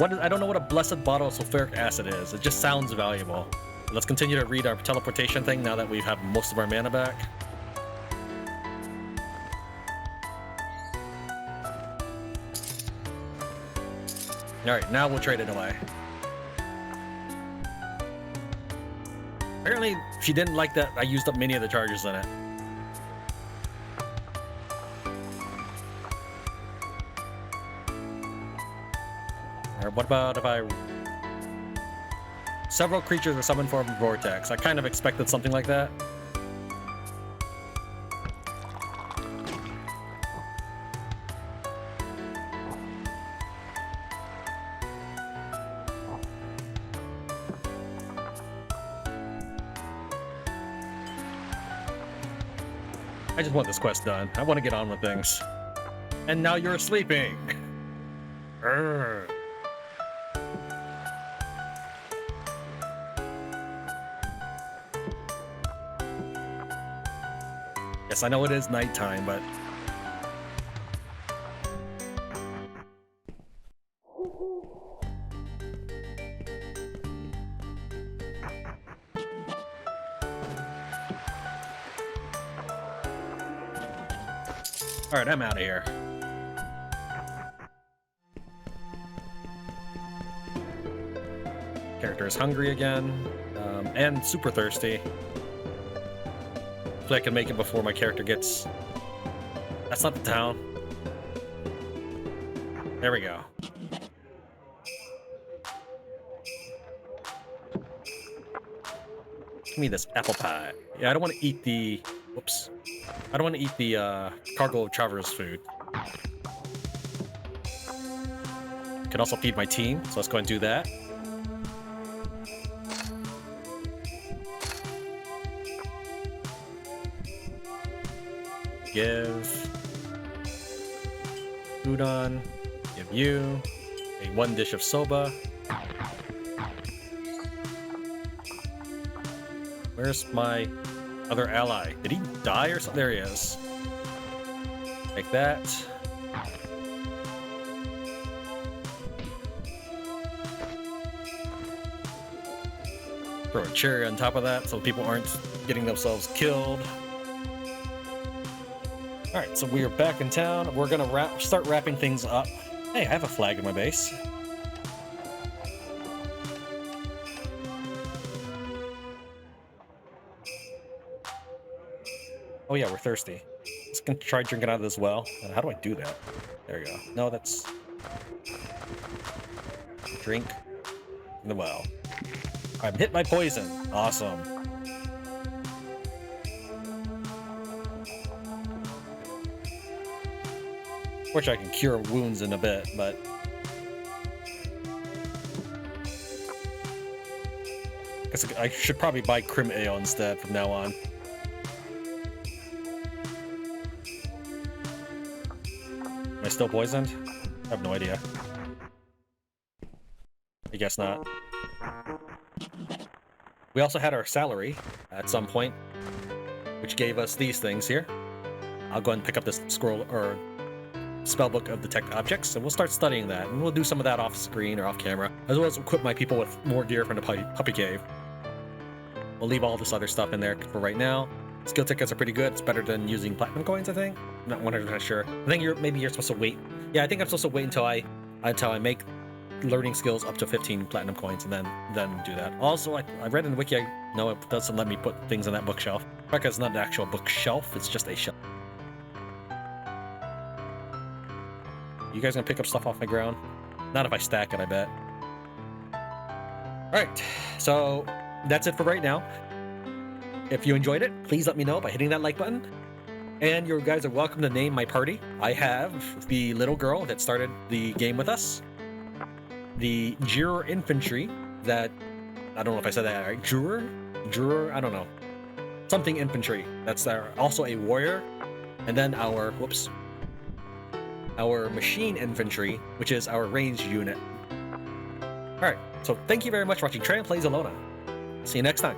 I don't know what a blessed bottle of sulfuric acid is. It just sounds valuable. Let's continue to read our teleportation thing now that we have most of our mana back. Alright, now we'll trade it away. Apparently, she didn't like that I used up many of the charges in it. Or what about if I... Several creatures are summoned from a vortex. I kind of expected something like that. I just want this quest done. I want to get on with things. And now you're sleeping. Urgh. Yes, I know it is nighttime, but... Alright, I'm out of here. Character is hungry again, and super thirsty. Hopefully I can make it before my character gets... That's not the town. There we go. Give me this apple pie. Yeah, I don't want to eat the... Whoops. I don't want to eat the cargo of traveler's food. Can also feed my team, so let's go and do that. Give udon, give you a 1 dish of soba. Where's my other ally? Did he die or something? There he is. Take that. Throw a cherry on top of that so people aren't getting themselves killed. Alright, so we are back in town. We're gonna start wrapping things up. Hey, I have a flag in my base. Oh yeah, we're thirsty. Let's try drinking out of this well. How do I do that? There we go. No, that's... Drink in the well. I'm hit by poison. Awesome. Which I can cure wounds in a bit, but... Guess I should probably buy Crim Ale instead from now on. Am I still poisoned? I have no idea. I guess not. We also had our salary at some point, which gave us these things here. I'll go ahead and pick up this scroll or spellbook of detect objects, and we'll start studying that. And we'll do some of that off screen or off camera, as well as equip my people with more gear from the puppy cave. We'll leave all this other stuff in there for right now. Skill tickets are pretty good. It's better than using platinum coins, I think. I'm not 100% sure. I think maybe you're supposed to wait. Yeah, I think I'm supposed to wait until I make learning skills up to 15 platinum coins and then do that. Also, I read in the wiki, I know it doesn't let me put things on that bookshelf. Because it's not an actual bookshelf, it's just a shelf. You guys gonna pick up stuff off my ground? Not if I stack it, I bet. Alright, so that's it for right now. If you enjoyed it, please let me know by hitting that like button. And you guys are welcome to name my party. I have the little girl that started the game with us. The Juror Infantry that... I don't know if I said that right. Juror? I don't know. Something Infantry. That's also a warrior. And then our... Whoops. Our Machine Infantry, which is our ranged unit. Alright, so thank you very much for watching Tran Plays Elona. See you next time.